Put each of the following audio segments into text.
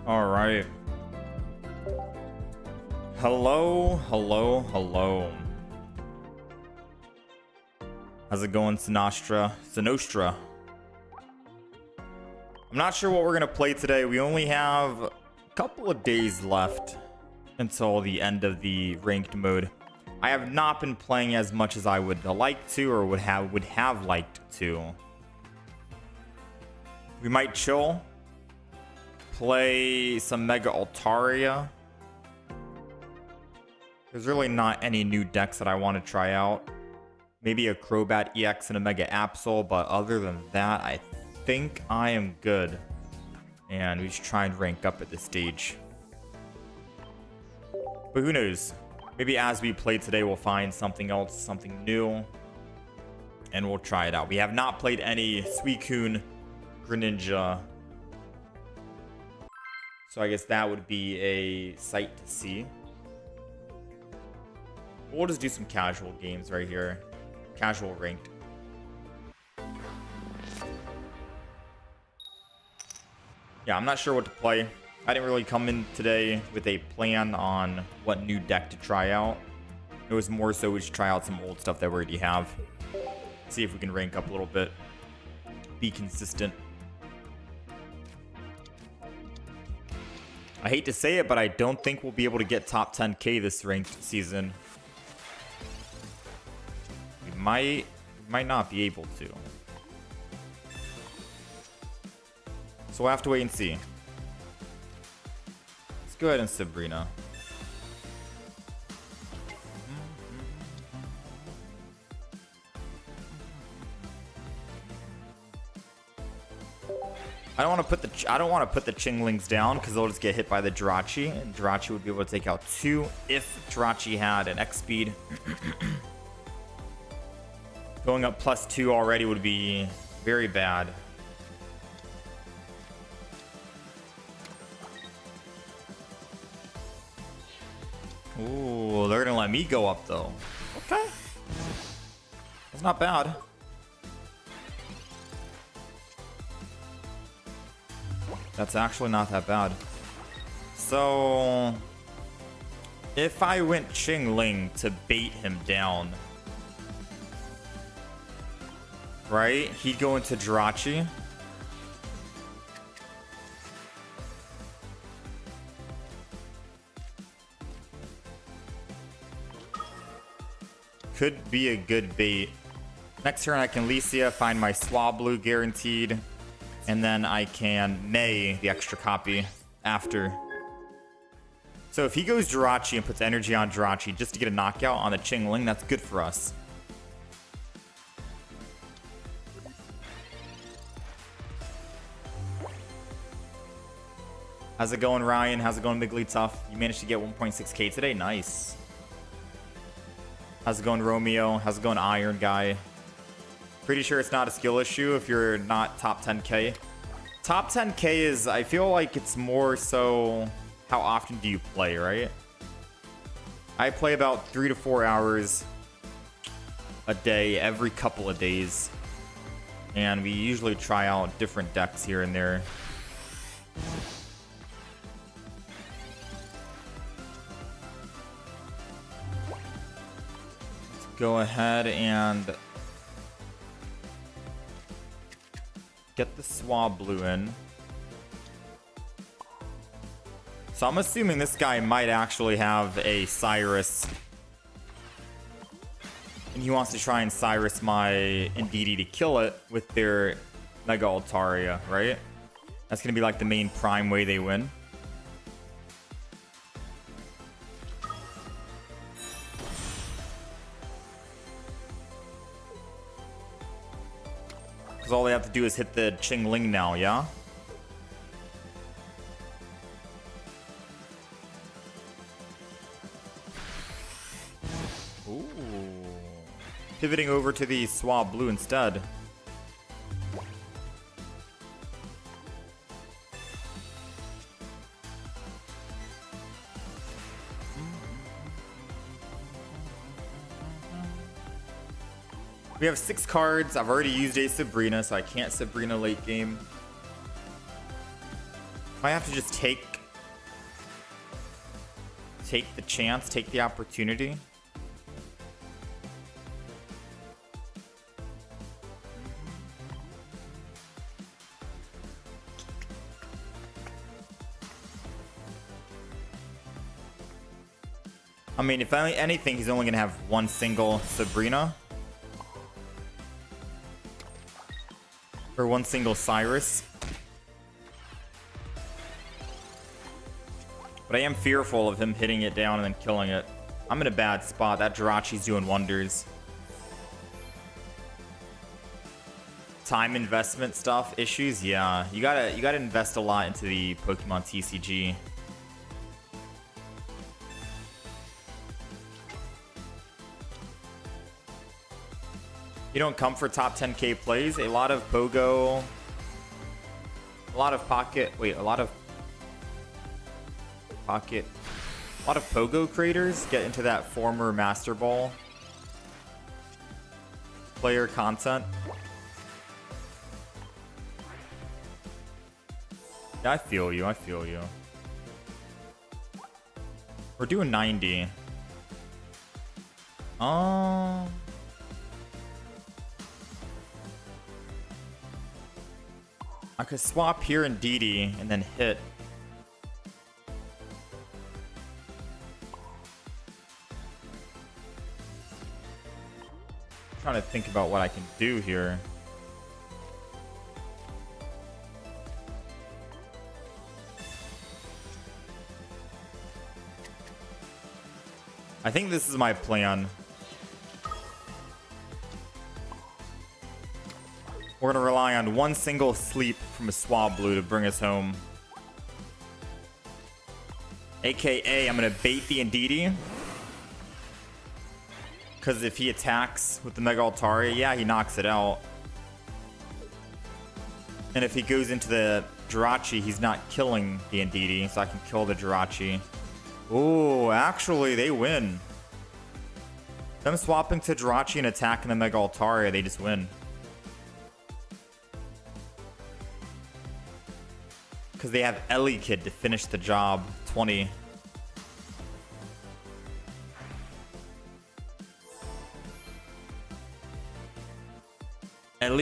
All right. Hello, hello, hello. How's it going, Sinostra? I'm not sure what we're gonna play today. We only have a couple of days left until the end of the ranked mode. I have not been playing as much as I would like to, or would have liked to. We might chill, play some Mega Altaria. There's really not any new decks that I want to try out. Maybe a Crobat EX and a Mega Absol, but other than that, I think I am good. And we should try and rank up at this stage. But who knows? Maybe as we play today, we'll find something else, something new, and we'll try it out. We have not played any Suicune, Greninja, so I guess that would be a sight to see. We'll just do some casual games right here. Casual ranked. Yeah, I'm not sure what to play. I didn't really come in today with a plan on what new deck to try out. It was more so we should try out some old stuff that we already have. See if we can rank up a little bit. Be consistent. I hate to say it, but I don't think we'll be able to get top 10k this ranked season. We might not be able to. So we'll have to wait and see. Let's go ahead and Sabrina. I don't want to put the Chinglings down because they'll just get hit by the Drachi, and Drachi would be able to take out 2 if Drachi had an X speed. Going up +2 already would be very bad. Ooh, they're gonna let me go up though. Okay, that's not bad. That's actually not that bad. So if I went Chingling to bait him down, right? He'd go into Drachi. Could be a good bait. Next turn I can Licia, find my Swablu guaranteed, and then I can May the extra copy after. So if he goes Drachi and puts energy on Drachi just to get a knockout on the Chingling, that's good for us. How's it going, Ryan? How's it going, Migglytuff? You managed to get 1.6k today? Nice. How's it going, Romeo? How's it going, Iron Guy? Pretty sure it's not a skill issue if you're not top 10k. Top 10k is, I feel like it's more so how often do you play, right? I play about 3 to 4 hours a day, every couple of days. And we usually try out different decks here and there. Go ahead and get the Swablu in. So I'm assuming this guy might actually have a Cyrus, and he wants to try and Cyrus my Indeedee to kill it with their Mega Altaria, right? That's gonna be like the main prime way they win. All they have to do is hit the Chingling now, yeah? Ooh. Pivoting over to the Swablu instead. We have 6 cards. I've already used a Sabrina, so I can't Sabrina late game. I have to just take take the chance, take the opportunity. I mean, if anything, he's only going to have one single Sabrina. Or one single Cyrus. But I am fearful of him hitting it down and then killing it. I'm in a bad spot. That Drachi's doing wonders. Time investment stuff, issues, yeah. You gotta invest a lot into the Pokemon TCG. You don't come for top 10k plays. A lot of Pogo, a lot of Pogo creators get into that former Master Ball player content. Yeah, I feel you. We're doing 90. I could swap here in DD and then hit. I'm trying to think about what I can do here. I think this is my plan. We're going to rely on one single sleep from a Swablu to bring us home. AKA, I'm going to bait the Indeedee. Because if he attacks with the Mega Altaria, yeah, he knocks it out. And if he goes into the Drachi, he's not killing the Indeedee, so I can kill the Drachi. Oh, actually, they win. Them swapping to Drachi and attacking the Mega Altaria, they just win. Because they have Kid to finish the job. 20.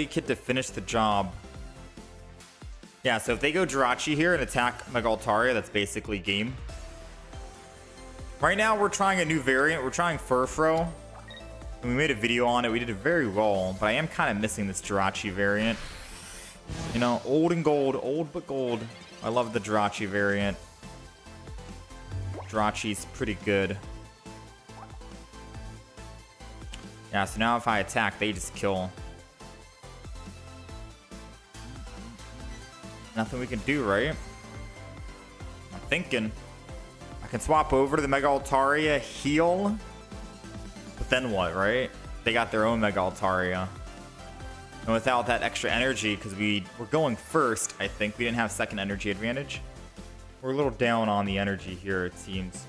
Kid to finish the job. Yeah, so if they go Drachi here and attack Mega Altaria, that's basically game. Right now, we're trying a new variant. We're trying Furfrou. And we made a video on it. We did it very well, but I am kind of missing this Drachi variant. You know, old and gold. Old but gold. I love the Drachi variant. Drachi's pretty good. Yeah, so now if I attack, they just kill. Nothing we can do, right? I'm thinking. I can swap over to the Mega Altaria, heal. But then what, right? They got their own Mega Altaria. And without that extra energy, because we're going first, I think. We didn't have second energy advantage. We're a little down on the energy here, it seems.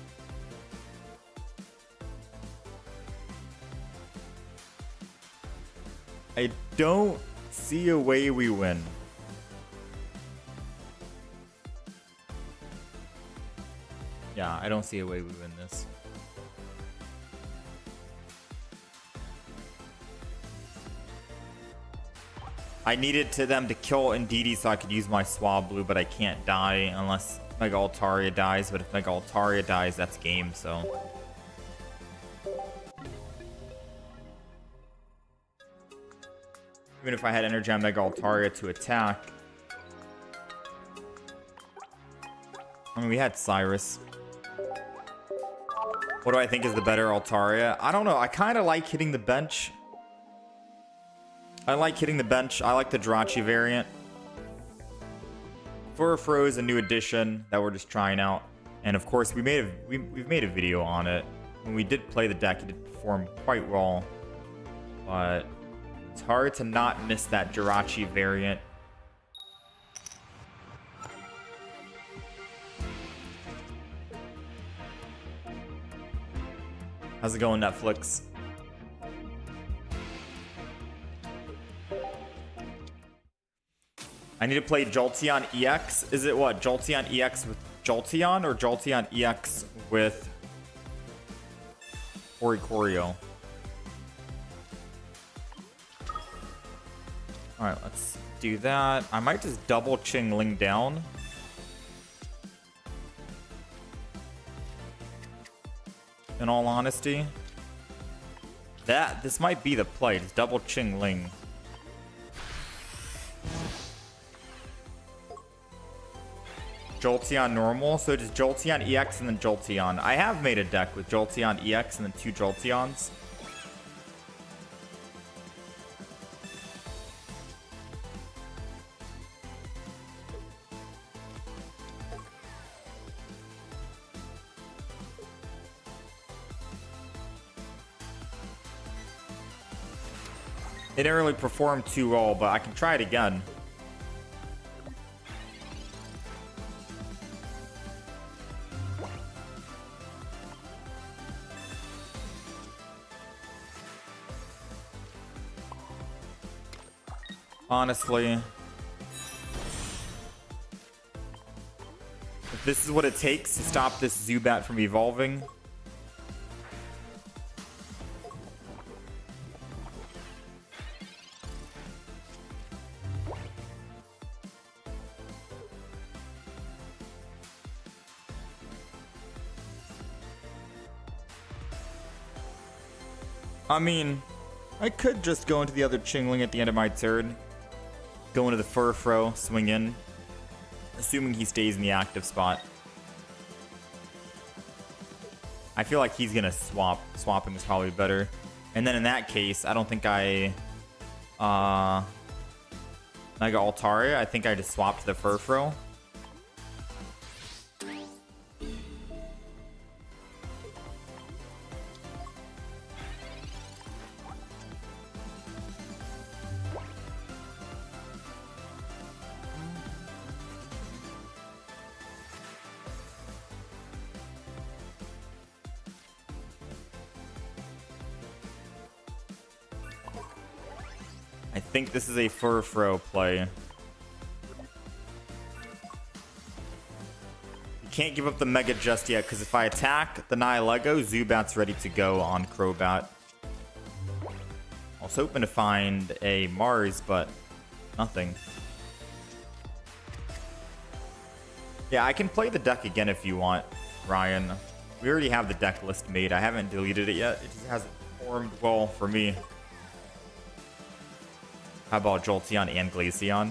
I don't see a way we win. Yeah, I don't see a way we win this. I needed them to kill Indeedee so I could use my Swablu, but I can't die unless Mega Altaria dies. But if Mega Altaria dies, that's game, so... Even if I had energy on Mega Altaria to attack... I mean, we had Cyrus. What do I think is the better Altaria? I don't know. I kind of like hitting the bench. I like hitting the bench. I like the Drachi variant. Furfrou is a new addition that we're just trying out. And of course, we've made a video on it. When we did play the deck, it did perform quite well. But it's hard to not miss that Drachi variant. How's it going, Netflix? I need to play Jolteon EX. Is it what? Jolteon EX with Jolteon or Jolteon EX with Choreo. Alright, let's do that. I might just double Chingling down. In all honesty. This might be the play. Just double Chingling. Jolteon normal, so just Jolteon EX and then Jolteon. I have made a deck with Jolteon EX and then 2 Jolteons. It didn't really perform too well, but I can try it again. Honestly, if this is what it takes to stop this Zubat from evolving, I mean, I could just go into the other Chingling at the end of my turn. Go into the Furfrou, swing in. Assuming he stays in the active spot. I feel like he's gonna swap. Swapping is probably better. And then in that case, I don't think I... Mega Altaria, I think I just swapped to the Furfrou. I think this is a Furfrou play. You can't give up the Mega just yet, because if I attack the Nihilego, Zubat's ready to go on Crobat. I was hoping to find a Mars, but nothing. Yeah, I can play the deck again if you want, Ryan. We already have the deck list made. I haven't deleted it yet. It just hasn't performed well for me. How about Jolteon and Glaceon?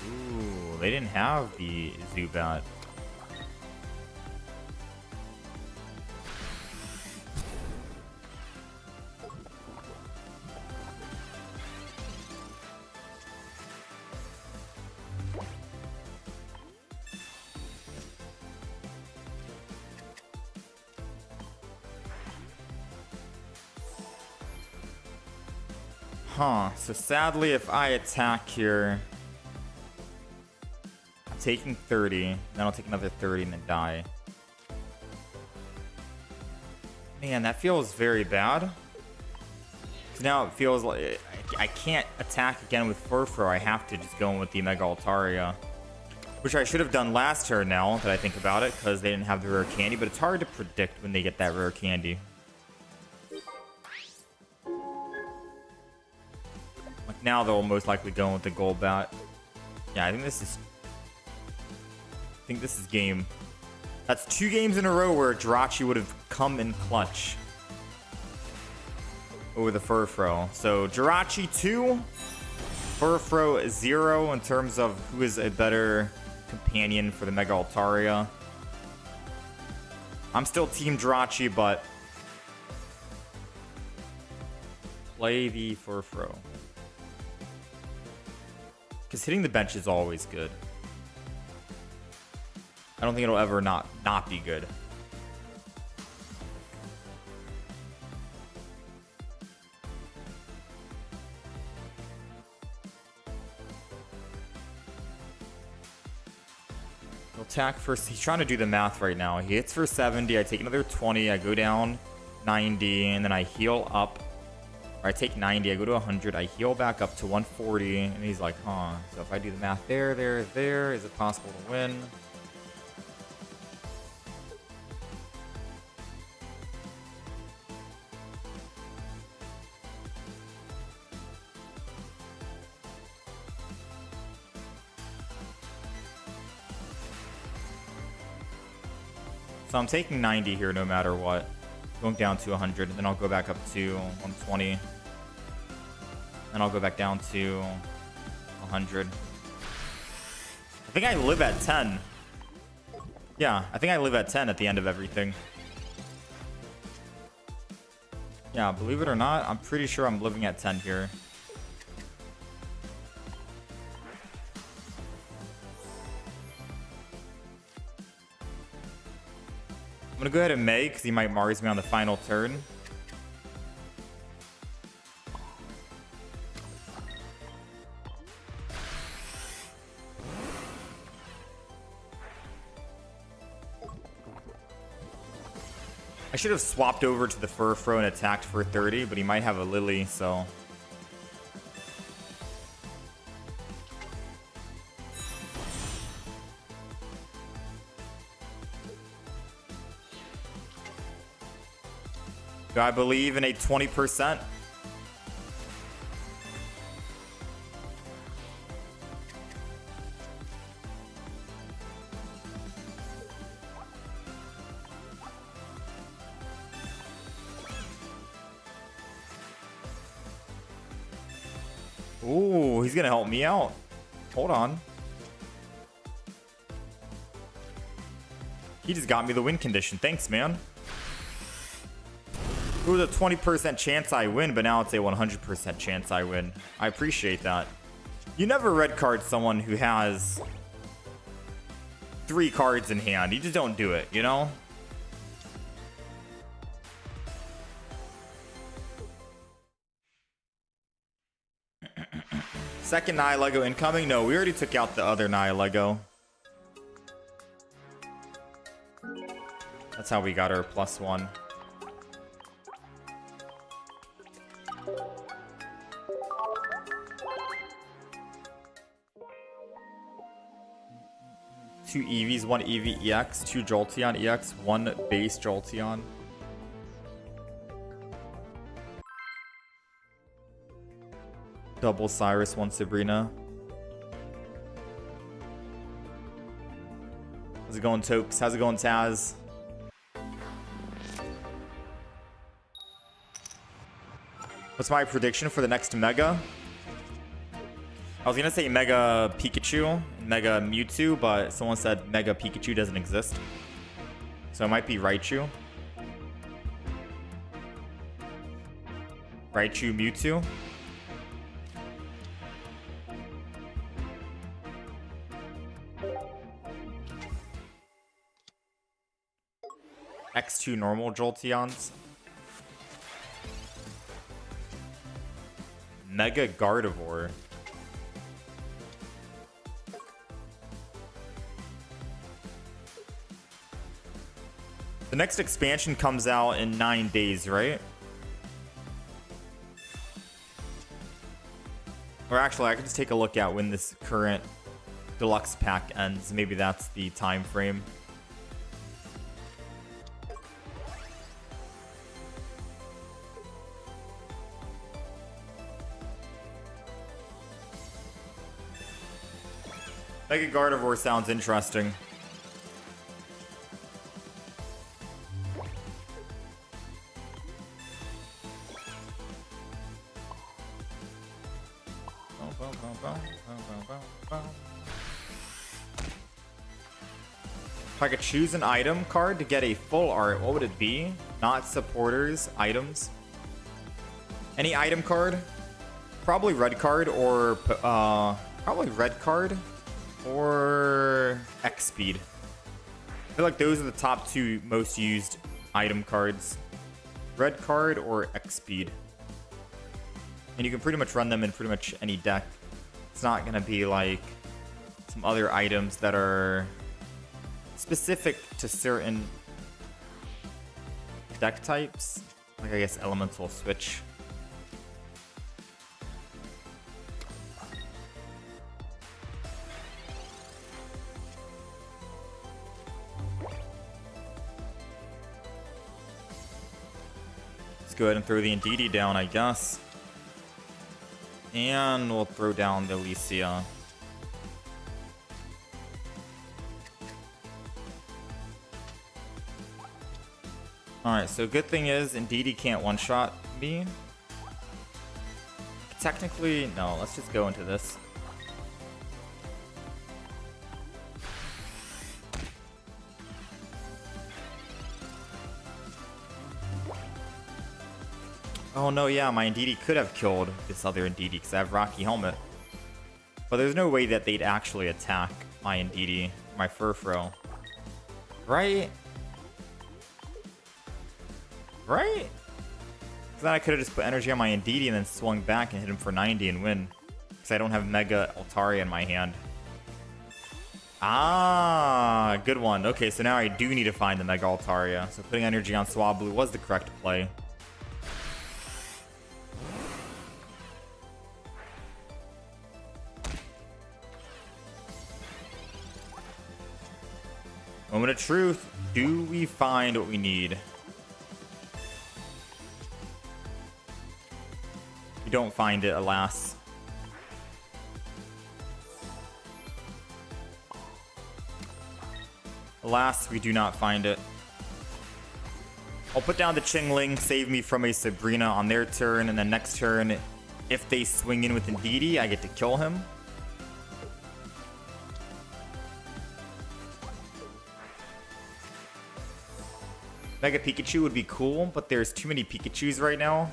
Ooh, they didn't have the Zubat. Huh, so sadly if I attack here, I'm taking 30, then I'll take another 30 and then die. Man, that feels very bad. So now it feels like I can't attack again with Furfrou. I have to just go in with the Mega Altaria. Which I should have done last turn now that I think about it, because they didn't have the rare candy, but it's hard to predict when they get that rare candy. Now they'll most likely go with the Golbat. Yeah, I think this is game. That's 2 games in a row where Drachi would have come in clutch over the Furfrou. So Drachi 2, Furfrou 0 in terms of who is a better companion for the Mega Altaria. I'm still Team Drachi, but play the Furfrou. Because hitting the bench is always good. I don't think it'll ever not be good. He'll attack first. He's trying to do the math right now. He hits for 70. I take another 20. I go down 90. And then I heal up Or I take 90, I go to 100, I heal back up to 140, and he's like, huh. So if I do the math there, is it possible to win? So I'm taking 90 here no matter what. Going down to 100, and then I'll go back up to 120. And I'll go back down to 100. I think I live at 10. Yeah, I think I live at 10 at the end of everything. Yeah, believe it or not, I'm pretty sure I'm living at 10 here. I'm gonna go ahead and May because he might Mars me on the final turn. I should have swapped over to the Furfrou and attacked for 30, but he might have a Lily, so... Do I believe in a 20%? Ooh, he's gonna help me out. Hold on. He just got me the win condition. Thanks, man. It was a 20% chance I win, but now it's a 100% chance I win. I appreciate that. You never red card someone who has 3 cards in hand. You just don't do it, you know? Second Nihilego incoming? No, we already took out the other Nihilego. That's how we got our +1. Two EVs, 1 EV EX, 2 Jolteon EX, 1 base Jolteon. Double Cyrus, 1 Sabrina. How's it going, Tokes? How's it going, Taz? What's my prediction for the next Mega? I was gonna say Mega Pikachu and Mega Mewtwo, but someone said Mega Pikachu doesn't exist. So it might be Raichu. Raichu Mewtwo. X2 normal Jolteons. Mega Gardevoir. The next expansion comes out in 9 days, right? Or actually, I can just take a look at when this current deluxe pack ends. Maybe that's the time frame. Mega Gardevoir sounds interesting. If I could choose an item card to get a full art, what would it be? Not supporters, items. Any item card? Probably red card or X speed. I feel like those are the top 2 most used item cards. Red card or X speed. And you can pretty much run them in pretty much any deck. It's not gonna be like some other items that are specific to certain deck types. Like I guess Elemental Switch. go ahead and throw the Indeedee down, I guess. And we'll throw down the Alicia. Alright, so good thing is Indeedee can't one-shot me. Technically, no, let's just go into this. Oh no, yeah, my Indeedee could have killed this other Indeedee because I have Rocky Helmet. But there's no way that they'd actually attack my Indeedee, my Furfrou. Right? Right? So then I could have just put energy on my Indeedee and then swung back and hit him for 90 and win. Because I don't have Mega Altaria in my hand. Ah, good one. Okay, so now I do need to find the Mega Altaria. So putting energy on Swablu was the correct play. Moment of truth. Do we find what we need? We don't find it, alas. Alas, we do not find it. I'll put down the Chingling, save me from a Sabrina on their turn, and then next turn, if they swing in with Indeedee, I get to kill him. Mega Pikachu would be cool, but there's too many Pikachus right now.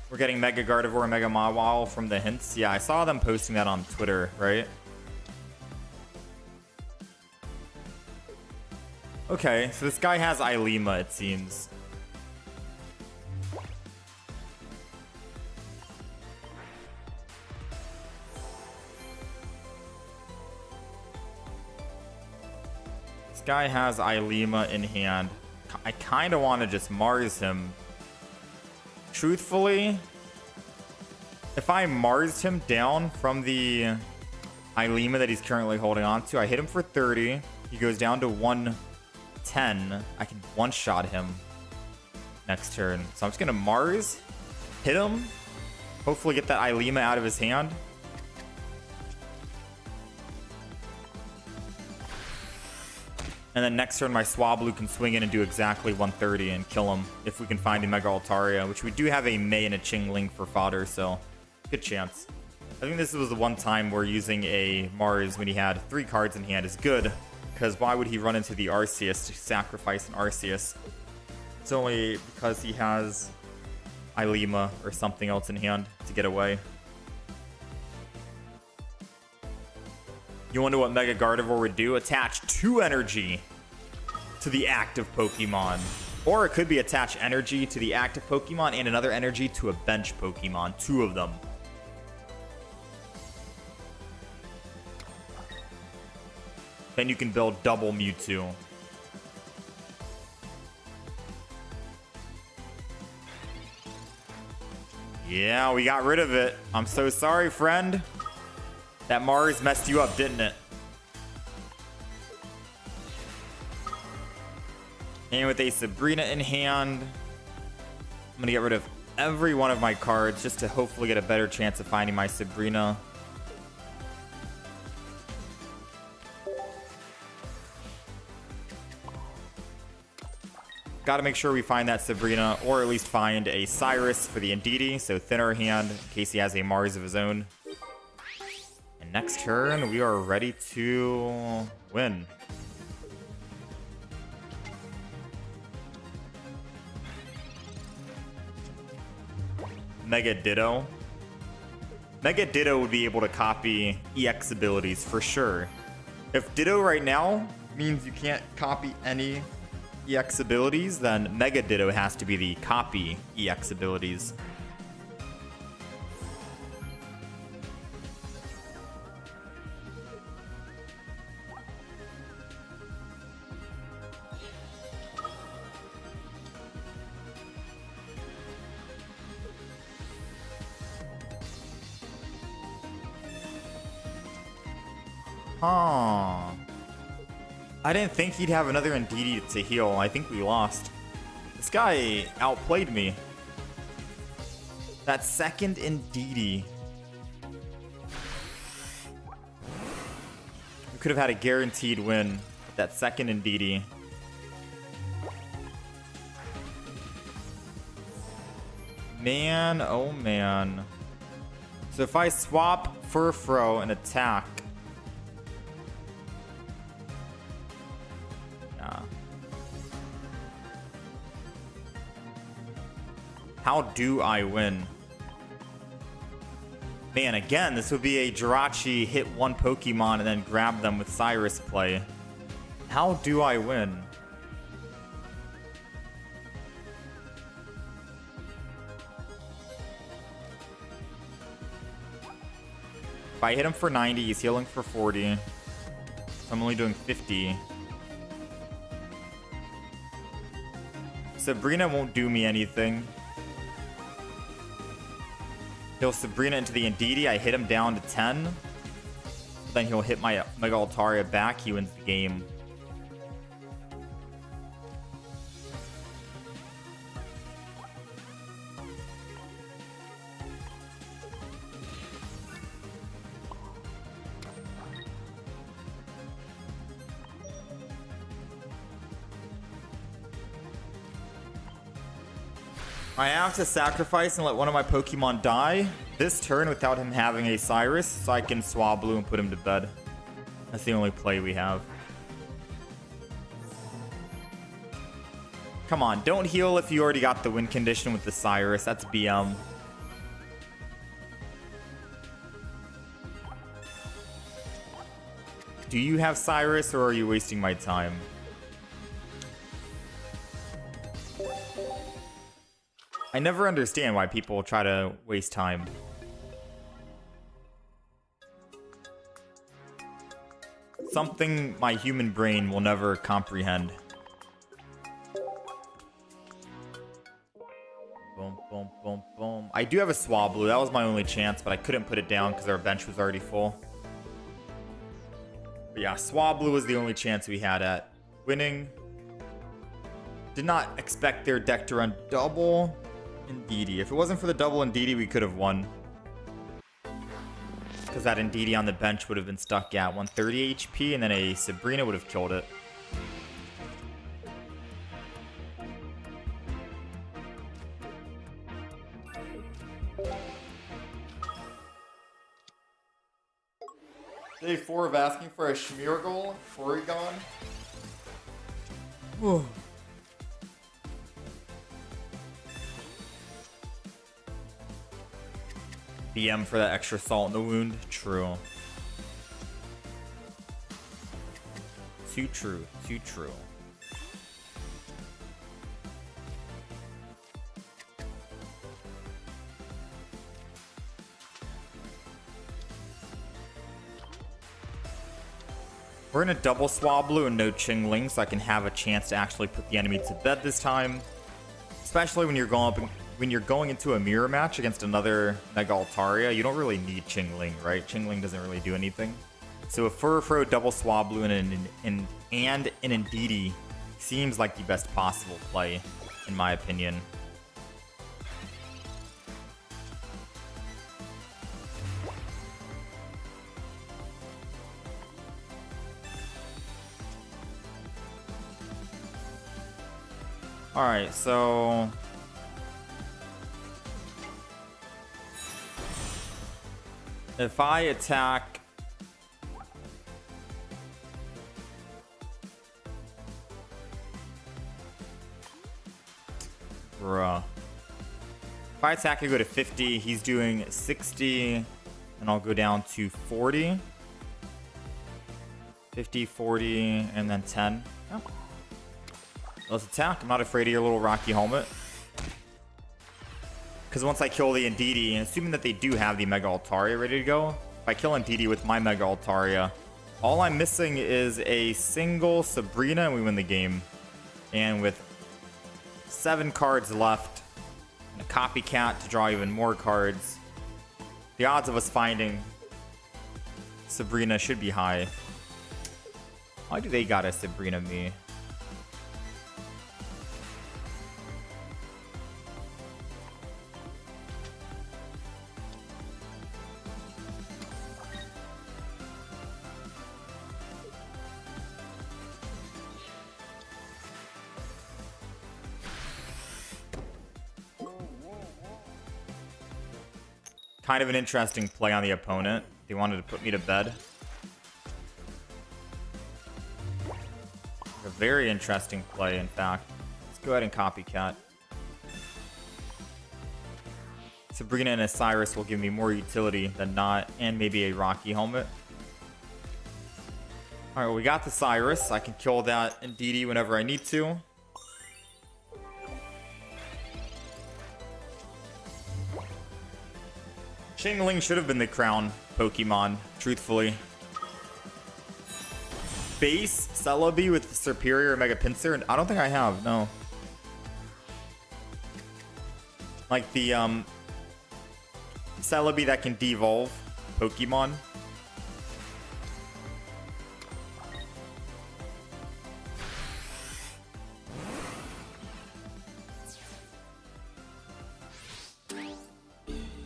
We're getting Mega Gardevoir and Mega Mawile from the hints. Yeah, I saw them posting that on Twitter, right? Okay, so this guy has Ilima, it seems. This guy has Ilima in hand. I kind of want to just Mars him. Truthfully, if I Marsed him down from the Ilima that he's currently holding on to, I hit him for 30. He goes down to 110. I can one-shot him next turn. So I'm just going to Mars, hit him, hopefully get that Ilima out of his hand. And then next turn, my Swablu can swing in and do exactly 130 and kill him if we can find a Mega Altaria, which we do have a Mei and a Chingling for fodder, so good chance. I think this was the one time where using a Mars when he had 3 cards in hand is good, because why would he run into the Arceus to sacrifice an Arceus? It's only because he has Ilima or something else in hand to get away. You wonder what Mega Gardevoir would do? Attach 2 energy to the active Pokemon. Or it could be attach energy to the active Pokemon and another energy to a bench Pokemon. 2 of them. Then you can build double Mewtwo. Yeah, we got rid of it. I'm so sorry, friend. That Mars messed you up, didn't it? And with a Sabrina in hand, I'm going to get rid of every one of my cards just to hopefully get a better chance of finding my Sabrina. Got to make sure we find that Sabrina, or at least find a Cyrus for the Indeedee, so thin our hand in case he has a Mars of his own. Next turn, we are ready to win. Mega Ditto. Mega Ditto would be able to copy EX abilities for sure. If Ditto right now means you can't copy any EX abilities, then Mega Ditto has to be the copy EX abilities. Huh. I didn't think he'd have another Indeedee to heal. I think we lost. This guy outplayed me. That second Indeedee. We could have had a guaranteed win. That second Indeedee. Man, oh man. So if I swap Furfrou and attack. Yeah. How do I win? Man, again, this would be a Drachi hit one Pokemon and then grab them with Cyrus play. How do I win? If I hit him for 90, he's healing for 40. So I'm only doing 50. Sabrina won't do me anything. He'll Sabrina into the Indeedee. I hit him down to 10. Then he'll hit my Mega Altaria back. He wins the game. I have to sacrifice and let one of my Pokemon die this turn without him having a Cyrus, so I can Swablu and put him to bed. That's the only play we have. Come on, don't heal if you already got the win condition with the Cyrus. That's BM. Do you have Cyrus, or are you wasting my time? I never understand why people try to waste time. Something my human brain will never comprehend. Boom, boom, boom, boom. I do have a Swablu. That was my only chance, but I couldn't put it down because our bench was already full. But yeah, Swablu was the only chance we had at winning. Did not expect their deck to run double Indeedee. If it wasn't for the double Indeedee, we could have won. Because that Indeedee on the bench would have been stuck at 130 HP, and then a Sabrina would have killed it. Day 4 of asking for a Schmeargle, Porygon. Whew. BM for that extra salt in the wound. True. Too true. Too true. We're gonna double Swablu and no Chingling so I can have a chance to actually put the enemy to bed this time. Especially when you're going into a mirror match against another Mega Altaria, you don't really need Chingling, right? Chingling doesn't really do anything. So a Furfrou, double Swablu, and an Indeedee seems like the best possible play, in my opinion. Alright, so if I attack bruh. If I attack, I go to 50, he's doing 60, and I'll go down to 40. 50, 40, and then 10. Oh. Let's attack. I'm not afraid of your little rocky helmet. Because once I kill the Indeedee, and assuming that they do have the Mega Altaria ready to go, if I kill Indeedee with my Mega Altaria, all I'm missing is a single Sabrina and we win the game. And with 7 cards left, and a copycat to draw even more cards, the odds of us finding Sabrina should be high. Why do they got a Sabrina me? Kind of an interesting play on the opponent. They wanted to put me to bed. A very interesting play, in fact. Let's go ahead and copycat. Sabrina and a Cyrus will give me more utility than not, and maybe a Rocky helmet. Alright, well, we got the Cyrus. I can kill that Indeedee whenever I need to. Chingling should have been the crown Pokemon, truthfully. Base Celebi with the Superior Mega Pinsir? I don't think I have, no. Like the Celebi that can devolve Pokemon.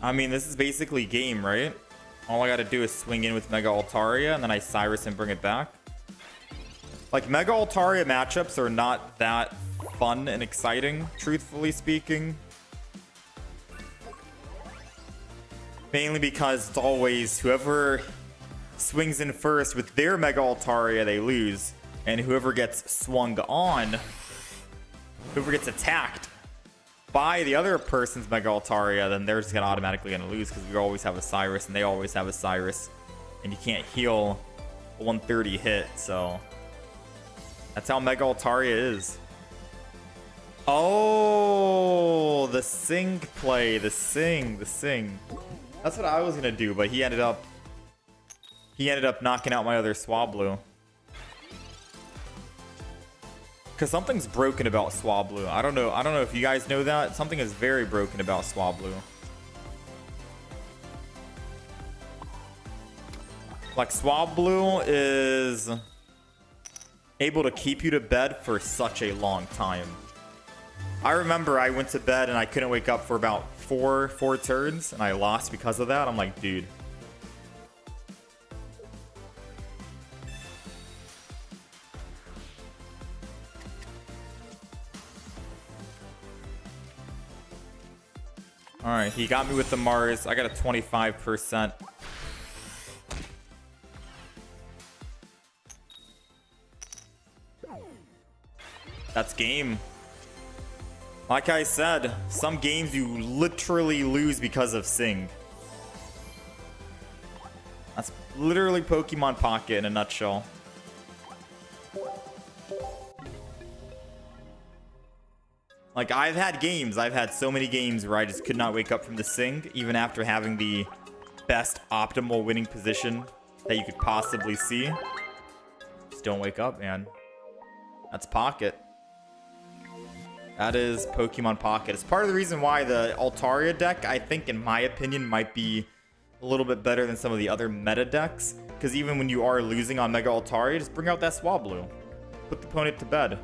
I mean, this is basically game, right? All I gotta do is swing in with Mega Altaria, and then I Cyrus and bring it back. Like, Mega Altaria matchups are not that fun and exciting, truthfully speaking. Mainly because it's always whoever swings in first with their Mega Altaria, they lose. And whoever gets swung on, whoever gets attacked by the other person's Mega Altaria, then they're just automatically gonna lose because we always have a Cyrus and they always have a Cyrus. And you can't heal a 130 hit, so that's how Mega Altaria is. Oh, the Sing play, the Sing. That's what I was gonna do, but he ended up knocking out my other Swablu. Because something's broken about Swablu. I don't know if you guys know that. Something is very broken about Swablu. Like, Swablu is able to keep you to bed for such a long time. I remember I went to bed and I couldn't wake up for about four turns, and I lost because of that. I'm like, dude. Alright, he got me with the Mars. I got a 25%. That's game. Like I said, some games you literally lose because of Sing. That's literally Pokemon Pocket in a nutshell. Like, I've had so many games where I just could not wake up from the Sing, even after having the best optimal winning position that you could possibly see. Just don't wake up, man. That's Pocket. That is Pokemon Pocket. It's part of the reason why the Altaria deck, I think, in my opinion, might be a little bit better than some of the other meta decks. Because even when you are losing on Mega Altaria, just bring out that Swablu. Put the opponent to bed.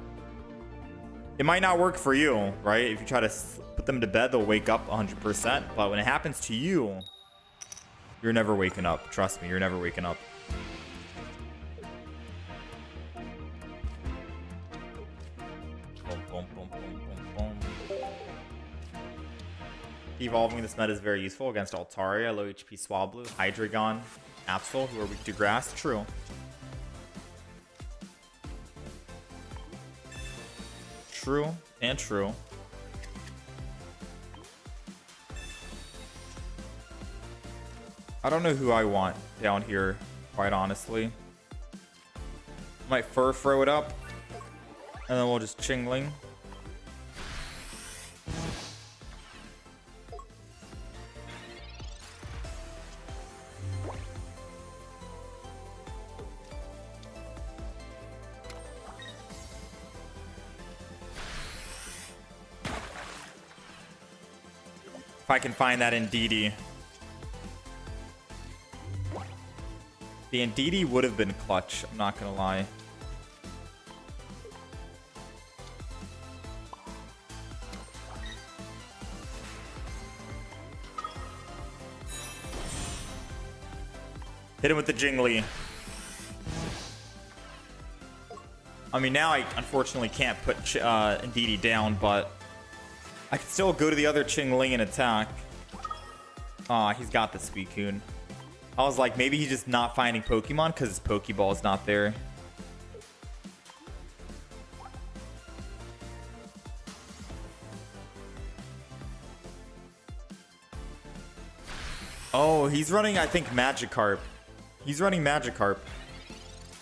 It might not work for you, right? If you try to put them to bed, they'll wake up 100%. But when it happens to you, you're never waking up. Trust me, you're never waking up. Boom, boom, boom, boom, boom, boom. Evolving this meta is very useful against Altaria, low HP Swablu, Hydreigon, Absol, who are weak to grass. True. True and true. I don't know who I want down here, quite honestly. Might Furfrou it up, and then we'll just Chingling. If I can find that Indeedee. The Indeedee would have been clutch, I'm not gonna lie. Hit him with the Jingli. I mean, now I unfortunately can't put Indeedee down, but I can still go to the other Chingling and attack. Aw, he's got the Suicune. I was like, maybe he's just not finding Pokemon because his Pokeball is not there. Oh, he's running, I think, Magikarp. He's running Magikarp.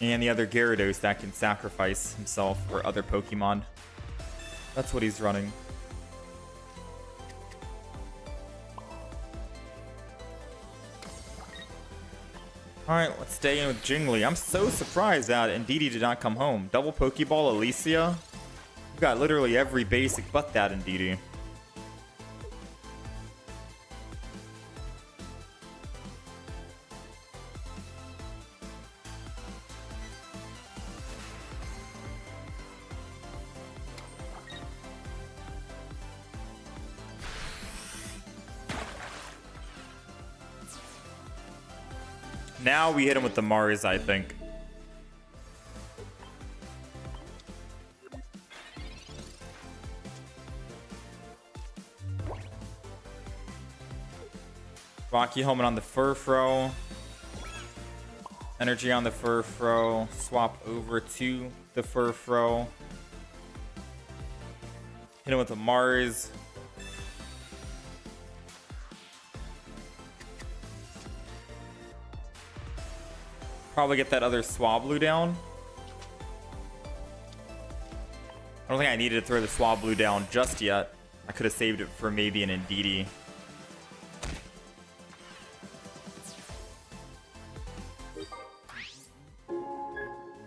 And the other Gyarados that can sacrifice himself or other Pokemon. That's what he's running. Alright, let's stay in with Jingli. I'm so surprised that Indeedee did not come home. Double Pokeball, Alicia. We've got literally every basic but that Indeedee. Now we hit him with the Mars, I think. Rocky Helmet on the Furfrou. Energy on the Furfrou. Swap over to the Furfrou. Hit him with the Mars. Probably get that other Swablu down. I don't think I needed to throw the Swablu down just yet. I could have saved it for maybe an Indeedee.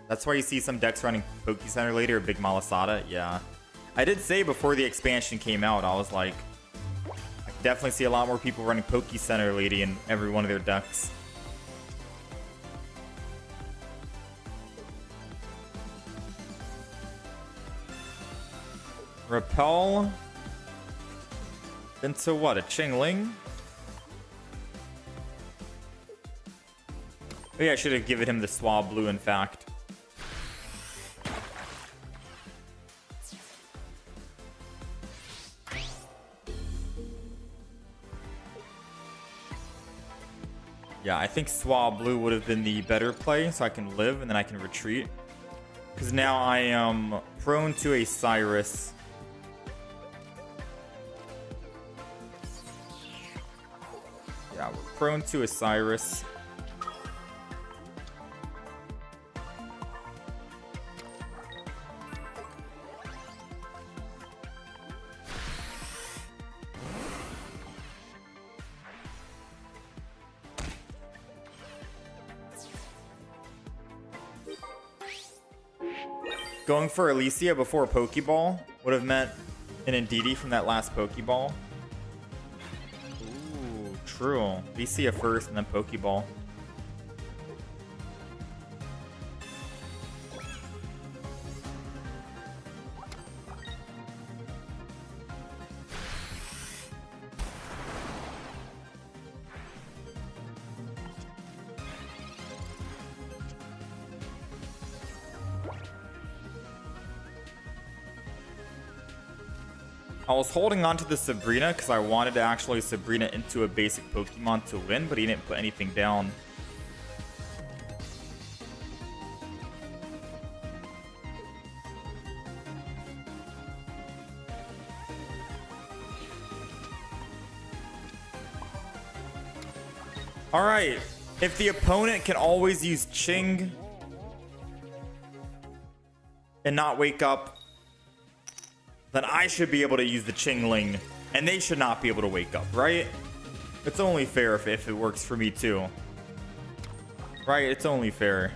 That's why you see some decks running Poke Center later, or Big Malasada. Yeah. I did say before the expansion came out, I was like, I definitely see a lot more people running Poke Center Lady in every one of their decks. Repel. Into what? A Chingling? Oh yeah, I should have given him the Swablu, in fact. Yeah, I think Swablu would have been the better play, so I can live and then I can retreat. Because now I am prone to a Cyrus. Yeah, we're prone to a Cyrus. Going for Alicia before Pokeball would have meant an Indeedee from that last Pokeball. Ooh, true. Alicia first and then Pokeball. I was holding on to the Sabrina because I wanted to actually Sabrina into a basic Pokemon to win, but he didn't put anything down. Alright, if the opponent can always use Ching and not wake up, then I should be able to use the Chingling, and they should not be able to wake up, right? It's only fair if it works for me too. Right, it's only fair.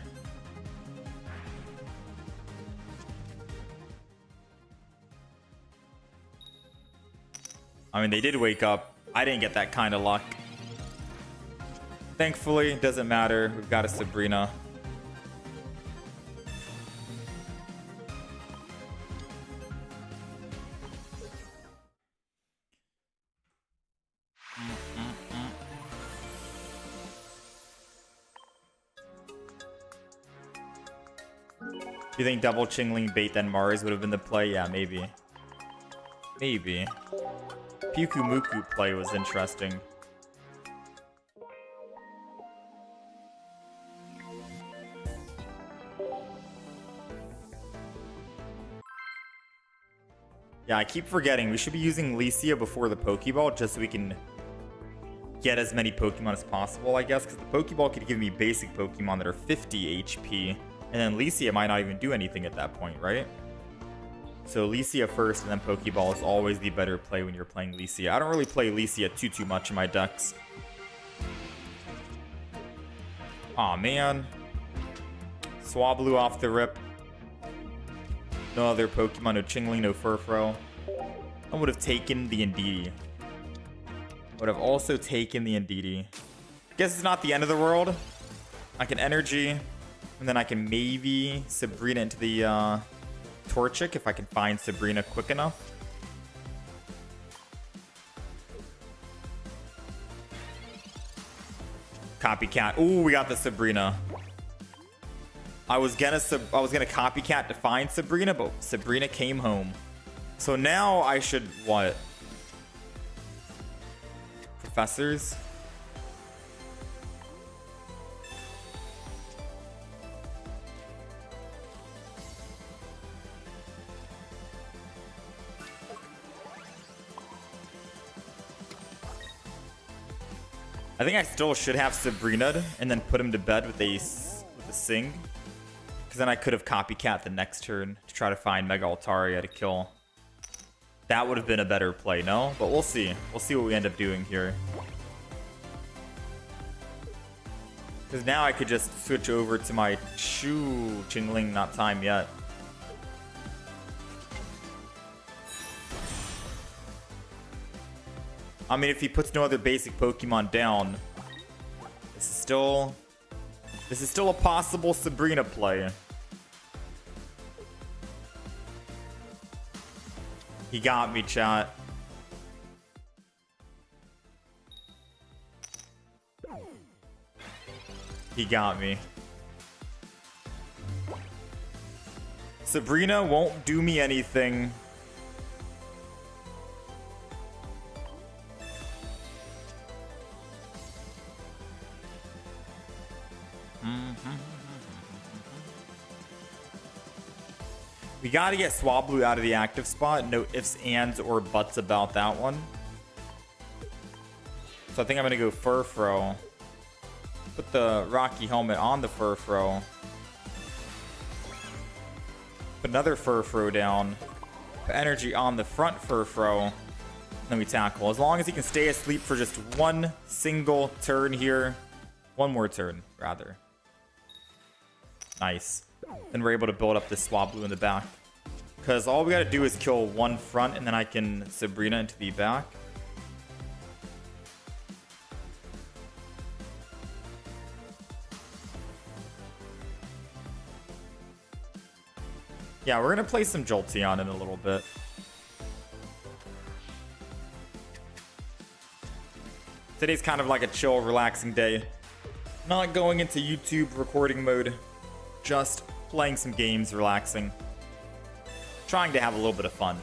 I mean, they did wake up. I didn't get that kind of luck. Thankfully, it doesn't matter. We've got a Sabrina. You think double Chingling bait then Mars would have been the play? Yeah, maybe. Maybe. Puku Muku play was interesting. Yeah, I keep forgetting. We should be using Licia before the Pokeball just so we can get as many Pokemon as possible, I guess. Because the Pokeball could give me basic Pokemon that are 50 HP. And then Licia might not even do anything at that point, right? So Licia first and then Pokeball is always the better play when you're playing Licia. I don't really play Licia too much in my decks. Aw, man. Swablu off the rip. No other Pokemon, no Chingling, no Furfrou. I would have taken the Indeedee. Would have also taken the Indeedee. Guess it's not the end of the world. I can Energy, and then I can maybe Sabrina into the Torchic if I can find Sabrina quick enough. Copycat. Ooh, we got the Sabrina. I was gonna copycat to find Sabrina, but Sabrina came home. So now I should what? Professors? I think I still should have Sabrina and then put him to bed with a Sing. Because then I could have copycat the next turn to try to find Mega Altaria to kill. That would have been a better play, no? But we'll see. We'll see what we end up doing here. Because now I could just switch over to my Chingling, not time yet. I mean, if he puts no other basic Pokemon down, this is still a possible Sabrina play. He got me, chat. He got me. Sabrina won't do me anything. We gotta get Swablu out of the active spot. No ifs, ands, or buts about that one. So I think I'm gonna go Furfrou. Put the Rocky helmet on the Furfrou. Put another Furfrou down. Put energy on the front Furfrou. Then we tackle. As long as he can stay asleep for just one single turn here. One more turn, rather. Nice. Then we're able to build up this Swablu in the back. Because all we gotta do is kill one front, and then I can Sabrina into the back. Yeah, we're gonna play some Jolteon in a little bit. Today's kind of like a chill, relaxing day. Not going into YouTube recording mode. Just playing some games, relaxing. Trying to have a little bit of fun.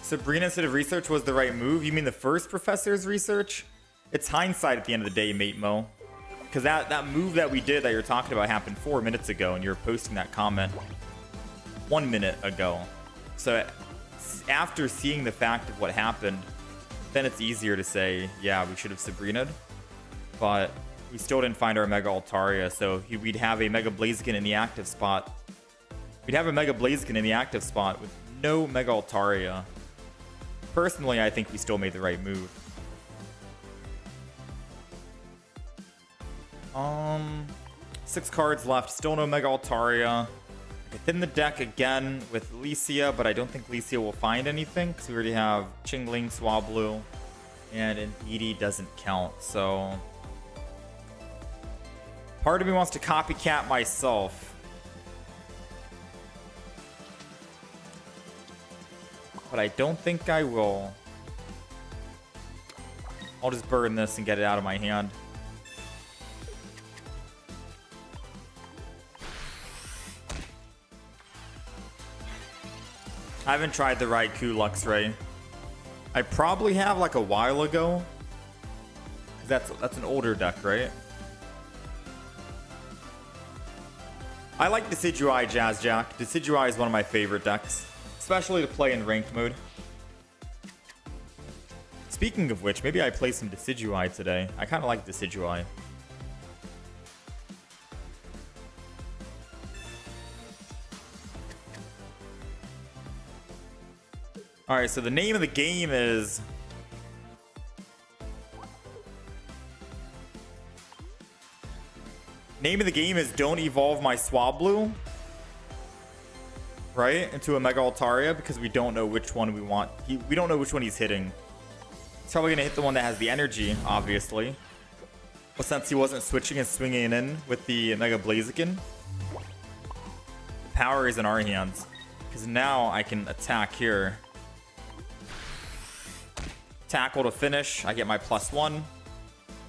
Sabrina instead of research was the right move? You mean the first professor's research? It's hindsight at the end of the day, mate Mo. Because that move that we did that you're talking about happened 4 minutes ago, and you're posting that comment 1 minute ago. So after seeing the fact of what happened, then it's easier to say, yeah, we should have Sabrina'd. But we still didn't find our Mega Altaria, so we'd have a Mega Blaziken in the active spot. We'd have a Mega Blaziken in the active spot with no Mega Altaria. Personally, I think we still made the right move. 6 cards left. Still no Mega Altaria. I thin the deck again with Licia, but I don't think Licia will find anything because we already have Chingling, Swablu, and Indeedee doesn't count. So part of me wants to copycat myself. but I don't think I will. I'll just burn this and get it out of my hand. I haven't tried the Raikou Luxray. I probably have like a while ago. That's an older deck, right? I like Decidueye Jazz Jack. Decidueye is one of my favorite decks, especially to play in ranked mode. Speaking of which, maybe I play some Decidueye today. I kind of like Decidueye. Alright, so the name of the game is... Name of the game is Don't Evolve My Swablu. Right? Into a Mega Altaria, because we don't know which one we want. We don't know which one he's hitting. He's probably going to hit the one that has the energy, obviously. But since he wasn't switching and swinging in with the Mega Blaziken, the power is in our hands. Because now I can attack here. Tackle to finish. I get my +1.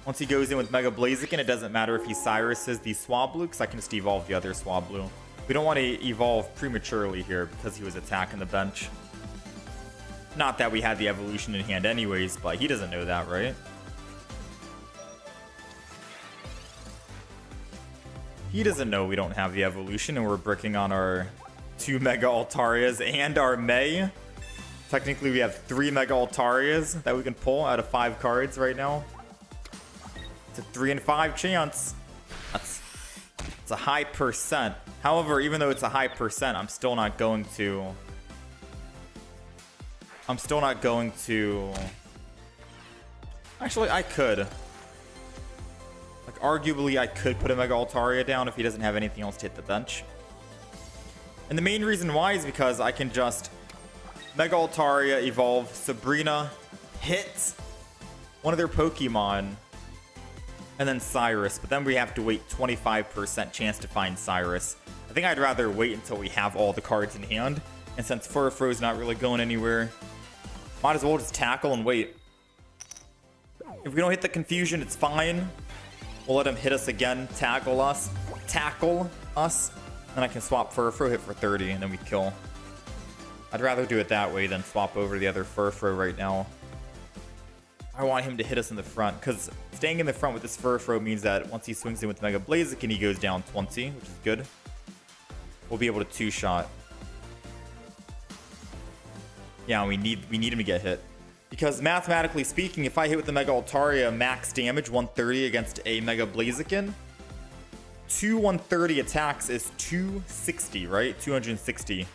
Once he goes in with Mega Blaziken, it doesn't matter if he Cyruses the Swablu, because I can just evolve the other Swablu. We don't want to evolve prematurely here because he was attacking the bench. Not that we had the evolution in hand anyways, but he doesn't know that, right? He doesn't know we don't have the evolution and we're bricking on our 2 Mega Altarias and our May. Technically, we have 3 Mega Altarias that we can pull out of 5 cards right now. It's a 3 in 5 chance. It's a high percent. However, even though it's a high percent, I'm still not going to... Actually, I could. Like, arguably, I could put a Mega Altaria down if he doesn't have anything else to hit the bench. And the main reason why is because I can just Mega Altaria, evolve Sabrina, hit one of their Pokemon, and then Cyrus. But then we have to wait 25% chance to find Cyrus. I think I'd rather wait until we have all the cards in hand. And since Furfrou is not really going anywhere, might as well just tackle and wait. If we don't hit the confusion, it's fine. We'll let him hit us again, tackle us, then I can swap Furfrou, hit for 30, and then we kill. I'd rather do it that way than swap over the other Furfrou right now. I want him to hit us in the front, because staying in the front with this Furfrou means that once he swings in with Mega Blaziken, he goes down 20, which is good. We'll be able to two-shot. Yeah, we need him to get hit. Because mathematically speaking, if I hit with the Mega Altaria max damage 130 against a Mega Blaziken, 2 130 attacks is 260, right? 260.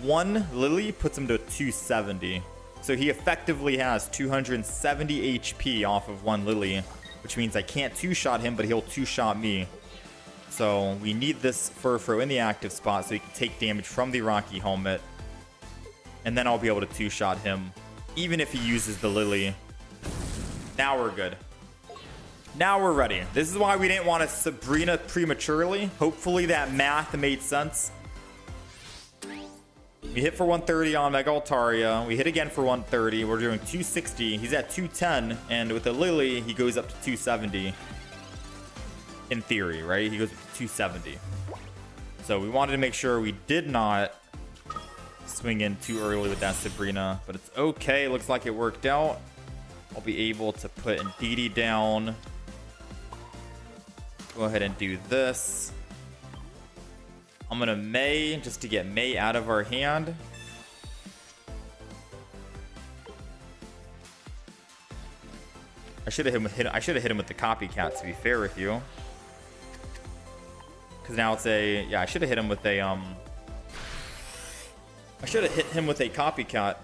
1 Lily puts him to 270. So he effectively has 270 HP off of 1 Lily, which means I can't two-shot him, but he'll two-shot me. So we need this Furfrou in the active spot so he can take damage from the Rocky Helmet. And then I'll be able to two-shot him, even if he uses the Lily. Now we're good. Now we're ready. This is why we didn't want to Sabrina prematurely. Hopefully that math made sense. We hit for 130 on Mega Altaria. We hit again for 130. We're doing 260. He's at 210. And with the Lily, he goes up to 270. In theory, right? He goes up to 270. So we wanted to make sure we did not swing in too early with that Sabrina. But it's okay. Looks like it worked out. I'll be able to put Indeedee down. Go ahead and do this. I'm gonna May just to get May out of our hand. I should have hit him with the copycat, to be fair with you. Because now it's a, yeah, I should have hit him with a I should have hit him with a copycat.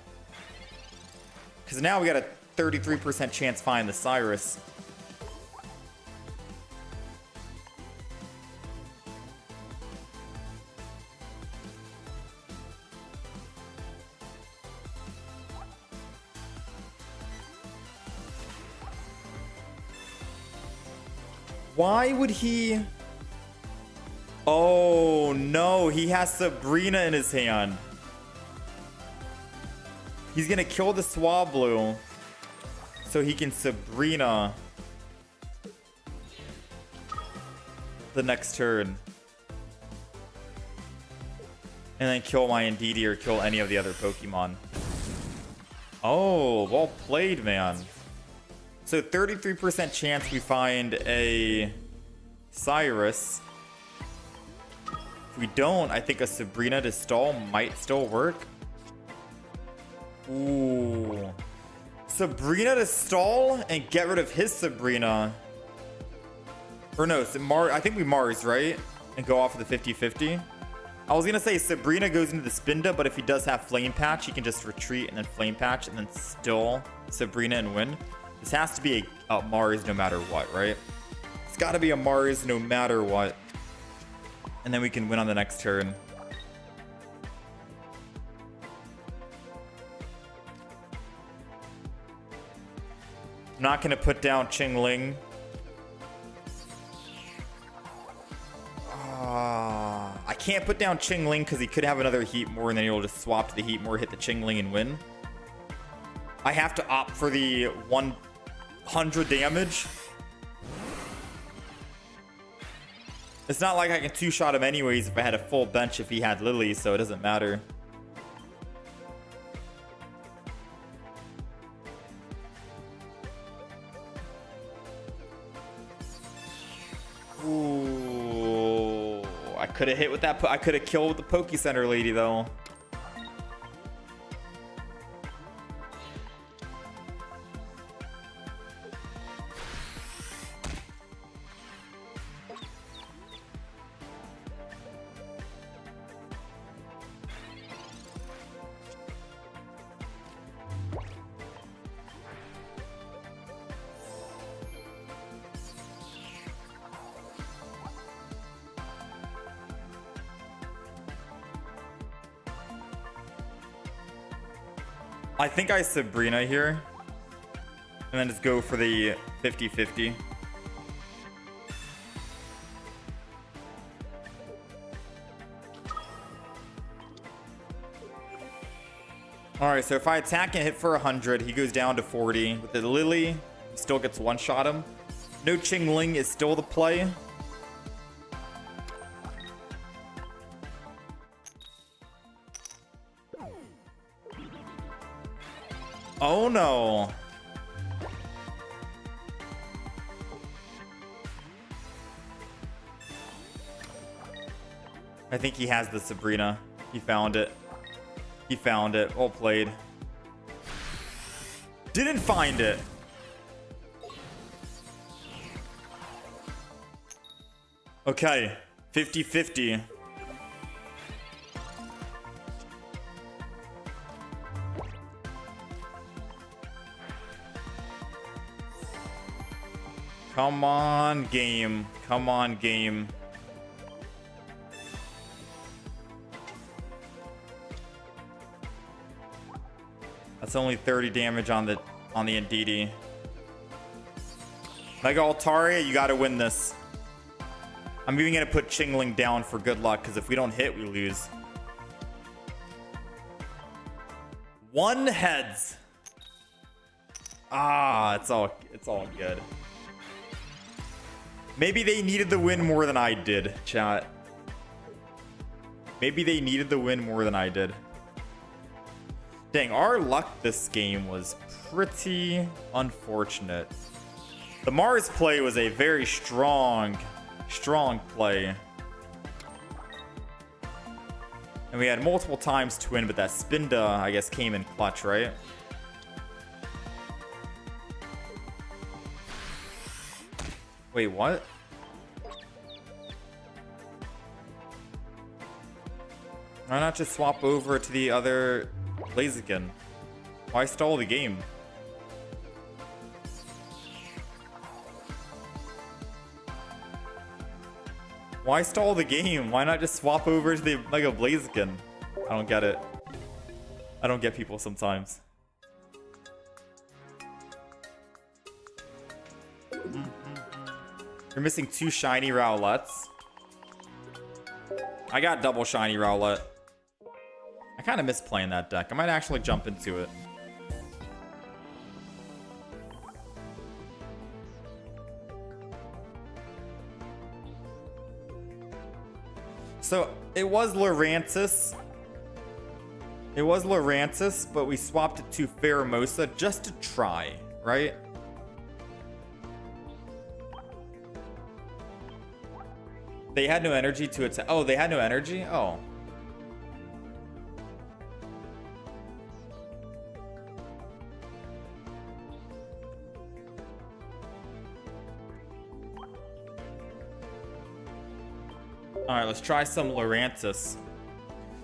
Because now we got a 33% chance find the Cyrus. Why would he? Oh no, he has Sabrina in his hand. He's gonna kill the Swablu so he can Sabrina the next turn. And then kill my Indeedee or kill any of the other Pokemon. Oh, well played, man. So 33% chance we find a Cyrus. If we don't, I think a Sabrina to stall might still work. Ooh. Sabrina to stall and get rid of his Sabrina. Or no, I think we Mars, right? And go off of the 50-50. I was going to say Sabrina goes into the Spinda, but if he does have Flame Patch, he can just retreat and then Flame Patch and then still Sabrina and win. This has to be a Mars no matter what, right? It's got to be a Mars no matter what. And then we can win on the next turn. I'm not going to put down Qingling. I can't put down Qingling because he could have another Heatmor and then he'll just swap to the Heatmor, hit the Qingling and win. I have to opt for the 100 damage. It's not like I can two-shot him anyways if I had a full bench if he had Lily, so it doesn't matter. Ooh, I could have hit with that. I could have killed the Poke Center lady though. I think I Sabrina here. And then just go for the 50-50. Alright, so if I attack and hit for 100, he goes down to 40. With the Lily, he still gets one-shot him. No Qingling is still the play. Oh no. I think he has the Sabrina. He found it. He found it. Well played. Didn't find it. Okay. 50-50. Come on, game. Come on, game. That's only 30 damage on the Indeedee. Mega Altaria, you gotta win this. I'm even gonna put Qingling down for good luck, because if we don't hit, we lose. 1 heads. Ah, it's all good. Maybe they needed the win more than I did, chat. Maybe they needed the win more than I did. Dang, our luck this game was pretty unfortunate. The Mars play was a very strong play. And we had multiple times to win, but that Spinda, I guess, came in clutch, right? Wait, what? Why not just swap over to the other Blaziken? Why stall the game? Why stall the game? Why not just swap over to the Mega Blaziken? I don't get it. I don't get people sometimes. You're missing 2 shiny Rowlets. I got double shiny Rowlet. I kind of miss playing that deck. I might actually jump into it. So it was Lurantis. It was Lurantis, but we swapped it to Pheromosa just to try, right? They had no energy to attack. Oh, they had no energy? Oh. Alright, let's try some Lurantis.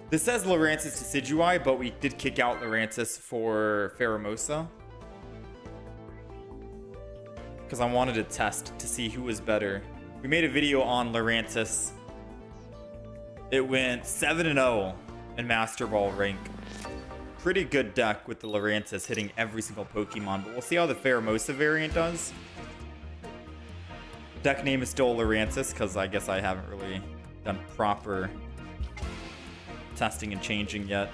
This says Lurantis Decidueye, but we did kick out Lurantis for Pheromosa. Because I wanted to test to see who was better. We made a video on Lurantis. It went 7-0 in Master Ball rank. Pretty good deck with the Lurantis hitting every single Pokemon, but we'll see how the Pheromosa variant does. Deck name is still Lurantis, because I guess I haven't really done proper testing and changing yet.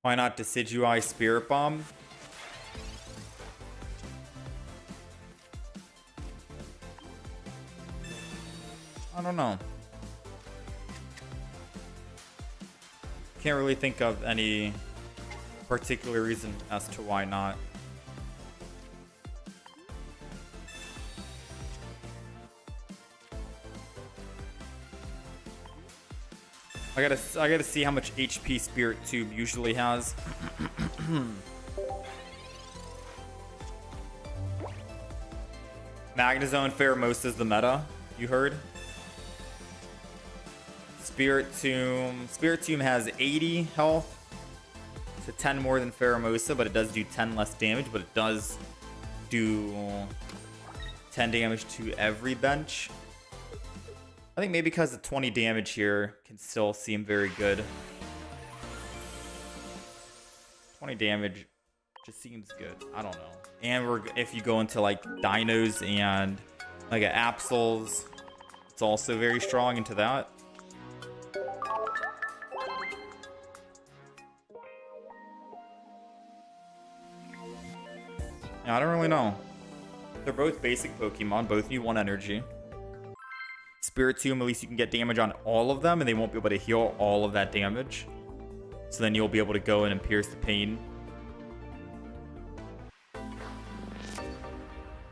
Why not Decidueye Spirit Bomb? I don't know. Can't really think of any particular reason as to why not. I gotta see how much HP Spirit Tube usually has. Magnezone Pheromosa is the meta, you heard? Spirit Tomb has 80 health. So 10 more than Pheromosa, but it does do 10 less damage, but it does do 10 damage to every bench. I think maybe because the 20 damage here can still seem very good. 20 damage just seems good. I don't know. And if you go into like Dinos and like Absols, it's also very strong into that. Yeah, I don't really know. They're both basic Pokemon. Both need 1 energy. Spiritomb, at least you can get damage on all of them, and they won't be able to heal all of that damage. So then you'll be able to go in and pierce the pain.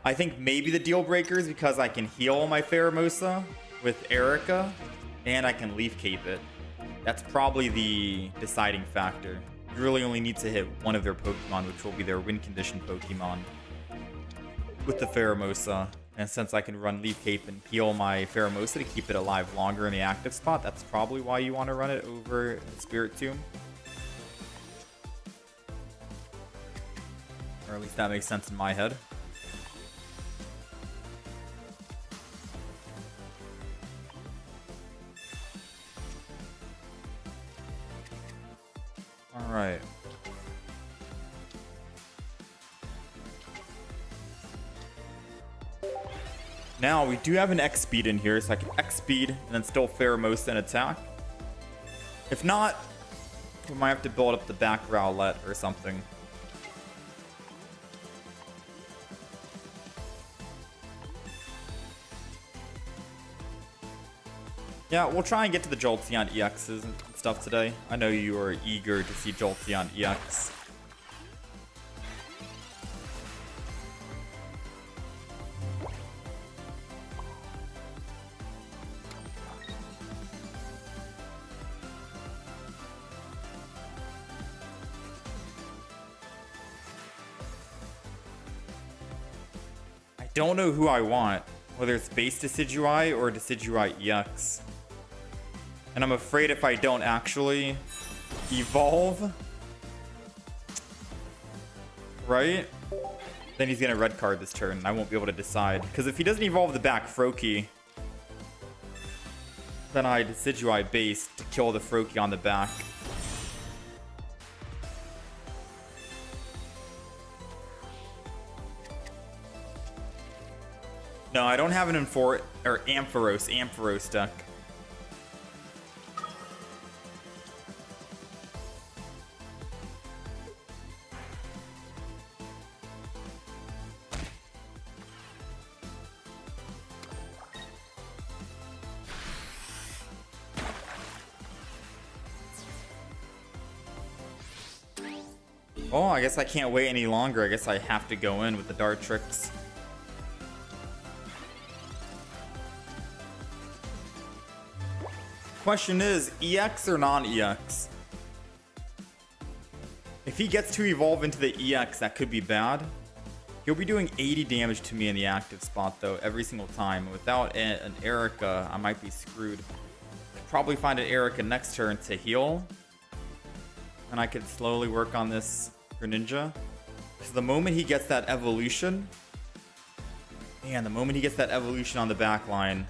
I think maybe the deal breaker is because I can heal my Pheromosa with Erica, and I can Leaf Cape it. That's probably the deciding factor. You really only need to hit one of their Pokemon, which will be their win condition Pokemon, with the Pheromosa. And since I can run Leaf Cape and heal my Pheromosa to keep it alive longer in the active spot, that's probably why you want to run it over Spirit Tomb. Or at least that makes sense in my head. Alright. Now, we do have an X-Speed in here, so I can X-Speed and then still Pheromosa and attack. If not, we might have to build up the back Rowlet or something. Yeah, we'll try and get to the Jolteon EXs and stuff today. I know you are eager to see Jolteon EX. Don't know who I want, whether it's base Decidueye or Decidueye EX. And I'm afraid if I don't actually evolve, right, then he's gonna red card this turn and I won't be able to decide. Because if he doesn't evolve the back Froakie, then I Decidueye base to kill the Froakie on the back. No, I don't have an Ampharos deck. Oh, I guess I can't wait any longer. I guess I have to go in with the dart tricks. Question is, EX or non-EX? If he gets to evolve into the EX, that could be bad. He'll be doing 80 damage to me in the active spot, though, every single time. Without an Erica, I might be screwed. Could probably find an Erica next turn to heal. And I could slowly work on this Greninja. Because the moment he gets that evolution... Man, the moment he gets that evolution on the back line...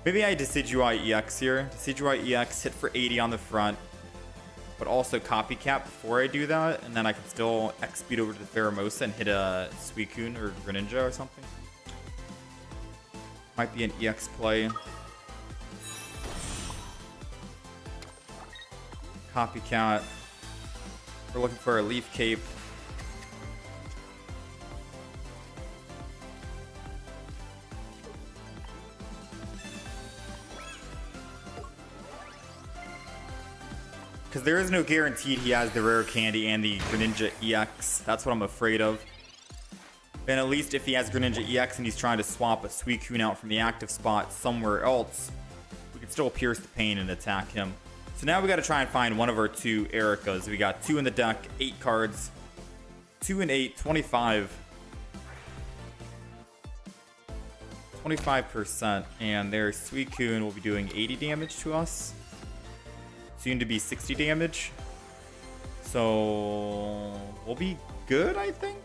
Maybe I Decidueye EX here. Decidueye EX, hit for 80 on the front. But also copycat before I do that. And then I can still X-speed over to the Pheromosa and hit a Suicune or Greninja or something. Might be an EX play. Copycat. We're looking for a Leaf Cape. Because there is no guaranteed he has the Rare Candy and the Greninja EX. That's what I'm afraid of. And at least if he has Greninja EX and he's trying to swap a Suicune out from the active spot somewhere else, we can still pierce the pain and attack him. So now we got to try and find one of our two Ericas. We got 2 in the deck, 8 cards. 2 and 8, 25. 25%. And their Suicune will be doing 80 damage to us. Soon to be 60 damage. So we'll be good, I think.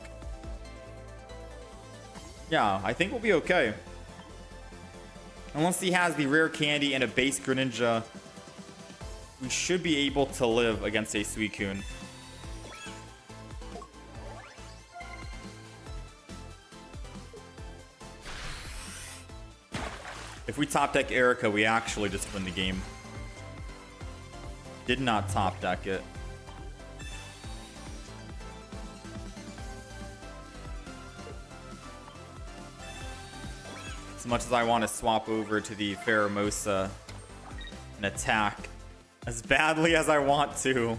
Yeah, I think we'll be okay. Unless he has the Rare Candy and a base Greninja, we should be able to live against a Suicune. If we top deck Erica, we actually just win the game. Did not top deck it. As much as I want to swap over to the Pheromosa and attack as badly as I want to.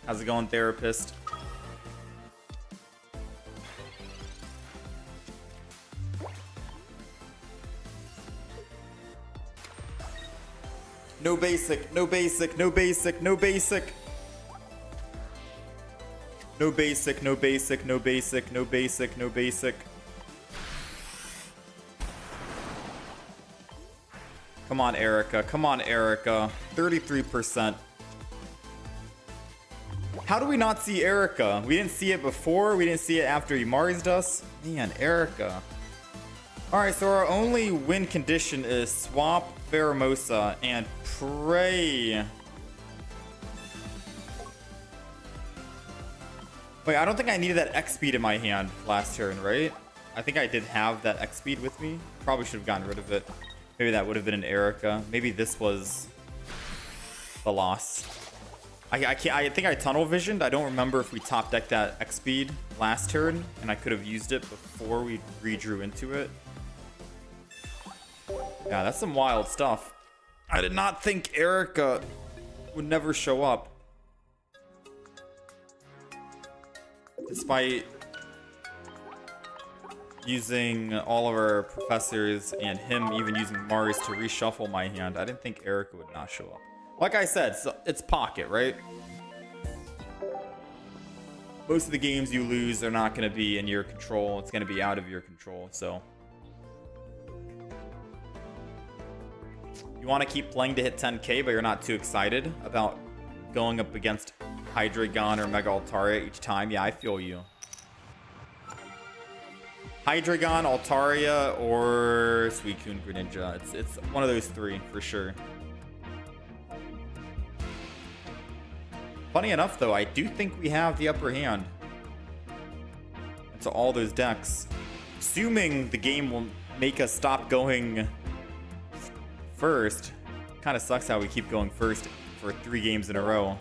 How's it going, therapist? No basic, no basic, no basic, no basic. No basic, no basic, no basic, no basic, no basic. Come on, Erica. Come on, Erica. 33%. How do we not see Erica? We didn't see it before. We didn't see it after he Mars'd us. Man, Erica. Alright, so our only win condition is swap Pheromosa and pray. Wait, I don't think I needed that X-Speed in my hand last turn, right? I think I did have that X-Speed with me. Probably should have gotten rid of it. Maybe that would have been an Erica. Maybe this was the loss. I think I tunnel visioned. I don't remember if we top decked that X-Speed last turn, and I could have used it before we redrew into it. Yeah, that's some wild stuff. I did not think Erica would never show up. Despite using all of our professors and him even using Mars to reshuffle my hand, I didn't think Erica would not show up. Like I said, it's pocket, right? Most of the games you lose are not going to be in your control. It's going to be out of your control, so. You want to keep playing to hit 10k, but you're not too excited about going up against Hydreigon or Mega Altaria each time. Yeah, I feel you. Hydreigon, Altaria, or Suicune Greninja. It's one of those three for sure. Funny enough, though, I do think we have the upper hand to all those decks. Assuming the game will make us stop going first. Kind of sucks how we keep going first for 3 games in a row.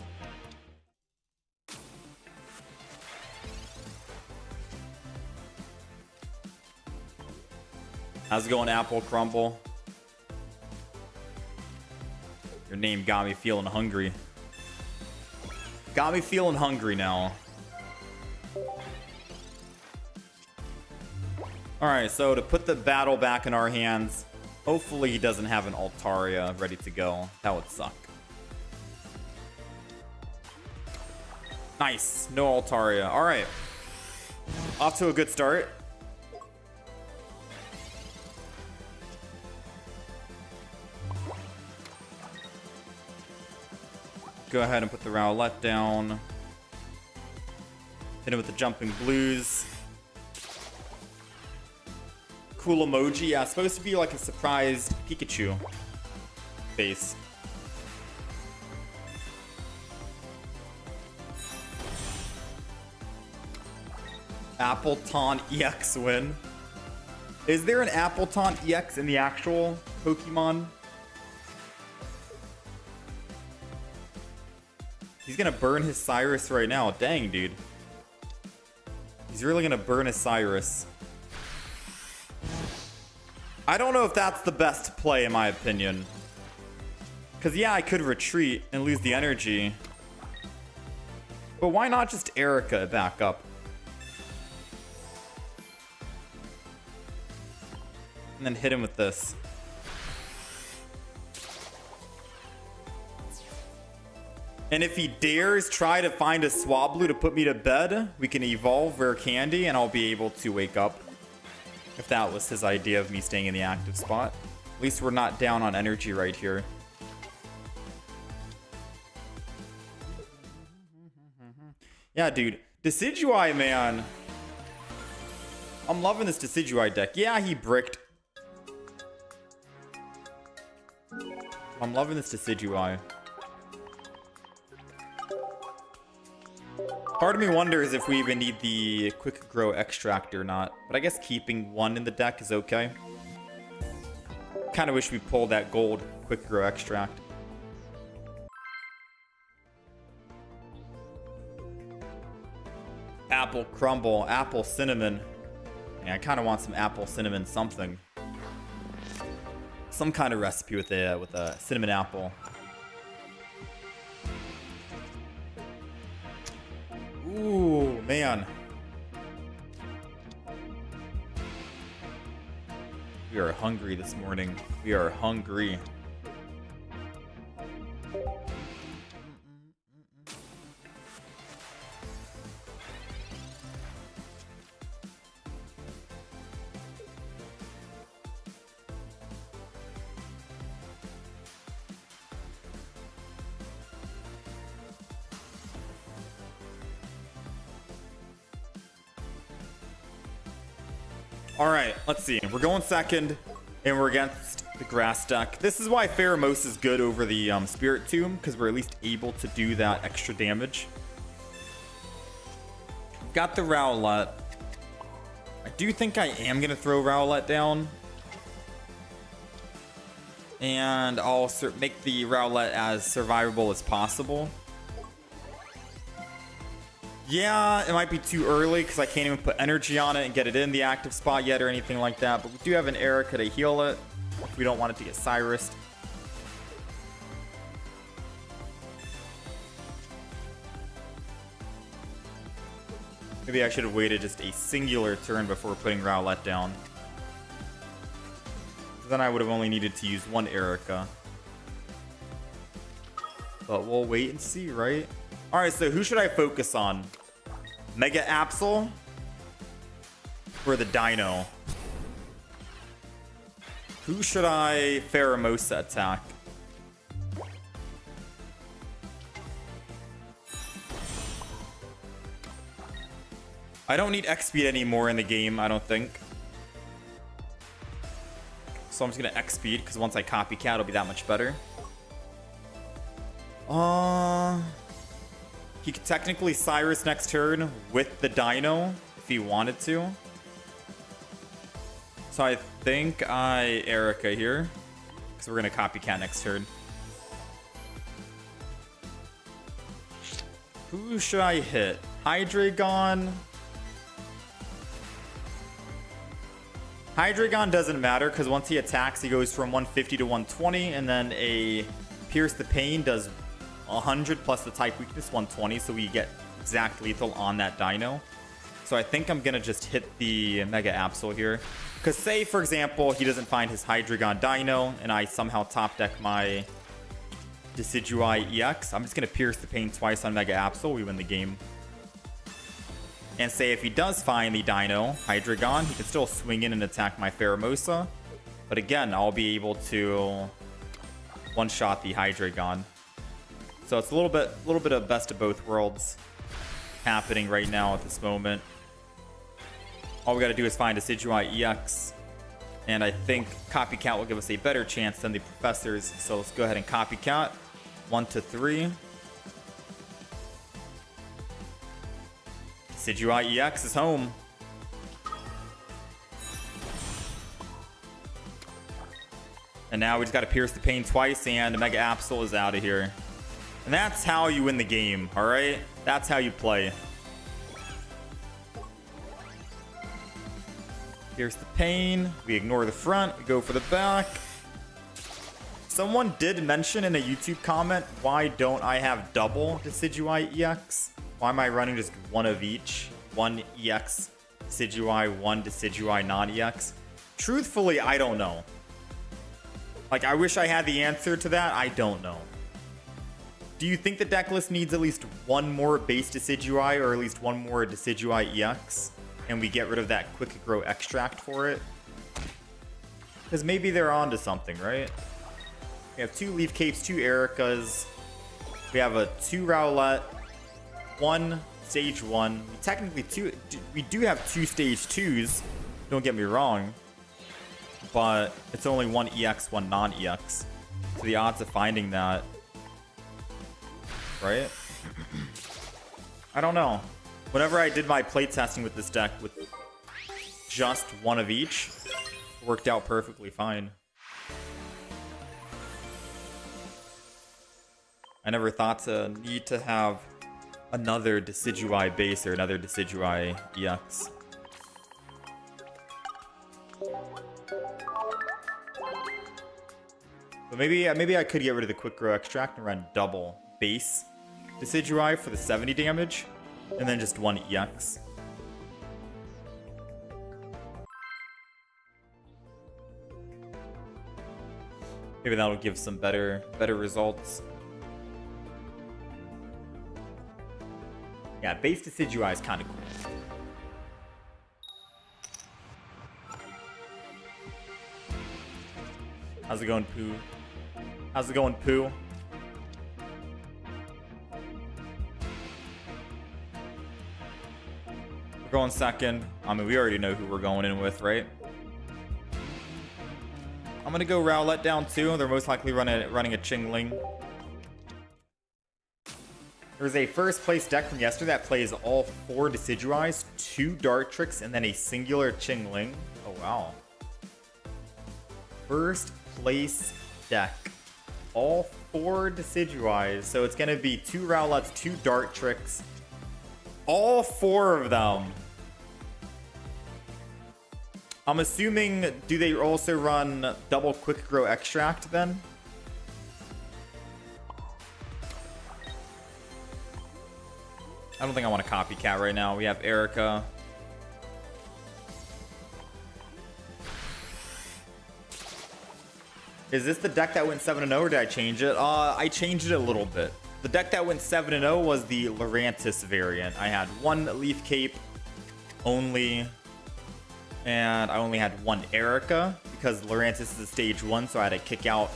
How's it going, Apple Crumble? Your name got me feeling hungry. Got me feeling hungry now. Alright, so to put the battle back in our hands, hopefully he doesn't have an Altaria ready to go. That would suck. Nice. No Altaria. Alright. Off to a good start. Go ahead and put the Rowlet down. Hit him with the jumping blues. Cool emoji. Yeah, it's supposed to be like a surprised Pikachu face. Appleton EX win. Is there an Appleton EX in the actual Pokemon? He's gonna burn his Cyrus right now. Dang, dude. He's really gonna burn his Cyrus. I don't know if that's the best play, in my opinion. Because, yeah, I could retreat and lose the energy. But why not just Erica it back up? And then hit him with this. And if he dares try to find a Swablu to put me to bed, we can evolve Rare Candy and I'll be able to wake up. If that was his idea of me staying in the active spot. At least we're not down on energy right here. Yeah, dude. Decidueye, man. I'm loving this Decidueye deck. Yeah, he bricked. I'm loving this Decidueye. Part of me wonders if we even need the Quick Grow Extract or not. But I guess keeping one in the deck is okay. Kind of wish we pulled that gold Quick Grow Extract. Apple Crumble, Apple Cinnamon. Yeah, I kind of want some Apple Cinnamon something. Some kind of recipe with a cinnamon apple. Ooh, man. We are hungry this morning. We are hungry. All right, let's see. We're going second, and we're against the grass deck. This is why Pheromos is good over the Spirit Tomb, because we're at least able to do that extra damage. Got the Rowlet. I do think I am going to throw Rowlet down. And I'll make the Rowlet as survivable as possible. Yeah, it might be too early because I can't even put energy on it and get it in the active spot yet or anything like that. But we do have an Erica to heal it if we don't want it to get Cyrused. Maybe I should have waited just a singular turn before putting Rowlet down. Then I would have only needed to use one Erica. But we'll wait and see, right? Alright, so who should I focus on? Mega Absol or the Dino? Who should I Pheromosa attack? I don't need X-Speed anymore in the game, I don't think. So I'm just gonna X-Speed because once I copycat, it'll be that much better. He could technically Cyrus next turn with the Dino if he wanted to. So I think I Erica here because we're gonna copycat next turn. Who should I hit? Hydreigon? Hydreigon doesn't matter because once he attacks, he goes from 150 to 120, and then a Pierce the Pain does 100 plus the type weakness 120, so we get exact lethal on that dino. So I think I'm gonna just hit the Mega Absol here. Because say, for example, he doesn't find his Hydreigon dino, and I somehow top deck my Decidueye EX, I'm just gonna Pierce the Pain twice on Mega Absol, we win the game. And say if he does find the dino, Hydreigon, he can still swing in and attack my Pheromosa. But again, I'll be able to one-shot the Hydreigon. So it's a little bit of best of both worlds happening right now at this moment. All we got to do is find a Decidueye EX, and I think Copycat will give us a better chance than the Professors. So let's go ahead and Copycat. 1 to 3. Decidueye EX is home. And now we just got to Pierce the Pain twice, and Mega Absol is out of here. And that's how you win the game, alright? That's how you play. Pierce the Pain. We ignore the front. We go for the back. Someone did mention in a YouTube comment, why don't I have double Decidueye EX? Why am I running just one of each? One EX Decidueye, one Decidueye non-EX? Truthfully, I don't know. Like, I wish I had the answer to that. I don't know. Do you think the deck list needs at least one more base Decidueye or at least one more Decidueye EX? And we get rid of that Quick Grow Extract for it? Because maybe they're onto something, right? We have 2 Leaf Capes, 2 Ericas. We have a 2 Rowlet, 1 Stage 1. We do have 2 Stage 2s. Don't get me wrong. But it's only 1 EX, 1 non-EX. So the odds of finding that, right? I don't know. Whenever I did my playtesting with this deck with just one of each, it worked out perfectly fine. I never thought to need to have another Decidueye base or another Decidueye EX. But maybe I could get rid of the Quick Grow Extract and run double base Decidueye for the 70 damage, and then just 1 EX. Maybe that'll give some better results. Yeah, base Decidueye is kind of cool. How's it going, Pooh? How's it going, Pooh? We're going second. I mean, we already know who we're going in with, right? I'm gonna go Rowlet down 2. They're most likely running a Chingling. There's a first place deck from yesterday that plays all 4 Decidueyes, 2 Dartrix, and then a singular Chingling. Oh, wow. First place deck. All 4 Decidueyes. So it's going to be 2 Rowlets, 2 Dartrix. All 4 of them. I'm assuming, do they also run double Quick Grow Extract then? I don't think I want to Copycat right now. We have Erica. Is this the deck that went 7-0 or did I change it? I changed it a little bit. The deck that went 7-0 was the Lurantis variant. I had 1 Leaf Cape only, and I only had 1 Erica because Lurantis is a stage 1, so I had to kick out.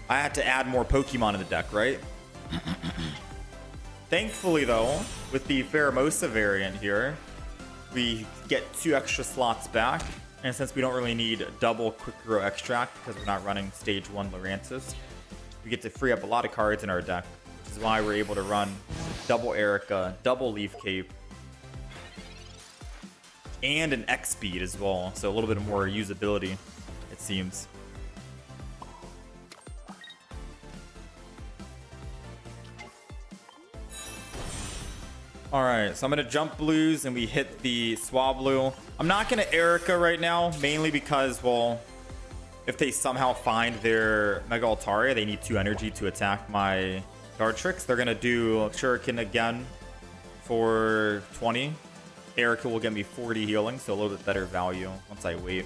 I had to add more Pokemon in the deck, right? Thankfully, though, with the Pheromosa variant here, we get 2 extra slots back. And since we don't really need double Quick Grow Extract because we're not running stage 1 Lurantis, we get to free up a lot of cards in our deck, which is why we're able to run double Erica, double Leaf Cape, and an X speed as well. So a little bit more usability, it seems. All right, so I'm gonna jump blues and we hit the Swablu. I'm not gonna Erica right now, mainly because, well, if they somehow find their Mega Altaria, they need 2 energy to attack my Dartrix. They're gonna do Shuriken again for 20. Erica will get me 40 healing, so a little bit better value once I wait.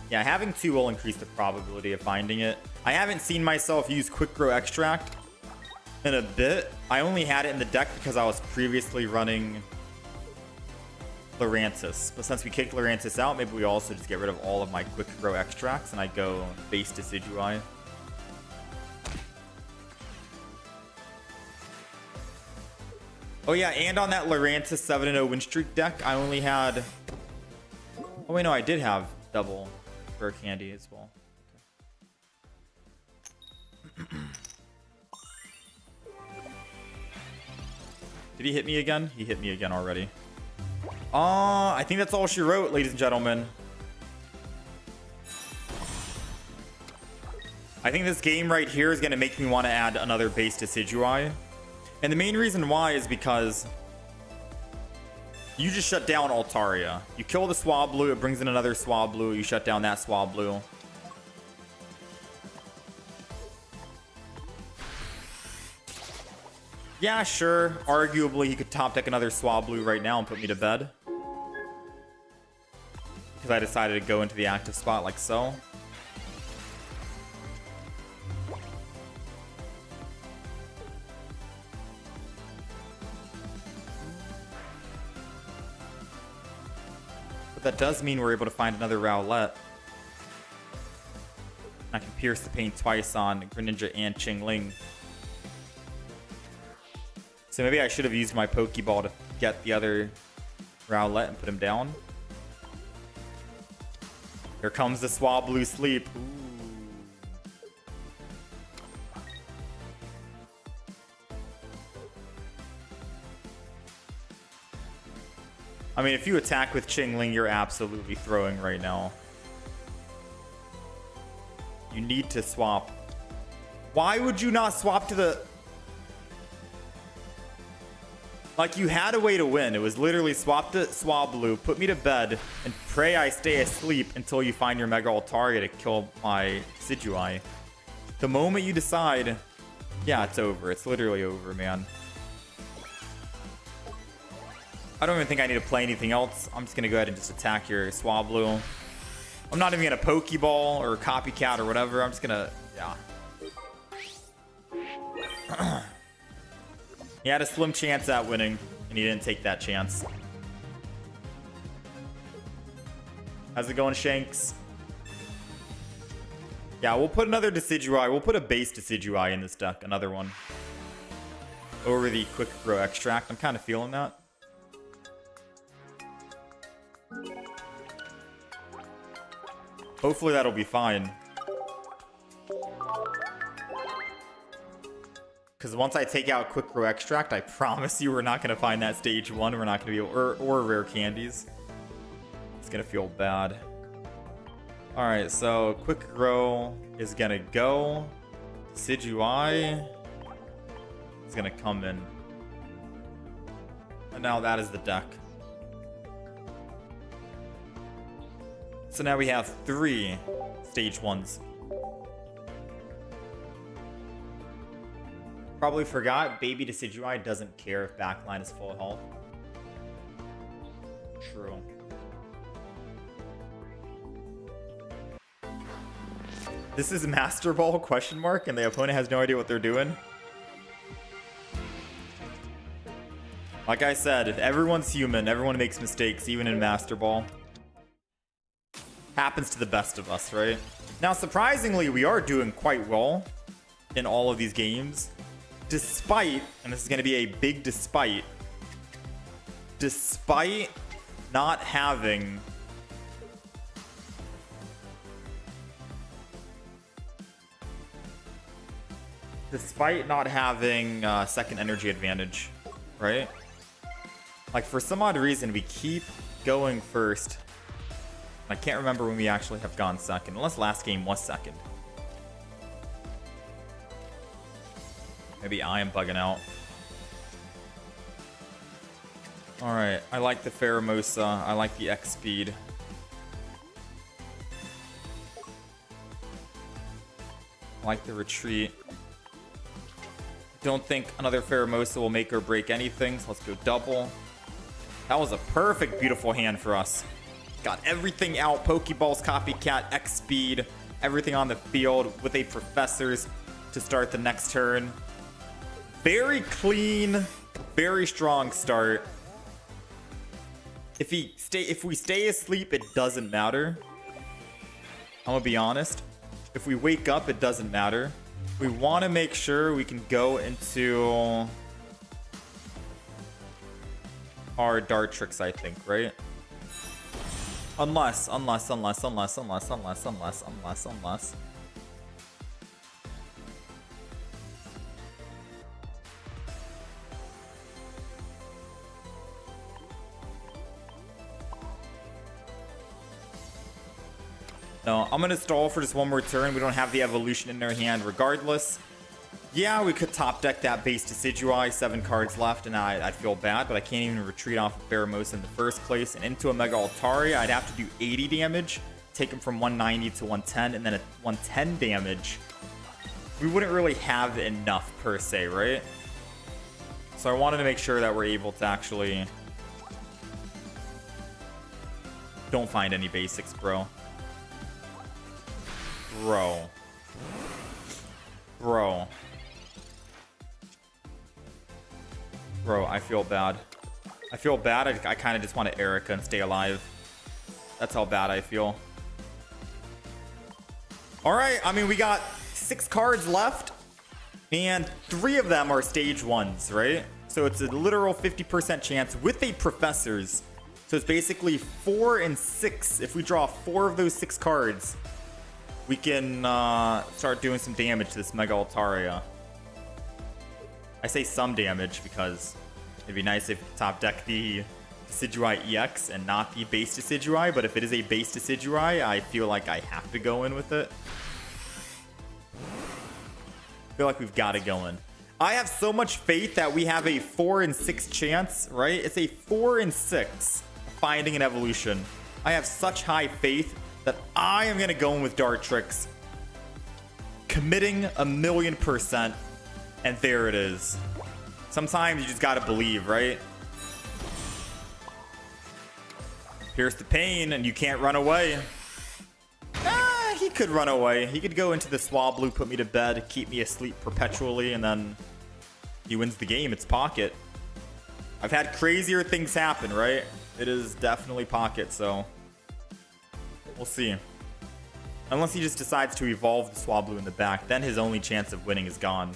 Yeah, having 2 will increase the probability of finding it. I haven't seen myself use Quick Grow Extract in a bit. I only had it in the deck because I was previously running Lurantis. But since we kicked Lurantis out, maybe we also just get rid of all of my Quick Grow Extracts and I go base Decidueye. Oh yeah, and on that Lurantis 7-0 win streak deck, I only had... Oh wait, no, I did have double Fur Candy as well. Okay. Did he hit me again? He hit me again already. I think that's all she wrote, ladies and gentlemen. I think this game right here is going to make me want to add another base Decidueye. And the main reason why is because you just shut down Altaria. You kill the Swablu, it brings in another Swablu, you shut down that Swablu. Yeah, sure. Arguably, he could top deck another Swablu right now and put me to bed. Because I decided to go into the active spot like so. But that does mean we're able to find another Rowlet. I can pierce the pain twice on Greninja and Chingling. So maybe I should have used my Pokeball to get the other Rowlet and put him down. Here comes the Swablu Sleep. Ooh. I mean, if you attack with Chingling, you're absolutely throwing right now. You need to swap. Why would you not swap to the... Like, you had a way to win. It was literally swap to Swablu, put me to bed, and pray I stay asleep until you find your Mega Altaria to kill my Decidueye. The moment you decide, yeah, it's over. It's literally over, man. I don't even think I need to play anything else. I'm just going to go ahead and just attack your Swablu. I'm not even going to Pokeball or Copycat or whatever. I'm just going to, yeah. He had a slim chance at winning, and he didn't take that chance. How's it going, Shanks? Yeah, we'll put another Decidueye. We'll put a base Decidueye in this deck. Another one. Over the Quick Grow Extract. I'm kind of feeling that. Hopefully that'll be fine. Because once I take out Quick Grow Extract, I promise you we're not going to find that stage 1. We're not going to be able... Or rare candies. It's going to feel bad. Alright, so Quick Grow is going to go. Decidueye is going to come in. And now that is the deck. So now we have 3 stage 1s. Probably forgot, baby Decidueye doesn't care if backline is full health. True. This is Master Ball question mark and the opponent has no idea what they're doing. Like I said, if everyone's human, everyone makes mistakes, even in Master Ball. Happens to the best of us, right? Now, surprisingly, we are doing quite well in all of these games. Despite, and this is going to be a big despite not having second energy advantage, right? Like, for some odd reason, we keep going first. I can't remember when we actually have gone second, unless last game was second. Maybe I am bugging out. Alright, I like the Pheromosa. I like the X speed. I like the retreat. Don't think another Pheromosa will make or break anything, so let's go double. That was a perfect, beautiful hand for us. Got everything out. Pokeballs, Copycat, X speed, everything on the field with a Professors to start the next turn. Very clean, very strong start. If we stay asleep, it doesn't matter. I'm gonna be honest. If we wake up, it doesn't matter. We want to make sure we can go into our dart tricks, I think, right? Unless. No, I'm gonna stall for just one more turn. We don't have the evolution in our hand regardless. Yeah, we could top deck that base Decidueye, 7 cards left, and I'd feel bad, but I can't even retreat off of Pheromosa in the first place. And into a Mega Altaria, I'd have to do 80 damage, take him from 190 to 110, and then at 110 damage, we wouldn't really have enough per se, right? So I wanted to make sure that we're able to actually... Don't find any basics, bro. Bro, I feel bad. I feel bad. I kind of just want to Erica and stay alive. That's how bad I feel. All right. I mean, we got 6 cards left, and 3 of them are stage 1s, right? So it's a literal 50% chance with a Professors. So it's basically 4 and 6. If we draw 4 of those 6 cards, we can start doing some damage to this Mega Altaria. I say some damage because it'd be nice if you top deck the Decidueye EX and not the base Decidueye, but if it is a base Decidueye, I feel like I have to go in with it. I feel like we've got to go in. I have so much faith that we have a 4 and 6 chance, right? It's a 4 and 6 finding an evolution. I have such high faith that I am going to go in with dart tricks, committing 1,000,000%, and there it is. Sometimes you just got to believe, right? Here's the pain, and you can't run away. He could run away. He could go into the Swablu, put me to bed, keep me asleep perpetually, and then he wins the game. It's Pocket. I've had crazier things happen, right? It is definitely Pocket, so... We'll see. Unless he just decides to evolve the Swablu in the back, then his only chance of winning is gone.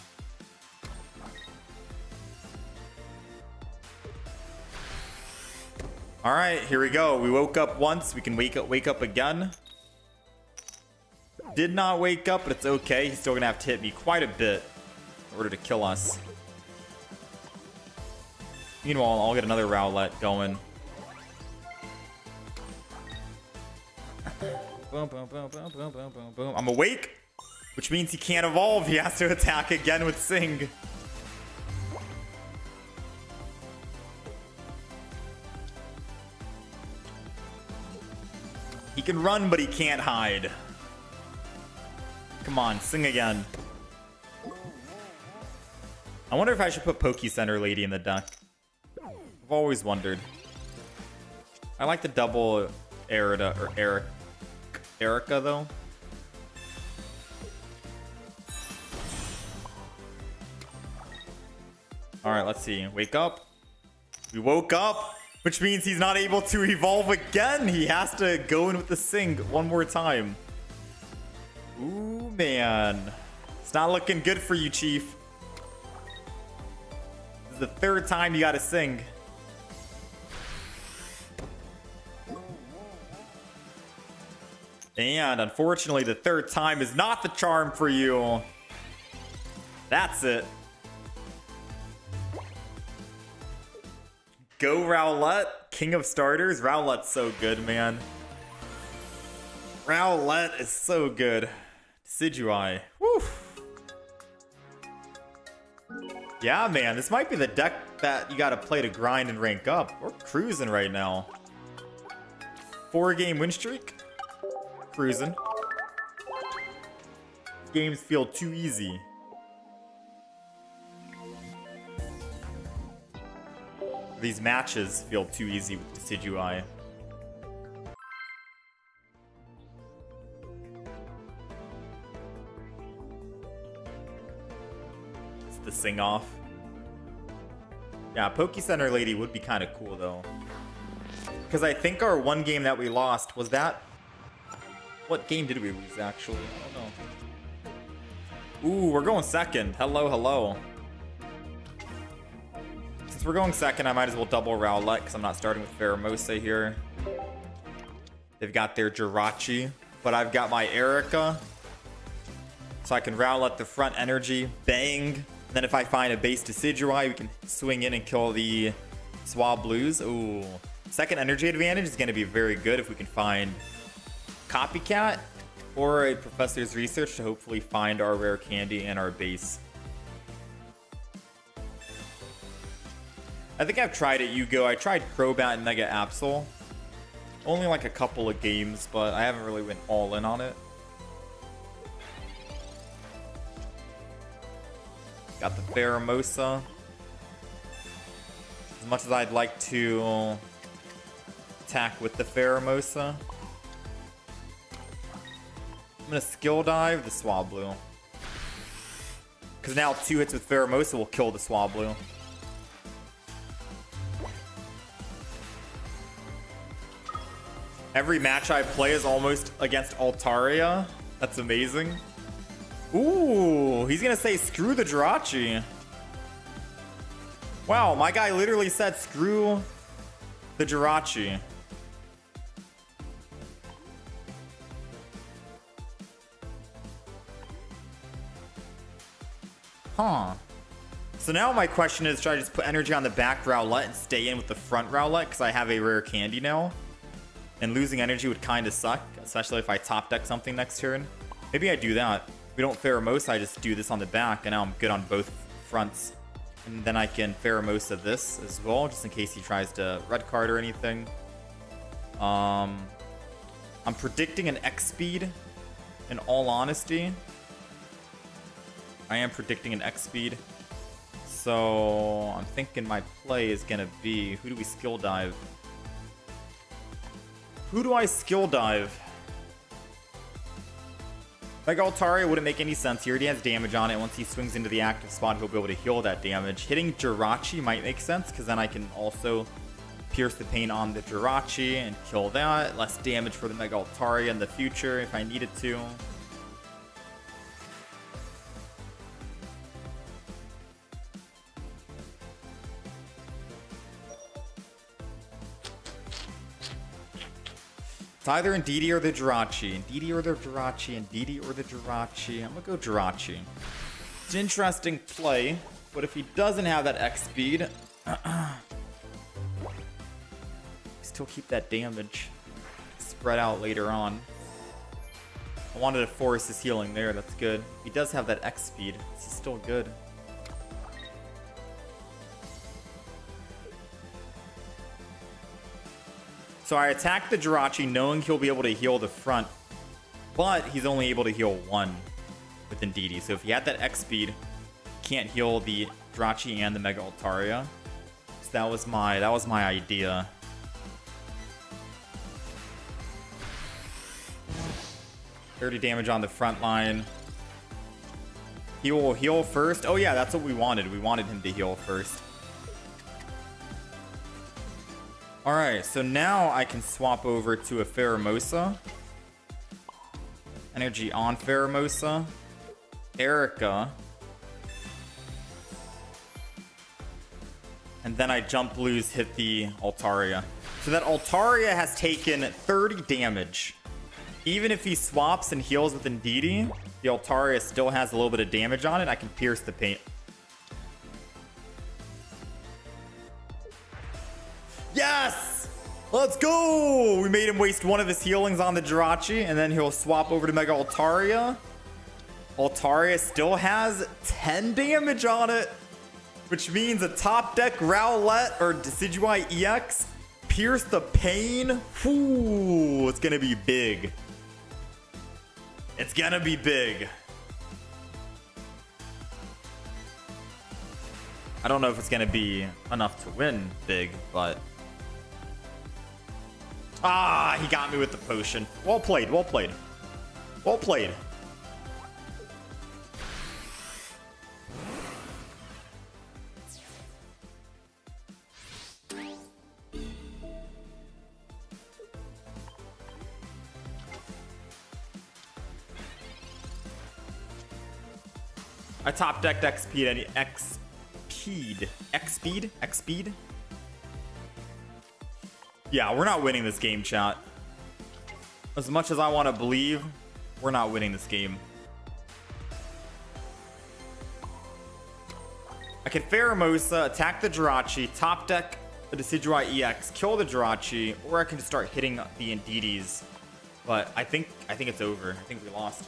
Alright, here we go. We woke up once. We can wake up again. Did not wake up, but it's okay. He's still going to have to hit me quite a bit in order to kill us. Meanwhile, I'll get another Rowlet going. Boom, boom, boom, boom, boom, boom, boom, boom. I'm awake, which means he can't evolve. He has to attack again with Sing. He can run, but he can't hide. Come on, Sing again. I wonder if I should put Poke Center Lady in the deck. I've always wondered. I like the double Erida or Erica though. All right, let's see. Wake up. We woke up, which means he's not able to evolve again. He has to go in with the Sing one more time. Ooh, man. It's not looking good for you, Chief. This is the 3rd time you got to Sing. And unfortunately, the 3rd time is not the charm for you. That's it. Go Rowlet, king of starters. Rowlet's so good, man. Rowlet is so good. Decidueye. Woo. Yeah, man, this might be the deck that you gotta play to grind and rank up. We're cruising right now. 4-game win streak. Cruising. Games feel too easy. These matches feel too easy with Decidueye. It's the sing-off. Yeah, Poke Center Lady would be kind of cool, though. Because I think our one game that we lost, was that... What game did we lose, actually? I don't know. Ooh, we're going second. Hello, hello. Since we're going second, I might as well double Rowlet, because I'm not starting with Pheromosa here. They've got their Drachi, but I've got my Erica. So I can Rowlet the front energy, bang. And then if I find a base Decidueye, we can swing in and kill the Swablues. Ooh. Second energy advantage is going to be very good if we can find Copycat or a Professor's Research to hopefully find our rare candy and our base. I think I've tried it, Yugo. I tried Crobat and Mega Absol. Only like a couple of games, but I haven't really went all in on it. Got the Pheromosa. As much as I'd like to attack with the Pheromosa, I'm gonna skill dive the Swablu. Because now 2 hits with Pheromosa will kill the Swablu. Every match I play is almost against Altaria. That's amazing. Ooh, he's gonna say screw the Drachi. Wow, my guy literally said screw the Drachi. Huh. So now my question is, should I just put energy on the back Rowlet and stay in with the front Rowlet because I have a rare candy now? And losing energy would kind of suck, especially if I top deck something next turn. Maybe I do that. If we don't Pheromosa, I just do this on the back, and now I'm good on both fronts. And then I can Pheromosa this as well, just in case he tries to red card or anything. I'm predicting an X speed, in all honesty. I am predicting an X speed. So I'm thinking my play is going to be, who do we skill dive? Who do I skill dive? Mega Altaria wouldn't make any sense. He already has damage on it. Once he swings into the active spot, he'll be able to heal that damage. Hitting Jirachi might make sense, because then I can also pierce the pain on the Jirachi and kill that. Less damage for the Mega Altaria in the future if I needed to. It's either Indeedee or the Jirachi. Indeedee or the Jirachi. Indeedee or the Jirachi. I'm gonna go Jirachi. It's an interesting play, but if he doesn't have that X speed, still keep that damage spread out later on. I wanted to force his healing there. That's good. If he does have that X speed, this is still good. So I attack the Jirachi knowing he'll be able to heal the front, but he's only able to heal 1 with Indeedee. So if he had that X speed, can't heal the Drachi and the Mega Altaria. So that was my idea. $30 damage on the front line. He will heal first. Oh yeah, that's what we wanted. We wanted him to heal first. Alright, so now I can swap over to a Pheromosa. Energy on Pheromosa. Erica. And then I jump lose, hit the Altaria. So that Altaria has taken 30 damage. Even if he swaps and heals with Indeedee, the Altaria still has a little bit of damage on it. I can pierce the paint. Yes! Let's go! We made him waste 1 of his healings on the Jirachi, and then he'll swap over to Mega Altaria. Altaria still has 10 damage on it. which means a top deck Rowlet or Decidueye EX. Pierce the Pain. Ooh, it's gonna be big. It's gonna be big. I don't know if it's gonna be enough to win big, but he got me with the potion. Well played, well played. Well played. I top decked X-Speed? Yeah, we're not winning this game, chat. As much as I want to believe, we're not winning this game. I can Pheromosa, attack the Drachi, top deck the Decidueye EX, kill the Drachi, or I can just start hitting the Indeedis. But I think it's over. I think we lost.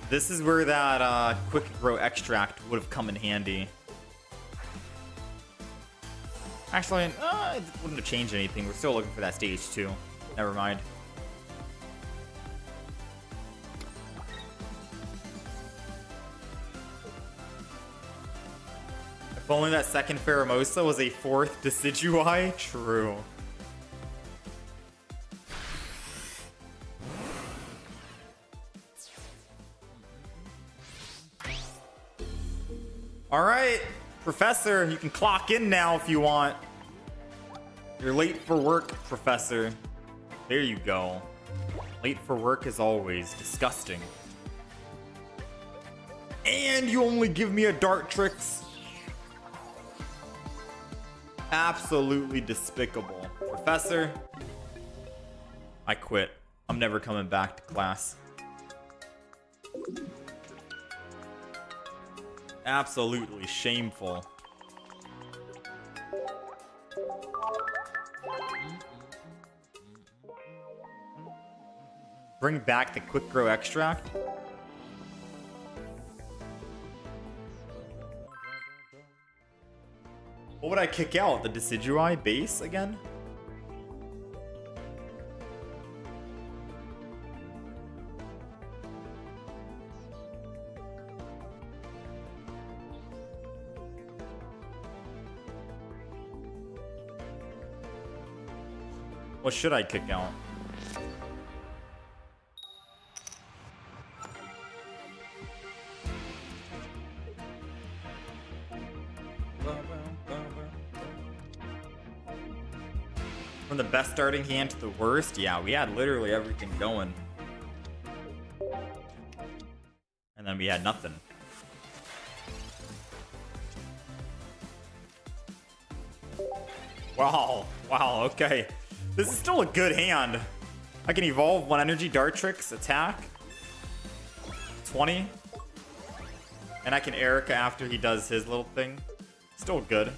This is where that quick grow extract would have come in handy. Actually, it wouldn't have changed anything. We're still looking for that stage 2. Never mind. If only that second Pheromosa was a 4th Decidueye. True. All right, Professor, you can clock in now if you want. You're late for work, Professor. There you go. Late for work as always. Disgusting. And you only give me a Dartrix. Absolutely despicable. Professor, I quit. I'm never coming back to class. Absolutely shameful. Bring back the quick grow extract. What would I kick out? The Decidueye base again? What should I kick out? From the best starting hand to the worst? Yeah, we had literally everything going. And then we had nothing. Wow, okay. This is still a good hand. I can evolve 1 energy Dartrix, attack 20. And I can Erica after he does his little thing. Still good.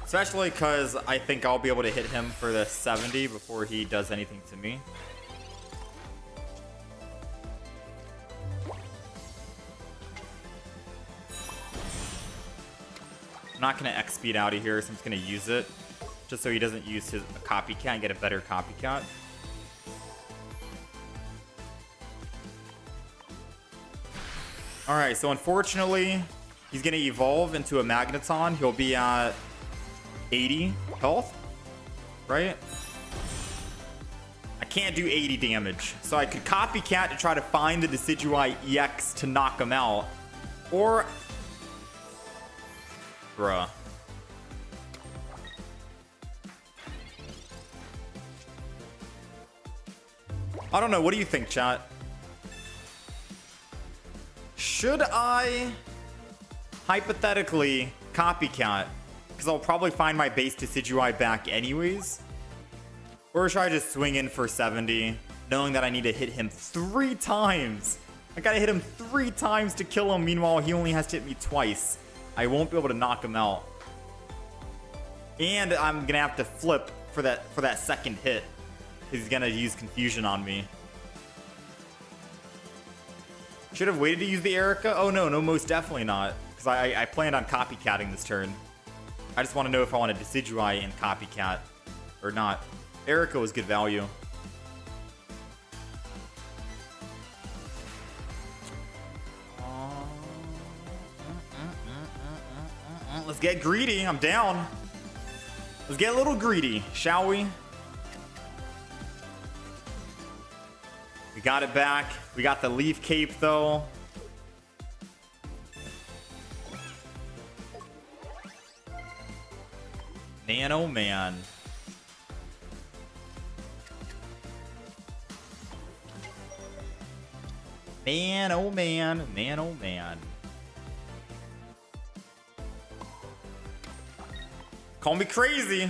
Especially because I think I'll be able to hit him for the 70 before he does anything to me. I'm not going to X-Speed out of here, so I'm just going to use it. Just so he doesn't use his copycat and get a better copycat. Alright, so unfortunately, he's going to evolve into a Magneton. He'll be at 80 health, right? I can't do 80 damage. So I could copycat to try to find the Decidueye EX to knock him out. Or... bruh. I don't know. What do you think, chat? Should I hypothetically copycat? Because I'll probably find my base Decidueye back anyways. Or should I just swing in for 70, knowing that I need to hit him 3 times? I gotta hit him 3 times to kill him. Meanwhile, he only has to hit me twice. I won't be able to knock him out. And I'm gonna have to flip for that second hit. He's gonna use Confusion on me. Should have waited to use the Erica. Oh no, most definitely not. Because I planned on copycatting this turn. I just want to know if I want to Decidueye and copycat or not. Erica was good value. Let's get greedy. I'm down. Let's get a little greedy, shall we? We got it back. We got the Leaf Cape, though. Man, oh man. Man, oh man. Man, oh man. Call me crazy,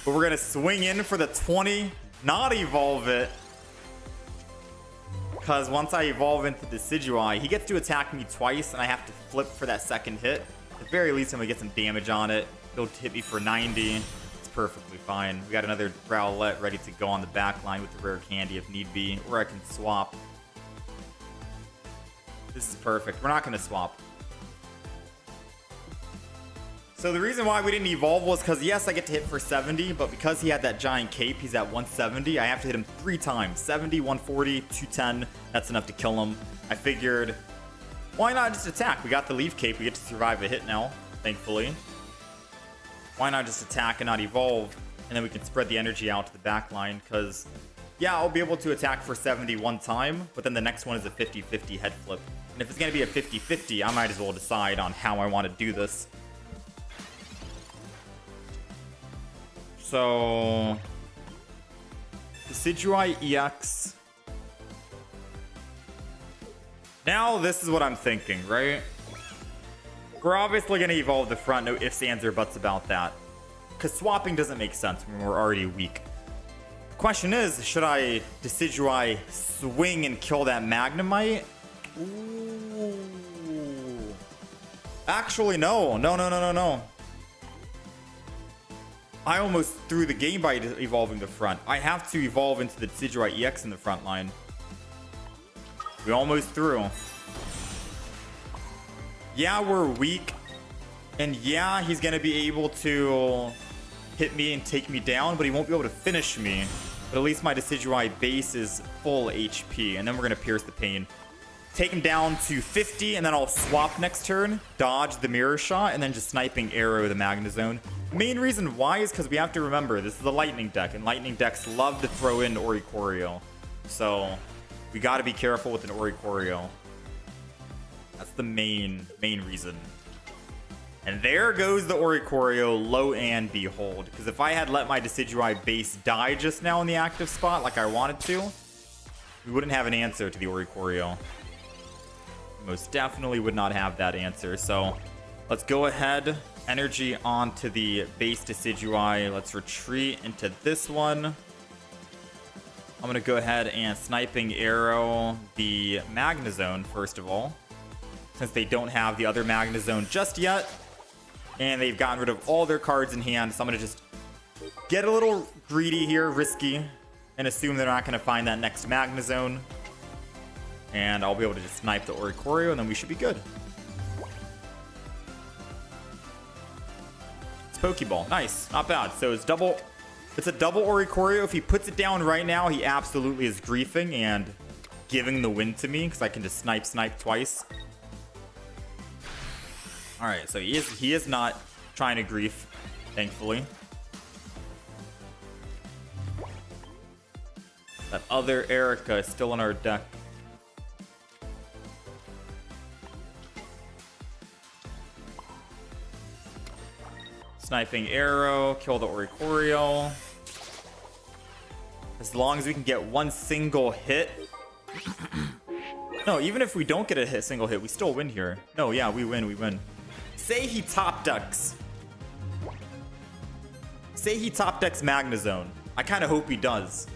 but we're gonna swing in for the 20, not evolve it. Because once I evolve into Decidueye, he gets to attack me twice, and I have to flip for that second hit. At the very least, I'm gonna get some damage on it. He'll hit me for 90. It's perfectly fine. We got another Rowlet ready to go on the back line with the rare candy if need be, or I can swap. This is perfect. We're not gonna swap. So the reason why we didn't evolve was because, yes, I get to hit for 70, but because he had that giant cape, he's at 170. I have to hit him 3 times. 70, 140, 210. That's enough to kill him. I figured, why not just attack? We got the Leaf Cape. We get to survive a hit now, thankfully. Why not just attack and not evolve? And then we can spread the energy out to the back line, because, yeah, I'll be able to attack for 70 one time, but then the next one is a 50-50 head flip. And if it's going to be a 50-50, I might as well decide on how I want to do this. So, Decidueye EX. Now this is what I'm thinking, right? We're obviously going to evolve the front, no ifs, ands, or buts about that. Because swapping doesn't make sense when we're already weak. The question is, should I Decidueye swing and kill that Magnemite? Ooh. Actually, no. No. I almost threw the game by evolving the front. I have to evolve into the Decidueye EX in the front line. We almost threw. Yeah, we're weak. And yeah, he's going to be able to hit me and take me down, but he won't be able to finish me. But at least my Decidueye base is full HP, and then we're going to Pierce the Pain. Take him down to 50, and then I'll swap next turn, dodge the Mirror Shot, and then just sniping arrow the Magnezone. Main reason why is because we have to remember, this is a Lightning deck, and Lightning decks love to throw in Oricorio. So, we got to be careful with an Oricorio. That's the main reason. And there goes the Oricorio, lo and behold. Because if I had let my Decidueye base die just now in the active spot like I wanted to, we wouldn't have an answer to the Oricorio. Most definitely would not have that answer. So let's go ahead, energy onto the base Decidueye. Let's retreat into this one. I'm going to go ahead and sniping arrow the Magnezone first of all, since they don't have the other Magnezone just yet. And they've gotten rid of all their cards in hand. So I'm going to just get a little greedy here, risky, and assume they're not going to find that next Magnezone. And I'll be able to just snipe the Oricorio, and then we should be good. It's Pokeball. Nice. Not bad. So it's double. It's a double Oricorio. If he puts it down right now, he absolutely is griefing and giving the win to me, because I can just snipe twice. Alright, so he is not trying to grief, thankfully. That other Erica is still in our deck. Sniping arrow, kill the Oricorio. As long as we can get one single hit. No, even if we don't get a single hit, we still win here. No, yeah, we win. Say he top decks. Say he top decks Magnezone. I kind of hope he does.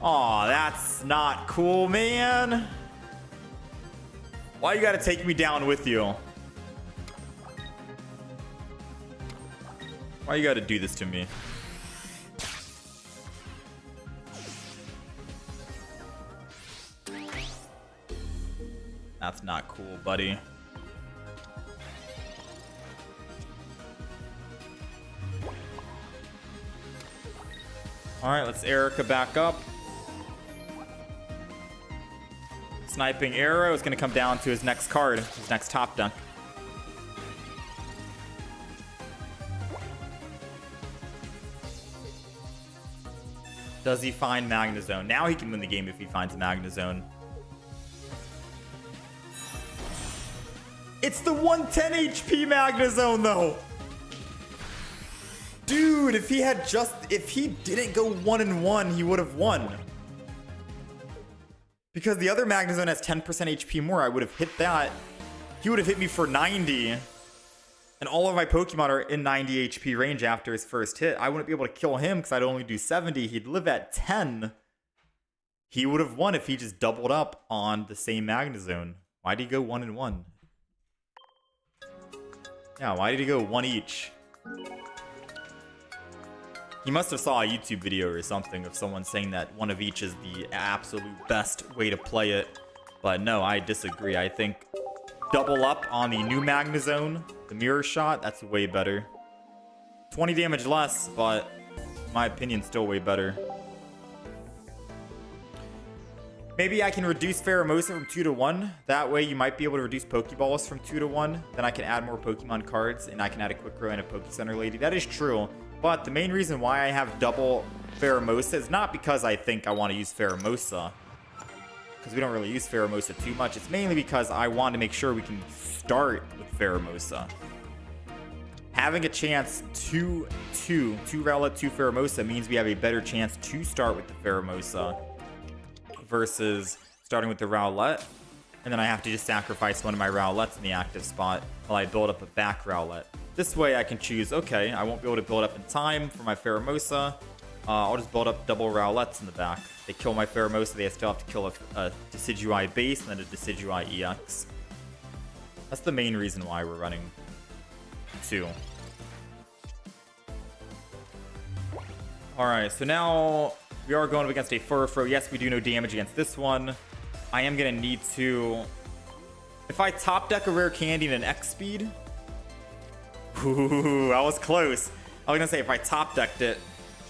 Aw, that's not cool, man. Why you gotta take me down with you? Why you gotta do this to me? That's not cool, buddy. Alright, let's Erica back up. Sniping arrow is going to come down to his next card, his next top deck. Does he find Magnezone? Now he can win the game if he finds Magnezone. It's the 110 HP Magnezone though. Dude, if he didn't go 1-1, he would have won. Because the other Magnezone has 10% HP more, I would have hit that. He would have hit me for 90. And all of my Pokemon are in 90 HP range after his first hit. I wouldn't be able to kill him because I'd only do 70. He'd live at 10. He would have won if he just doubled up on the same Magnezone. Why did he go 1-1? Yeah, why did he go 1 each? He must have saw a YouTube video or something of someone saying that 1 of each is the absolute best way to play it. But no, I disagree. I think double up on the new Magnezone, the mirror shot, that's way better. 20 damage less, but in my opinion, still way better. Maybe I can reduce Pheromosa from 2 to 1. That way you might be able to reduce Pokeballs from 2 to 1. Then I can add more Pokemon cards, and I can add a Quick Grow and a Poke Center Lady. That is true. But the main reason why I have double Pheromosa is not because I think I want to use Pheromosa, because we don't really use Pheromosa too much. It's mainly because I want to make sure we can start with Pheromosa. Having a chance two Rowlet, 2 Pheromosa means we have a better chance to start with the Pheromosa versus starting with the Rowlet. And then I have to just sacrifice one of my Rowlets in the active spot while I build up a back Rowlet. This way I can choose, okay, I won't be able to build up in time for my Pheromosa. I'll just build up double Rowlets in the back. They kill my Pheromosa, they still have to kill a Decidueye base and then a Decidueye EX. That's the main reason why we're running 2. Alright, so now we are going up against a Furfrou. Yes, we do no damage against this one. I am going to need to... If I top deck a rare candy and an X speed... Ooh, I was close. I was going to say if I top decked it,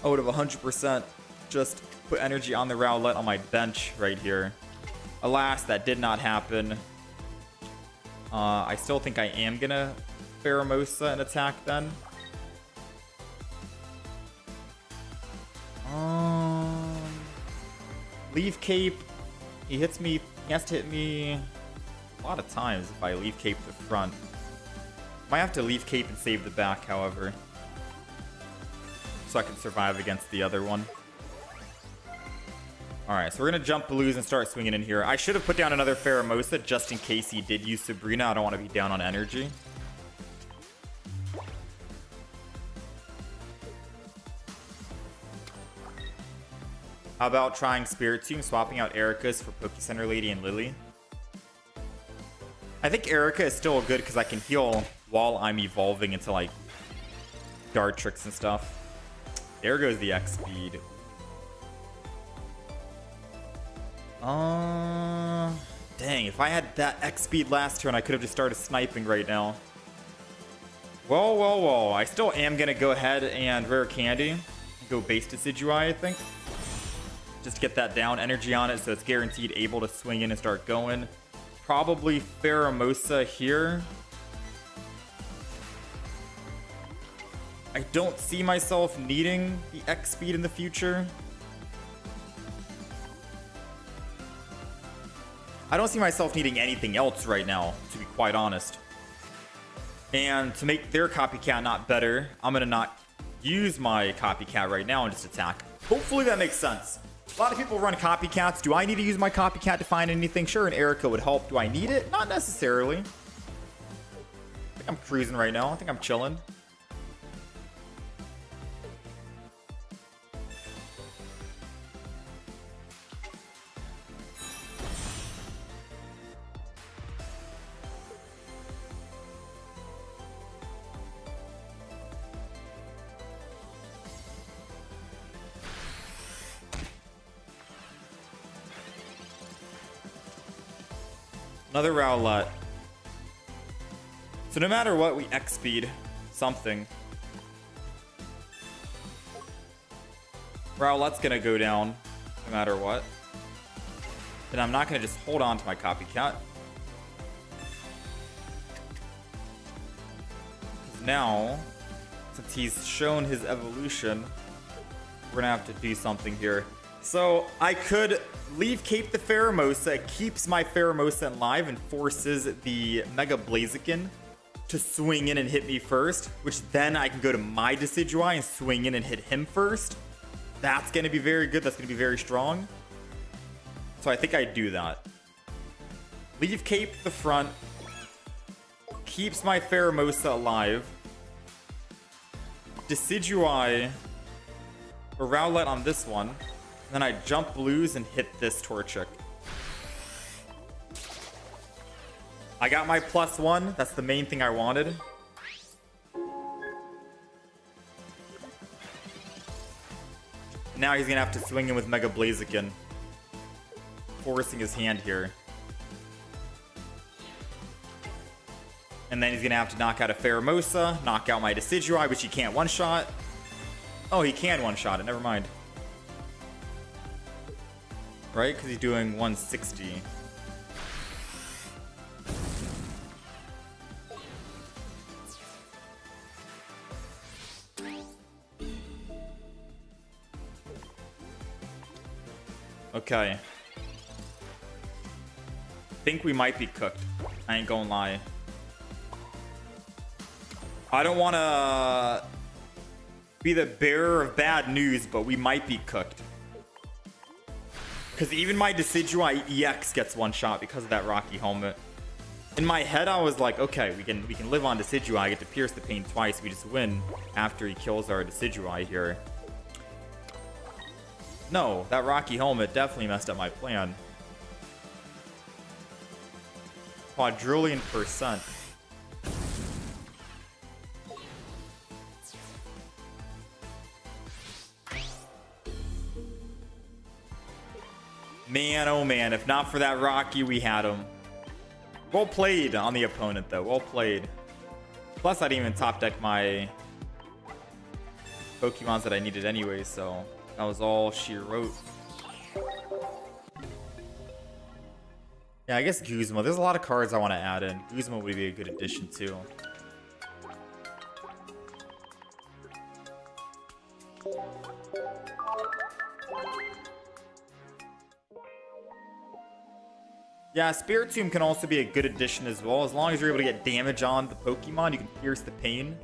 I would have 100% just put energy on the Rowlet on my bench right here. Alas, that did not happen. I still think I am going to Pheromosa and attack then. Leaf Cape. He hits me. He has to hit me a lot of times if I Leaf Cape the front. Might have to Leaf Cape and save the back, however, so I can survive against the other one. Alright, so we're going to jump Blues and start swinging in here. I should have put down another Pheromosa just in case he did use Sabrina. I don't want to be down on energy. How about trying Spirit Tomb, swapping out Erica's for Poke Center Lady and Lily? I think Erica is still good because I can heal while I'm evolving into like Dart Tricks and stuff. There goes the X speed. Dang, if I had that X speed last turn, I could have just started sniping right now. Whoa. I still am going to go ahead and Rare Candy. Go base Decidueye, I think. Just to get that down energy on it so it's guaranteed able to swing in and start going. Probably Pheromosa here. I don't see myself needing the X speed in the future. I don't see myself needing anything else right now, to be quite honest. And to make their copycat not better, I'm going to not use my copycat right now and just attack. Hopefully that makes sense. A lot of people run copycats. Do I need to use my copycat to find anything? Sure, an Erica would help. Do I need it? Not necessarily. I think I'm cruising right now. I think I'm chilling. Another Rowlet. So no matter what, we X-speed something. Rowlet's gonna go down no matter what. And I'm not gonna just hold on to my copycat. Now, since he's shown his evolution, we're gonna have to do something here. So I could leave Cape the Pheromosa. It keeps my Pheromosa alive and forces the Mega Blaziken to swing in and hit me first, which then I can go to my Decidueye and swing in and hit him first. That's gonna be very good. That's gonna be very strong. So I think I do that. Leave Cape the front. Keeps my Pheromosa alive. Decidueye or Rowlet on this one. And then I jump blues and hit this Torchic. I got my +1. That's the main thing I wanted. Now he's gonna have to swing in with Mega Blaziken, forcing his hand here. And then he's gonna have to knock out a Pheromosa, knock out my Decidueye, which he can't one-shot. Oh, he can one-shot it, never mind. Right? Because he's doing 160. Okay. Think we might be cooked. I ain't gonna lie. I don't want to be the bearer of bad news, but we might be cooked. Because even my Decidueye EX gets one shot because of that Rocky helmet. In my head, I was like, okay, we can live on Decidueye, get to pierce the pain twice. We just win after he kills our Decidueye here. No, that Rocky helmet definitely messed up my plan. Quadrillion %. Man, oh man, if not for that Rocky, we had him. Well played on the opponent, though. Well played. Plus, I didn't even top deck my Pokemons that I needed anyway, so that was all she wrote. Yeah, I guess Guzma. There's a lot of cards I want to add in. Guzma would be a good addition, too. Yeah, Spiritomb can also be a good addition as well. As long as you're able to get damage on the Pokemon, you can pierce the pain.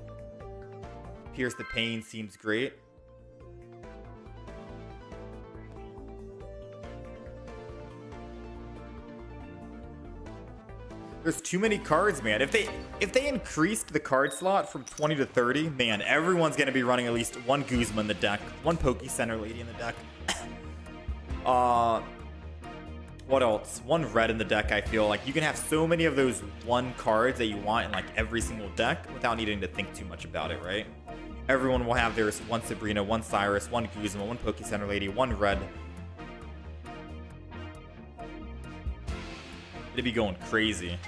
Pierce the pain seems great. There's too many cards, man. If they increased the card slot from 20 to 30, man, everyone's gonna be running at least one Guzma in the deck, one Poke Center Lady in the deck. What else? One red in the deck, I feel like. You can have so many of those one cards that you want in like every single deck without needing to think too much about it, right? Everyone will have theirs, one Sabrina, one Cyrus, one Guzma, one Poke Center Lady, one red. It'd be going crazy.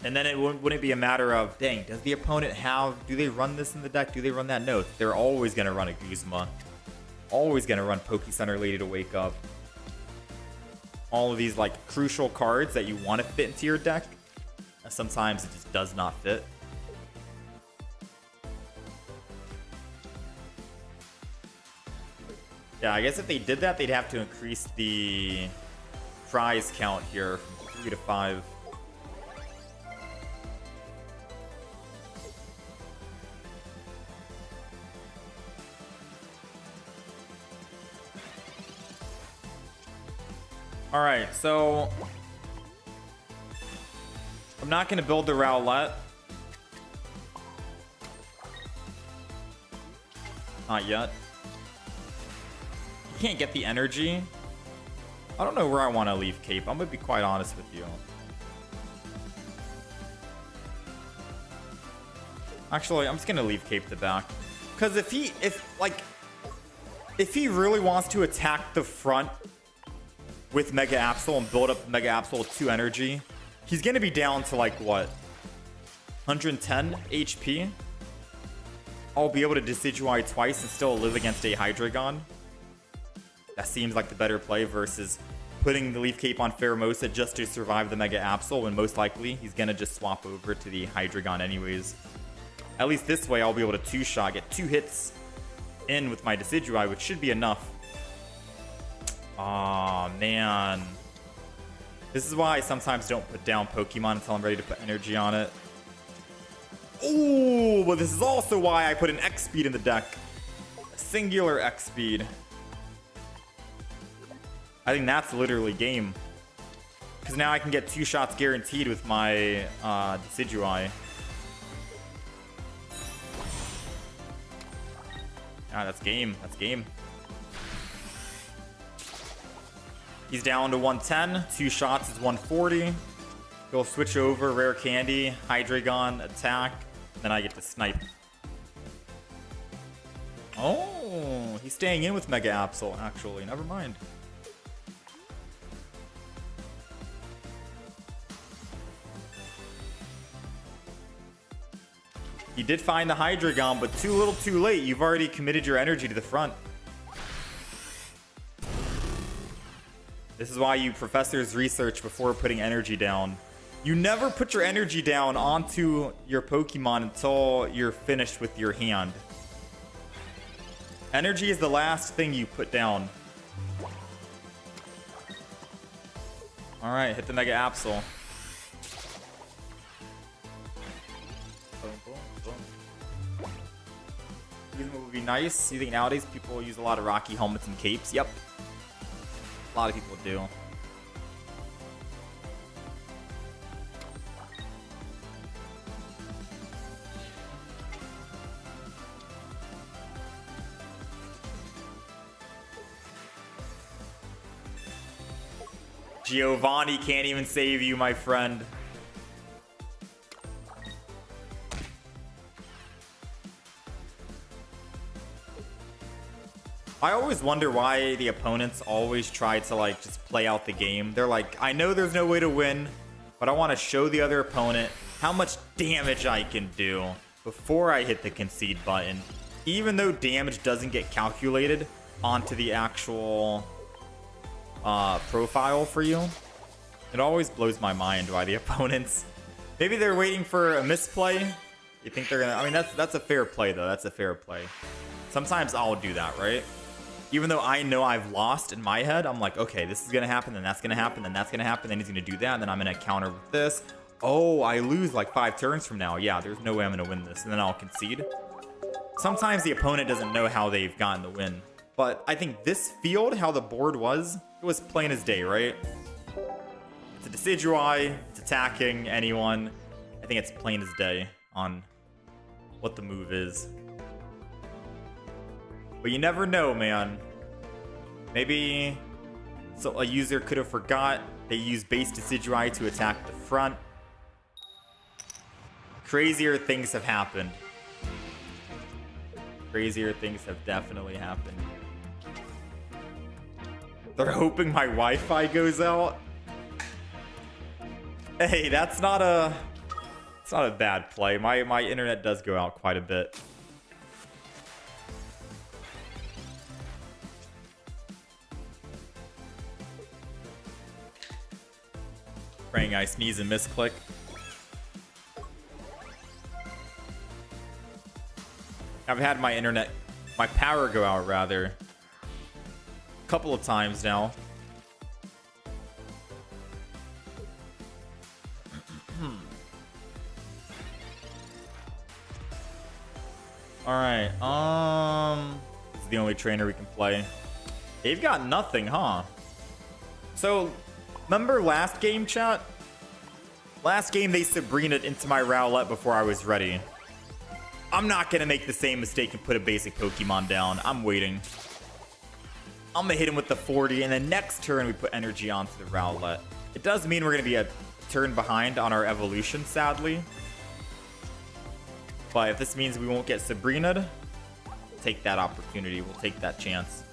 And then it wouldn't be a matter of, dang, does the opponent have, do they run this in the deck? Do they run that? No, they're always going to run a Guzma. Always going to run Poke Center Lady to wake up. All of these, like, crucial cards that you want to fit into your deck. Sometimes it just does not fit. Yeah, I guess if they did that, they'd have to increase the prize count here from 3 to 5. All right, so I'm not going to build the Rowlet. Not yet. You can't get the energy. I don't know where I want to leave Cape. I'm going to be quite honest with you. Actually, I'm just gonna leave Cape to back. Because if he really wants to attack the front with Mega Absol and build up Mega Absol with 2 energy, he's gonna be down to like what? 110 HP? I'll be able to Decidueye twice and still live against a Hydreigon. That seems like the better play versus putting the Leaf Cape on Pheromosa just to survive the Mega Absol, when most likely he's gonna just swap over to the Hydreigon anyways. At least this way I'll be able to 2-shot, get 2 hits in with my Decidueye, which should be enough. Aw, man. This is why I sometimes don't put down Pokemon until I'm ready to put energy on it. Ooh, but this is also why I put an X-Speed in the deck. A singular X-Speed. I think that's literally game. Because now I can get 2 shots guaranteed with my Decidueye. Ah, that's game. That's game. He's down to 110. 2 shots is 140. He'll switch over Rare Candy, Hydreigon, attack. Then I get to snipe. Oh, he's staying in with Mega Absol, actually. Never mind. He did find the Hydreigon, but too little too late. You've already committed your energy to the front. This is why you professors research before putting energy down. You never put your energy down onto your Pokemon until you're finished with your hand. Energy is the last thing you put down. Alright, hit the Mega Absol. Would be nice. You think nowadays people use a lot of Rocky helmets and capes? Yep. A lot of people do. Giovanni can't even save you, my friend. I always wonder why the opponents always try to like just play out the game. They're like, I know there's no way to win, but I want to show the other opponent how much damage I can do before I hit the concede button. Even though damage doesn't get calculated onto the actual profile for you, it always blows my mind why the opponents, maybe they're waiting for a misplay. You think they're gonna, I mean, that's a fair play though. That's a fair play. Sometimes I'll do that, right? Even though I know I've lost in my head, I'm like, okay, this is gonna happen, then that's gonna happen, then that's gonna happen, then he's gonna do that, and then I'm gonna counter with this. Oh, I lose like 5 turns from now. Yeah, there's no way I'm gonna win this, and then I'll concede. Sometimes the opponent doesn't know how they've gotten the win. But I think this field, how the board was, it was plain as day, right? It's a Decidueye, it's attacking anyone. I think it's plain as day on what the move is. But you never know, man. Maybe so a user could have forgot they used base Decidueye to attack the front. Crazier things have happened. Crazier things have definitely happened. They're hoping my Wi-Fi goes out. Hey, it's not a bad play. My internet does go out quite a bit. Praying I sneeze and misclick. I've had my power go out rather, a couple of times now. All right, this is the only trainer we can play. They've got nothing, huh? So, remember last game, chat? Last game they Sabrina'd into my Rowlet before I was ready. I'm not gonna make the same mistake and put a basic Pokemon down. I'm waiting. I'm gonna hit him with the 40, and then next turn we put energy onto the Rowlet. It does mean we're gonna be a turn behind on our evolution, sadly. But if this means we won't get Sabrina, we'll take that opportunity. We'll take that chance.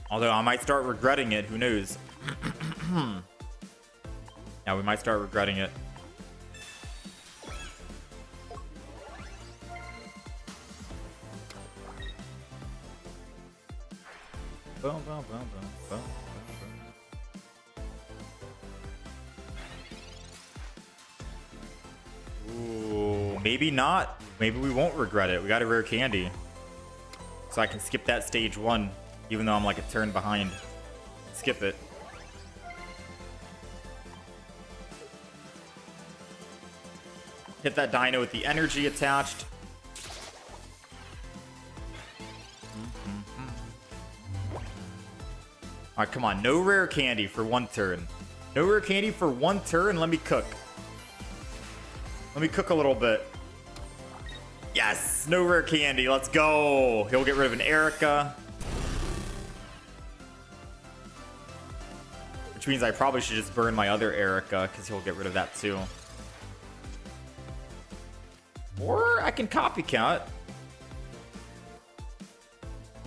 Although I might start regretting it. Who knows? Yeah, we might start regretting it. Boom, boom, boom, boom, boom, boom, boom. Ooh, maybe not. Maybe we won't regret it. We got a rare candy. So I can skip that stage 1, even though I'm like a turn behind. Skip it. Hit that dino with the energy attached. Alright, come on. No rare candy for 1 turn. No rare candy for 1 turn. Let me cook. Let me cook a little bit. Yes! No rare candy. Let's go. He'll get rid of an Erica. Which means I probably should just burn my other Erica, because he'll get rid of that too. Or I can copycat.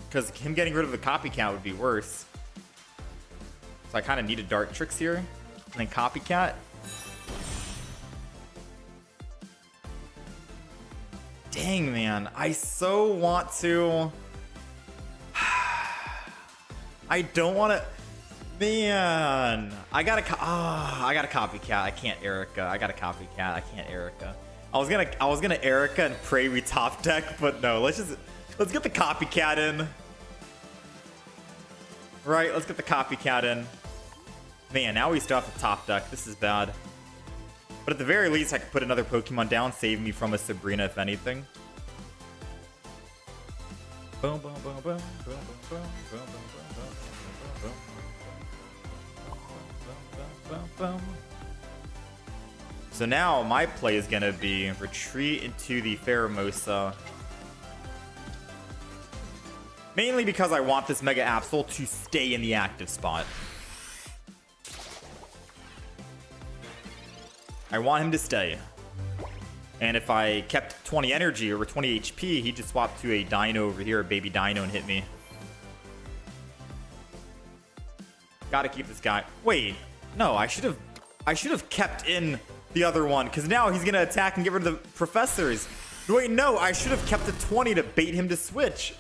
Because him getting rid of the copycat would be worse. So I kind of need a Dark Tricks here. And then copycat. Dang, man. I so want to... I don't want to... Man. I gotta copycat. I can't Erica. I gotta copycat. I can't Erica. I was gonna Erica and pray we top deck, but no. Let's get the copycat in. Right, let's get the copycat in. Man, now we still have to top deck. This is bad. But at the very least, I could put another Pokemon down, save me from a Sabrina, if anything. Boom, boom, boom, boom, boom, boom, boom, boom, boom, boom, boom, boom. So now my play is gonna be retreat into the Pheromosa. Mainly because I want this Mega Absol to stay in the active spot. I want him to stay. And if I kept 20 energy or 20 HP, he'd just swap to a Dino over here, a baby Dino, and hit me. Gotta keep this guy. Wait, no, I should have kept in the other one, because now he's gonna attack and get rid of the professors. Wait, no, I should have kept the 20 to bait him to switch.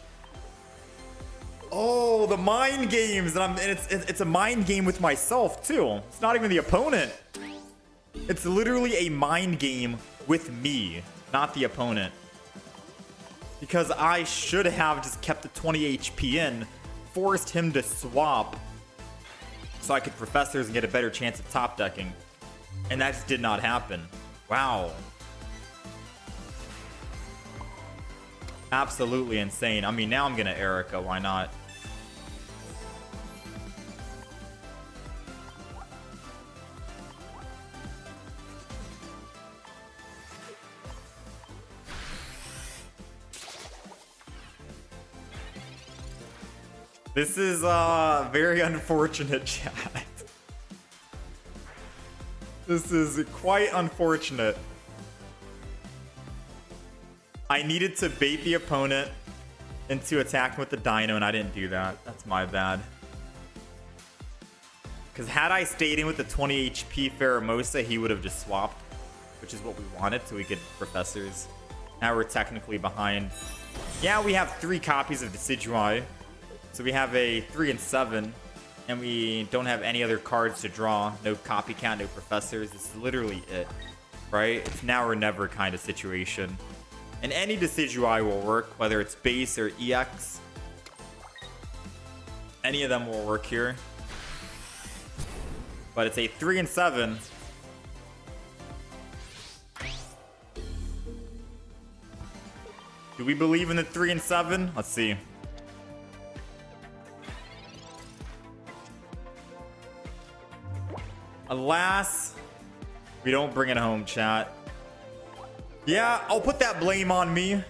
Oh, the mind games, and it's a mind game with myself too. It's not even the opponent. It's literally a mind game with me, not the opponent. Because I should have just kept the 20 HP in, forced him to swap, so I could professors and get a better chance of top decking. And that just did not happen. Wow. Absolutely insane. I mean, now I'm gonna Erica, why not? This is very unfortunate, chat. This is quite unfortunate. I needed to bait the opponent into attacking with the Dino, and I didn't do that. That's my bad. Because had I stayed in with the 20 HP Pheromosa, he would have just swapped, which is what we wanted, so we could professors. Now we're technically behind. Yeah, we have 3 copies of Decidueye. So we have a 3 and 7, and we don't have any other cards to draw. No copycat, no professors. This is literally it, right? It's now or never kind of situation. And any Decidueye will work, whether it's base or EX. Any of them will work here. But it's a 3 and 7. Do we believe in the 3 and 7? Let's see. Alas, we don't bring it home, chat. Yeah, I'll put that blame on me.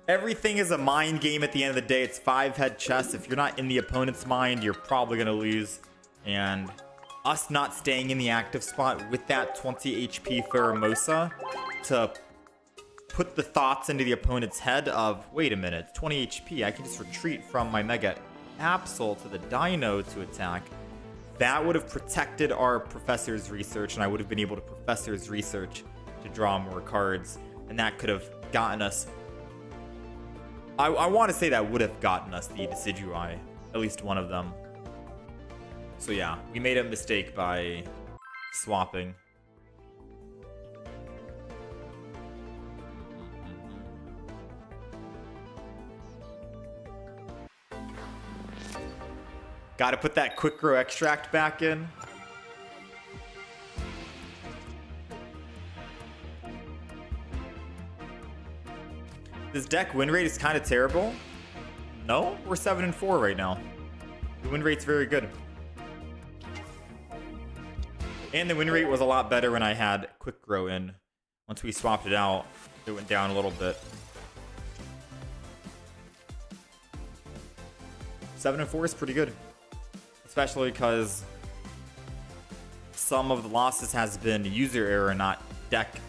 Everything is a mind game at the end of the day. It's 5-head chess. If you're not in the opponent's mind, you're probably going to lose. And us not staying in the active spot with that 20 HP Pheromosa to put the thoughts into the opponent's head of, wait a minute, 20 HP, I can just retreat from my Mega Absol to the Dino to attack. That would have protected our Professor's Research, and I would have been able to Professor's Research to draw more cards. And that could have gotten us... I want to say that would have gotten us the Decidueye, at least one of them. So yeah, we made a mistake by swapping. Gotta put that Quick Grow Extract back in. This deck win rate is kind of terrible. No, we're 7-4 right now. The win rate's very good. And the win rate was a lot better when I had Quick Grow in. Once we swapped it out, it went down a little bit. 7-4 is pretty good. Especially because some of the losses has been user error, not deck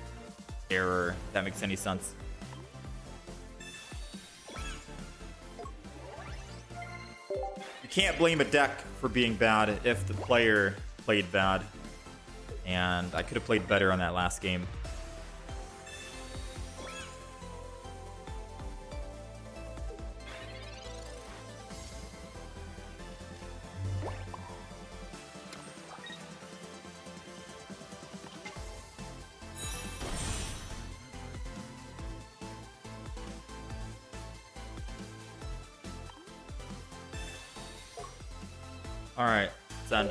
error, if that makes any sense. You can't blame a deck for being bad if the player played bad. And I could have played better on that last game. All right, send.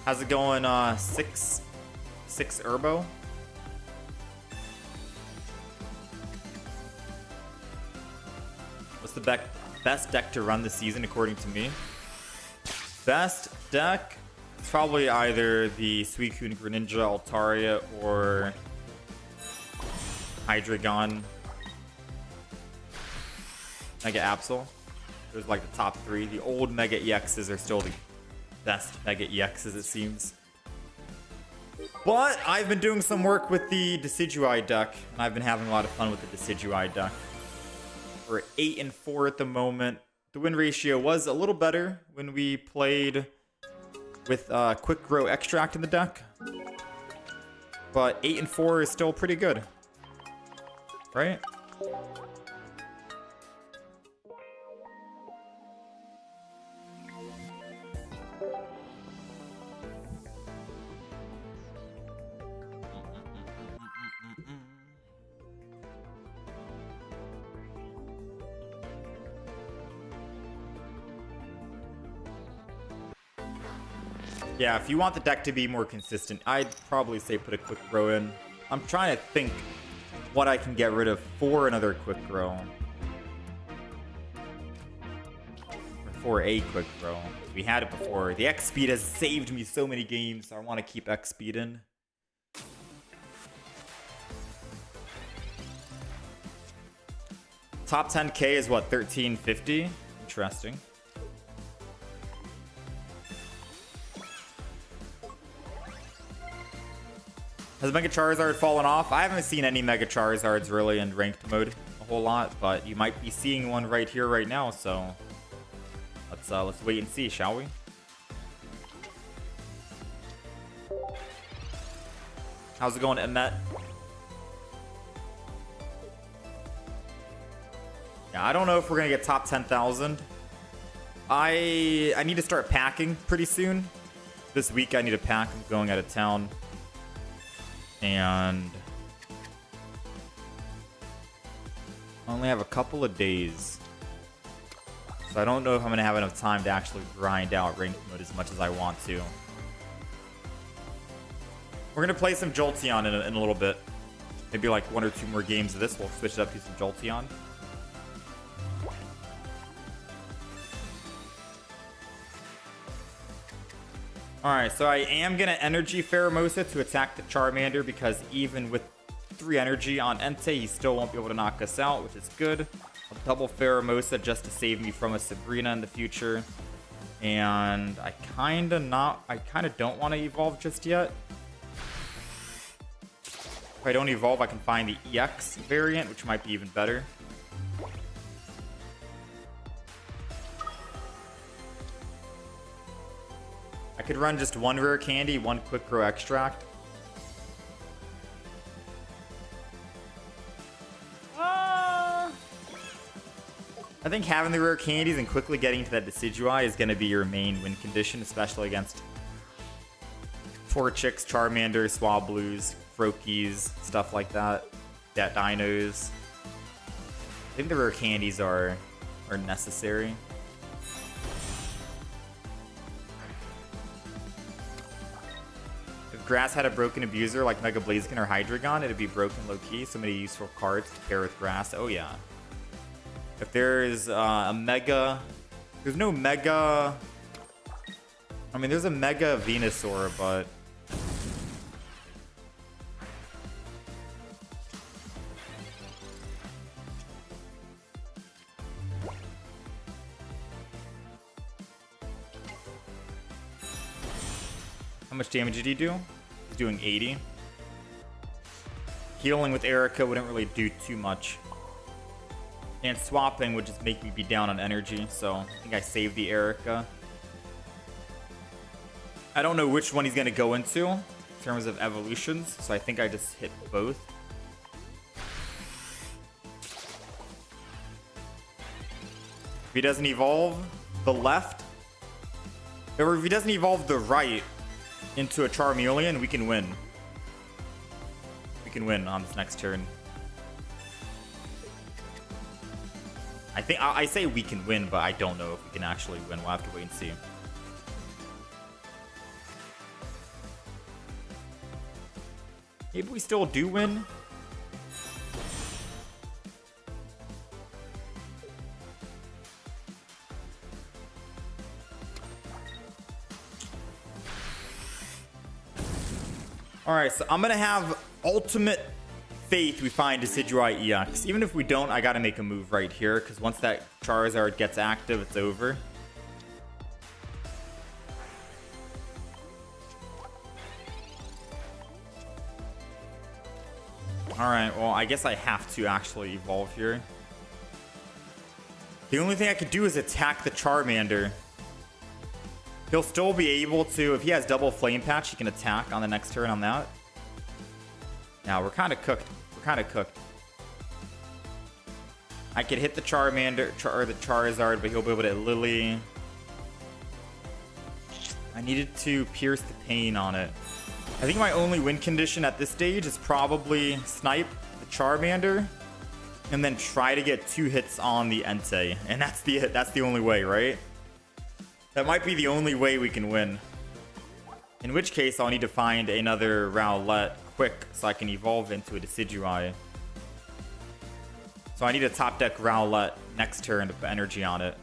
How's it going? 6 Urbo. What's the best deck to run this season according to me? Best deck? It's probably either the Suicune Greninja Altaria or Hydreigon Mega Absol. Those are like the top 3. The old Mega EXs are still the best Mega EXs, it seems. But I've been doing some work with the Decidueye deck, and I've been having a lot of fun with the Decidueye deck. We're 8-4 at the moment. The win ratio was a little better when we played with Quick Grow Extract in the deck. But 8-4 is still pretty good. Right? Yeah, if you want the deck to be more consistent, I'd probably say put a Quick Grow in. I'm trying to think what I can get rid of for another Quick Grow. Or for a Quick Grow. We had it before. The X Speed has saved me so many games, so I want to keep X Speed in. Top 10k is what, 1350? Interesting. Has Mega Charizard fallen off? I haven't seen any Mega Charizards really in ranked mode a whole lot, but you might be seeing one right here, right now. So let's wait and see, shall we? How's it going, Emmet? Yeah, I don't know if we're gonna get top 10,000. I need to start packing pretty soon. This week I need to pack. I'm going out of town. And I only have a couple of days, so I don't know if I'm gonna have enough time to actually grind out ranked mode as much as I want to. We're gonna play some Jolteon in a little bit, maybe like 1 or 2 more games of this. We'll switch it up to some Jolteon. Alright, so I am going to Energy Pheromosa to attack the Charmander because even with 3 energy on Entei. He still won't be able to knock us out, which is good. I'll double Pheromosa just to save me from a Sabrina in the future. And I kind of don't want to evolve just yet. If I don't evolve, I can find the EX variant, which might be even better. I could run just 1 rare candy, 1 quick grow extract. I think having the rare candies and quickly getting to that Decidueye is going to be your main win condition, especially against Torchics, Charmander, Swablues, Froakies, stuff like that. Yeah, Dinos. I think the rare candies are necessary. If Grass had a broken abuser like Mega Blaziken or Hydreigon, it'd be broken low-key. So many useful cards to pair with Grass. Oh yeah. If there's a Mega... There's no Mega... I mean, there's a Mega Venusaur, but... How much damage did he do? He's doing 80. Healing with Erica wouldn't really do too much. And swapping would just make me be down on energy, so I think I saved the Erica. I don't know which one he's going to go into in terms of evolutions, so I think I just hit both. If he doesn't evolve the left, or if he doesn't evolve the right into a Charmeleon, we can win. We can win on this next turn. I say we can win, but I don't know if we can actually win. We'll have to wait and see. Maybe we still do win. Alright, so I'm gonna have ultimate faith we find Decidueye EX. Even if we don't, I gotta make a move right here, because once that Charizard gets active, it's over. Alright, well, I guess I have to actually evolve here. The only thing I could do is attack the Charmander. He'll still be able to, if he has double Flame Patch, he can attack on the next turn on that. Now, we're kind of cooked. We're kind of cooked. I could hit the Charmander, or the Charizard, but he'll be able to Lily. I needed to pierce the pain on it. I think my only win condition at this stage is probably snipe the Charmander and then try to get 2 hits on the Entei. And that's the only way, right? That might be the only way we can win. In which case, I'll need to find another Rowlet quick so I can evolve into a Decidueye. So I need a top deck Rowlet next turn to put energy on it.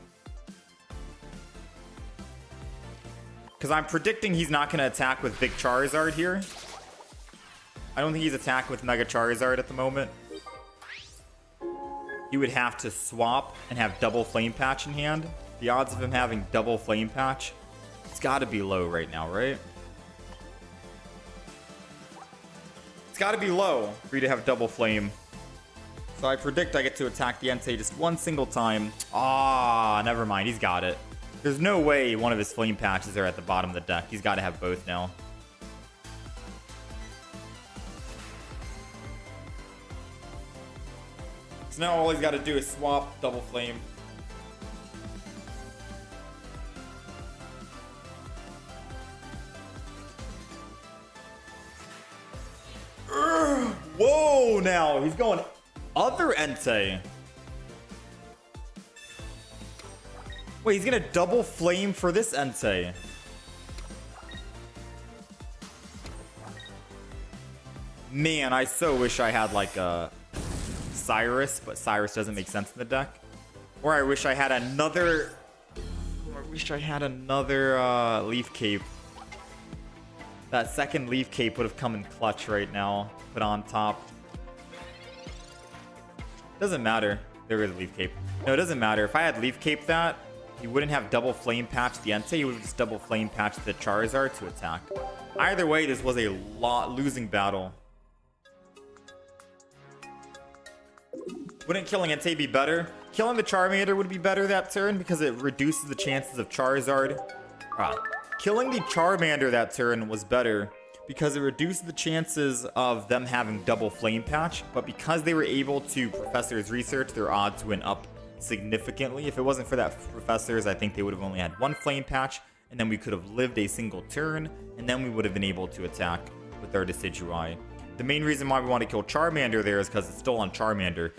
Because I'm predicting he's not going to attack with Big Charizard here. I don't think he's attacking with Mega Charizard at the moment. He would have to swap and have double Flame Patch in hand. The odds of him having double Flame Patch, it's got to be low right now, right? It's got to be low for you to have double Flame. So I predict I get to attack the Entei just one single time. Ah, never mind. He's got it. There's no way one of his Flame Patches are at the bottom of the deck. He's got to have both now. So now all he's got to do is swap double Flame. Whoa, now he's going other Entei. Wait, he's gonna double Flame for this Entei. Man, I so wish I had like a Cyrus, but Cyrus doesn't make sense in the deck. Or I wish I had another. Leaf Cape. That second Leaf Cape would have come in clutch right now. Put on top. Doesn't matter. There is Leaf Cape. No, it doesn't matter. If I had Leaf Cape that, he wouldn't have double Flame Patch the Entei. He would have just double Flame Patch the Charizard to attack. Either way, this was a losing battle. Wouldn't killing Entei be better? Killing the Charmander would be better that turn because it reduces the chances of Charizard. Killing the Charmander that turn was better because it reduced the chances of them having double Flame Patch, but because they were able to Professor's Research, their odds went up significantly. If it wasn't for that Professor's, I think they would have only had one Flame Patch, and then we could have lived a single turn, and then we would have been able to attack with our Decidueye. The main reason why we want to kill Charmander there is because it's still on Charmander.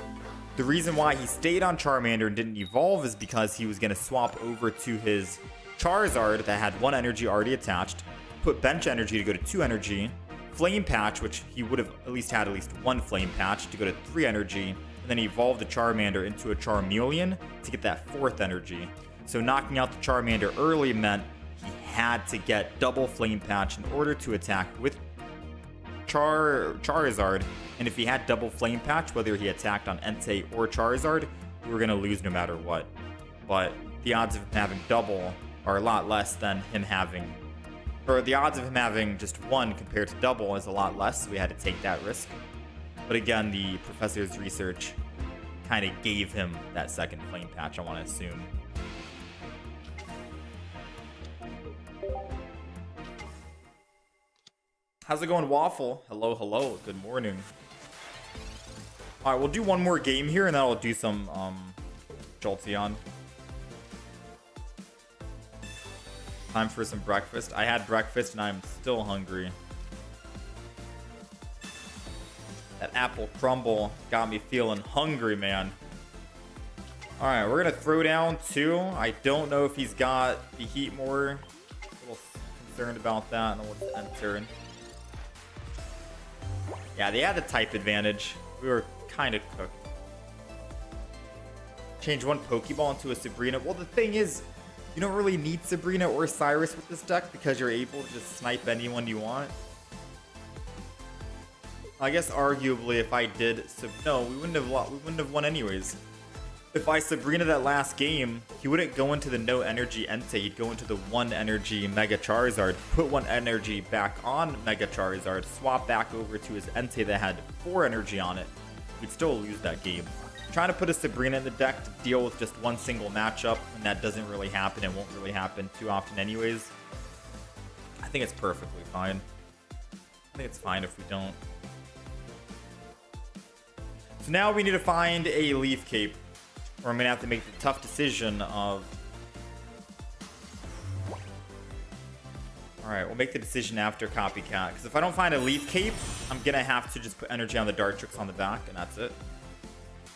The reason why he stayed on Charmander and didn't evolve is because he was going to swap over to his Charizard that had 1 energy already attached, put bench energy to go to 2 energy, Flame Patch, which he would have at least had 1 Flame Patch to go to 3 energy, and then evolve the Charmander into a Charmeleon to get that 4th energy. So knocking out the Charmander early meant he had to get double Flame Patch in order to attack with Charizard, and if he had double Flame Patch, whether he attacked on Entei or Charizard, we were going to lose no matter what. But the odds of him having double are a lot less than him having, or the odds of him having just 1 compared to double is a lot less, so we had to take that risk. But again, the Professor's Research kind of gave him that second Flame Patch, I want to assume. How's it going, Waffle? Hello, hello. Good morning. All right, we'll do one more game here, and then I'll do some Jolteon. Time for some breakfast. I had breakfast, and I'm still hungry. That apple crumble got me feeling hungry, man. All right, we're going to throw down 2. I don't know if he's got the Heat more. A little concerned about that, and then we'll end turn. Yeah, they had the type advantage. We were kind of cooked. Change 1 Pokeball into a Sabrina. Well, the thing is, you don't really need Sabrina or Cyrus with this deck because you're able to just snipe anyone you want. I guess arguably if I did... No, we wouldn't have won anyways. If I Sabrina that last game, he wouldn't go into the no energy Entei. He'd go into the 1 energy Mega Charizard, put 1 energy back on Mega Charizard, swap back over to his Entei that had 4 energy on it. We'd still lose that game. I'm trying to put a Sabrina in the deck to deal with just 1 single matchup, and that doesn't really happen. It won't really happen too often anyways. I think it's perfectly fine. I think it's fine if we don't. So now we need to find a Leaf Cape. Or I'm going to have to make the tough decision of... Alright, we'll make the decision after Copycat. Because if I don't find a Leaf Cape, I'm going to have to just put energy on the Dartrix on the back, and that's it.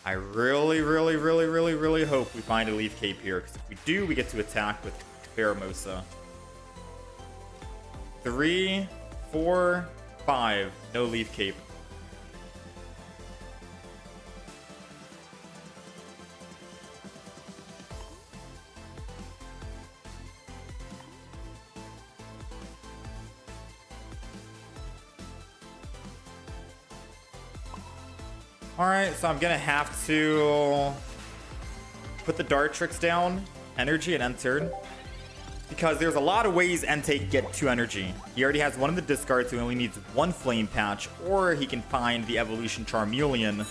I really, really, really, really, really hope we find a Leaf Cape here. Because if we do, we get to attack with Pheromosa. 3, 4, 5. No Leaf Cape. Alright, so I'm gonna have to put the Dartrix down, energy, and end turn. Because there's a lot of ways Entei can get 2 energy. He already has 1 in the discard, so he only needs 1 Flame Patch, or he can find the Evolution Charmeleon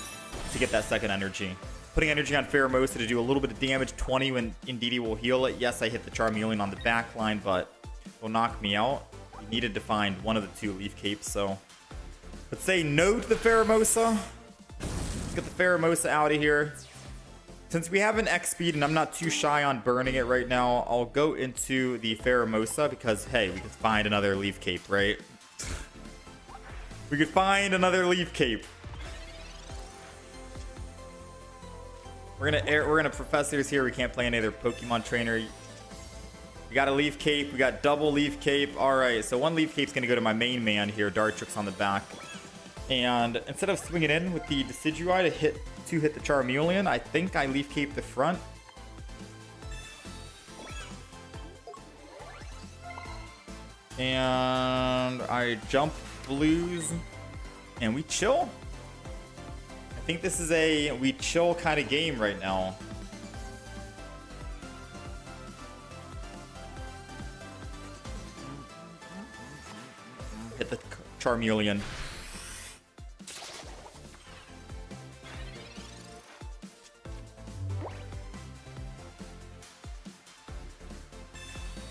to get that second energy. Putting energy on Pheromosa to do a little bit of damage, 20 when Indeedee will heal it. Yes, I hit the Charmeleon on the back line, but it will knock me out. We needed to find 1 of the 2 Leaf Capes, so let's say no to the Pheromosa. Let's get the Pheromosa out of here. Since we have an X speed and I'm not too shy on burning it right now, I'll go into the Pheromosa because, hey, we could find another Leaf Cape, right? We could find another Leaf Cape. We're gonna Professors here. We can't play any other Pokemon Trainer. We got a Leaf Cape. We got double Leaf Cape. All right, so 1 Leaf Cape's gonna go to my main man here, Dartrix on the back. And instead of swinging in with the Decidueye to hit the Charmeleon, I think I Leaf Cape the front. And I jump blues. And we chill. I think this is a we chill kind of game right now. Hit the Charmeleon.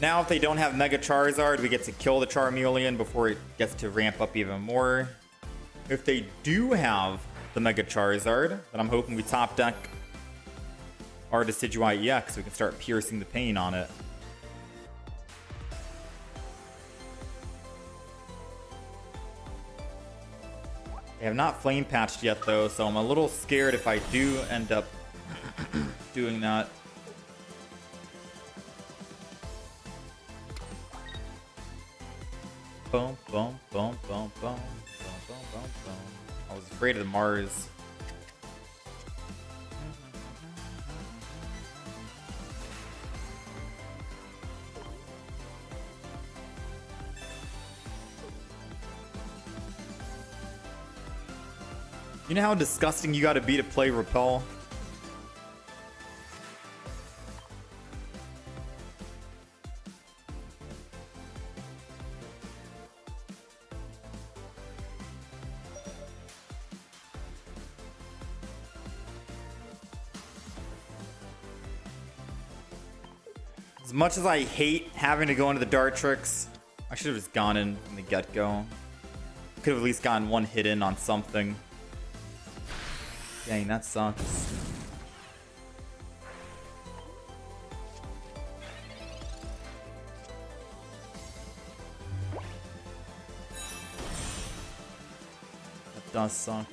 Now if they don't have Mega Charizard, we get to kill the Charmeleon before it gets to ramp up even more. If they do have the Mega Charizard, then I'm hoping we top deck our Decidueye EX so we can start piercing the pain on it. They have not flame patched yet though, so I'm a little scared if I do end up doing that. Boom, boom, boom, boom, boom, boom, boom, boom, boom. I was afraid of the Mars. You know how disgusting you gotta be to play Repel? As much as I hate having to go into the dart tricks, I should have just gone in from the get-go. Could have at least gotten one hit in on something. Dang, that sucks. That does suck.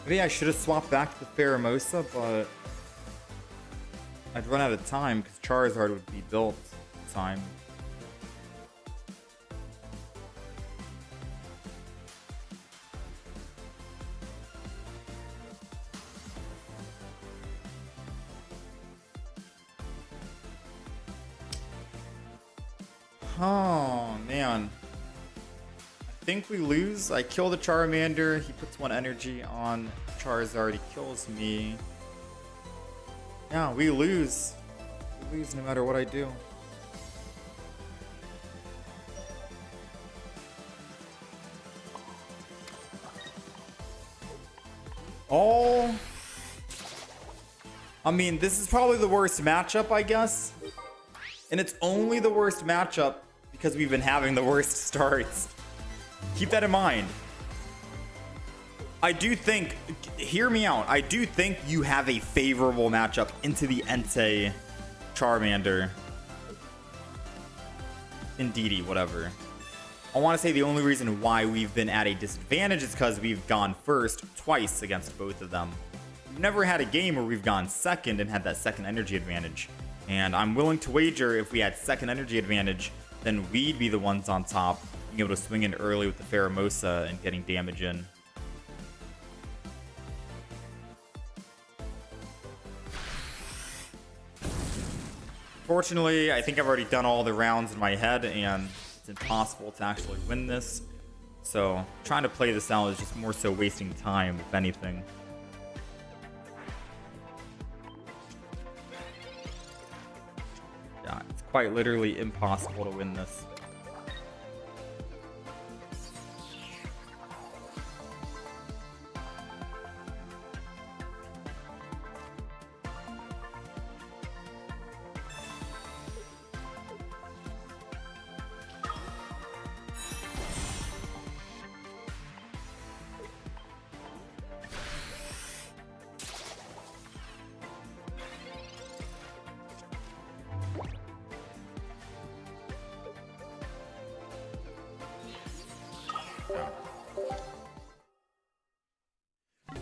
Maybe I should have swapped back to Pheromosa, but I'd run out of time because Charizard would be built in time. Oh, man. I think we lose. I kill the Charmander. He puts one energy on Charizard. He kills me. Yeah, we lose. We lose no matter what I do. Oh. I mean, this is probably the worst matchup, I guess. And it's only the worst matchup because we've been having the worst starts. Keep that in mind. I do think, hear me out, I do think you have a favorable matchup into the Entei Charmander. Indeedee, whatever. I want to say the only reason why we've been at a disadvantage is because we've gone first twice against both of them. We've never had a game where we've gone second and had that second energy advantage. And I'm willing to wager if we had second energy advantage, then we'd be the ones on top, being able to swing in early with the Pheromosa and getting damage in. Fortunately, I think I've already done all the rounds in my head, and it's impossible to actually win this. So trying to play this out is just more so wasting time, if anything. Yeah, it's quite literally impossible to win this.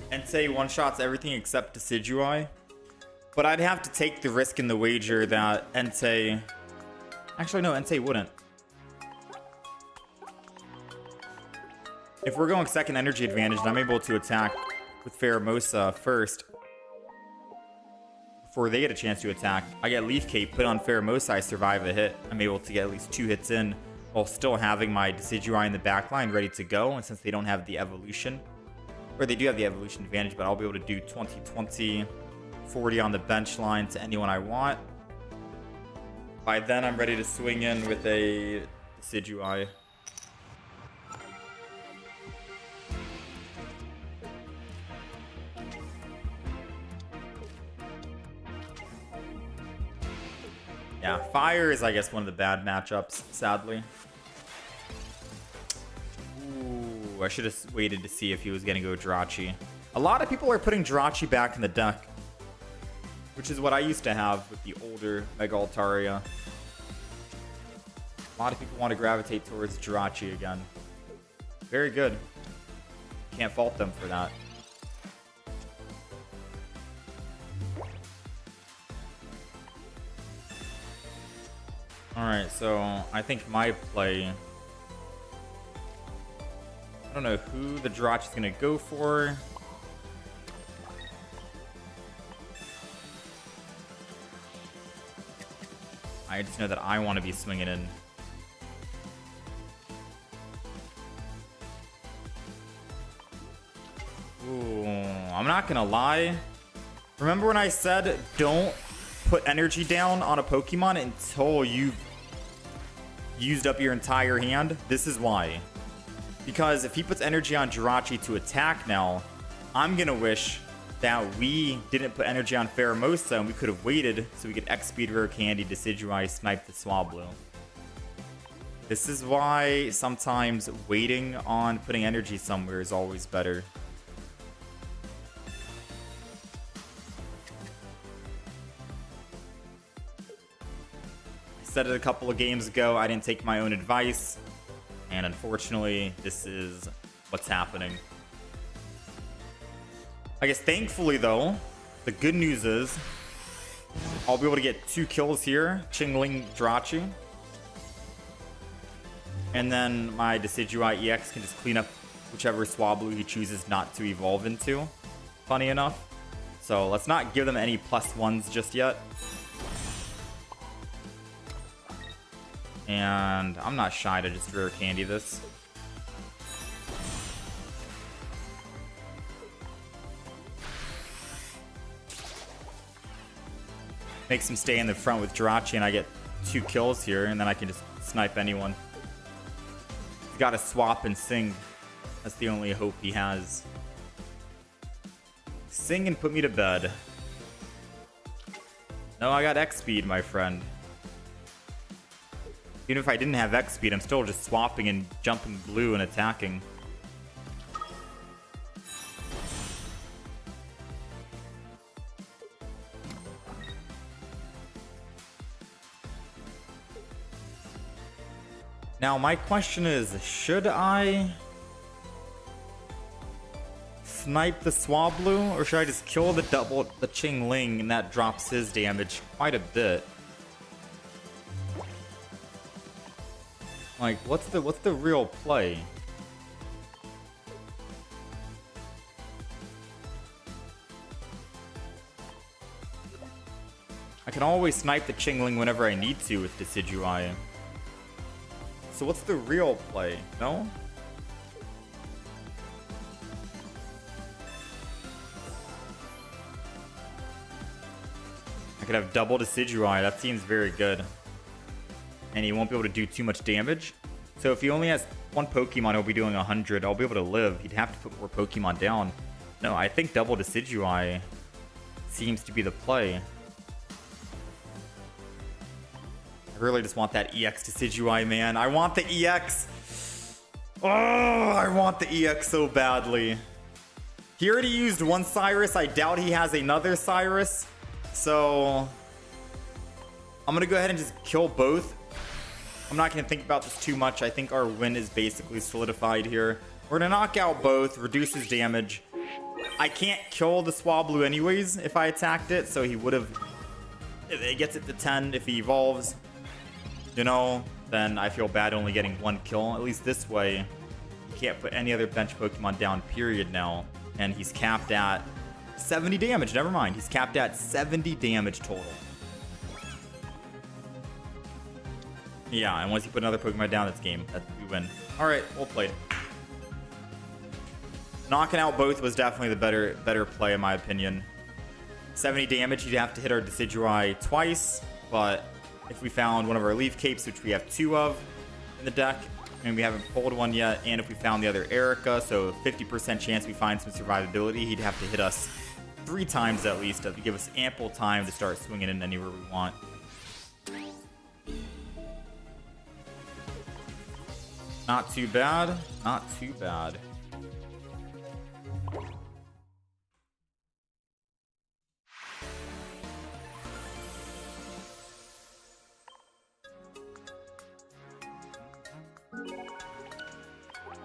Entei one-shots everything except Decidueye. But I'd have to take the risk in the wager that Entei... Actually, no, Entei wouldn't. If we're going second energy advantage, and I'm able to attack with Pheromosa first, before they get a chance to attack, I get Leaf Cape, put on Pheromosa, I survive a hit. I'm able to get at least 2 hits in, while still having my Decidueye in the back line ready to go. And since they don't have the evolution, or they do have the evolution advantage, but I'll be able to do 20, 20, 40 on the bench line to anyone I want. By then, I'm ready to swing in with a Decidueye. Yeah, fire is, I guess, one of the bad matchups, sadly. Ooh, I should have waited to see if he was going to go Drachi. A lot of people are putting Drachi back in the deck, which is what I used to have with the older Mega Altaria. A lot of people want to gravitate towards Drachi again. Very good. Can't fault them for that. Alright, so I think my play... I don't know who the Drachi is going to go for. I just know that I want to be swinging in. Ooh, I'm not going to lie. Remember when I said don't put energy down on a Pokemon until you've used up your entire hand? This is why. Because if he puts energy on Jirachi to attack now, I'm going to wish that we didn't put energy on Pheromosa and we could have waited so we could X-Speed Rare Candy, Decidueye, snipe the Swablu. This is why sometimes waiting on putting energy somewhere is always better. I said it a couple of games ago, I didn't take my own advice, and unfortunately, this is what's happening. I guess thankfully though, the good news is I'll be able to get 2 kills here, Chingling Drachi. And then my Decidueye EX can just clean up whichever Swablu he chooses not to evolve into, funny enough. So let's not give them any +1s just yet. And I'm not shy to just rare candy this. Makes him stay in the front with Drachi and I get 2 kills here and then I can just snipe anyone. He's got to swap and sing. That's the only hope he has. Sing and put me to bed. No, I got X-Speed, my friend. Even if I didn't have X-Speed, I'm still just swapping and jumping blue and attacking. Now, my question is, should I snipe the Swablu, or should I just kill the Chingling and that drops his damage quite a bit? Like, what's the real play? I can always snipe the Chingling whenever I need to with Decidueye. So what's the real play? No? I could have double Decidueye. That seems very good. And he won't be able to do too much damage. So if he only has 1 Pokemon, he'll be doing 100. I'll be able to live. He'd have to put more Pokemon down. No, I think double Decidueye seems to be the play. I really just want that EX Decidueye, man. I want the EX. Oh, I want the EX so badly. He already used 1 Cyrus. I doubt he has another Cyrus. So I'm going to go ahead and just kill both. I'm not going to think about this too much. I think our win is basically solidified here. We're going to knock out both, reduce his damage, I can't kill the Swablu anyways if I attacked it, so he would have... If it gets it to 10, if he evolves, you know, then I feel bad only getting 1 kill. At least this way, you can't put any other bench Pokemon down, period, now. And he's capped at 70 damage. Never mind. He's capped at 70 damage total. Yeah, and once you put another Pokemon down, that's game. We win. All right, well played. Knocking out both was definitely the better play, in my opinion. 70 damage, you'd have to hit our Decidueye twice, but if we found one of our Leaf Capes, which we have 2 of in the deck, and we haven't pulled one yet, and if we found the other Erica, so 50% chance we find some survivability, he'd have to hit us 3 times at least to give us ample time to start swinging in anywhere we want. Not too bad, not too bad.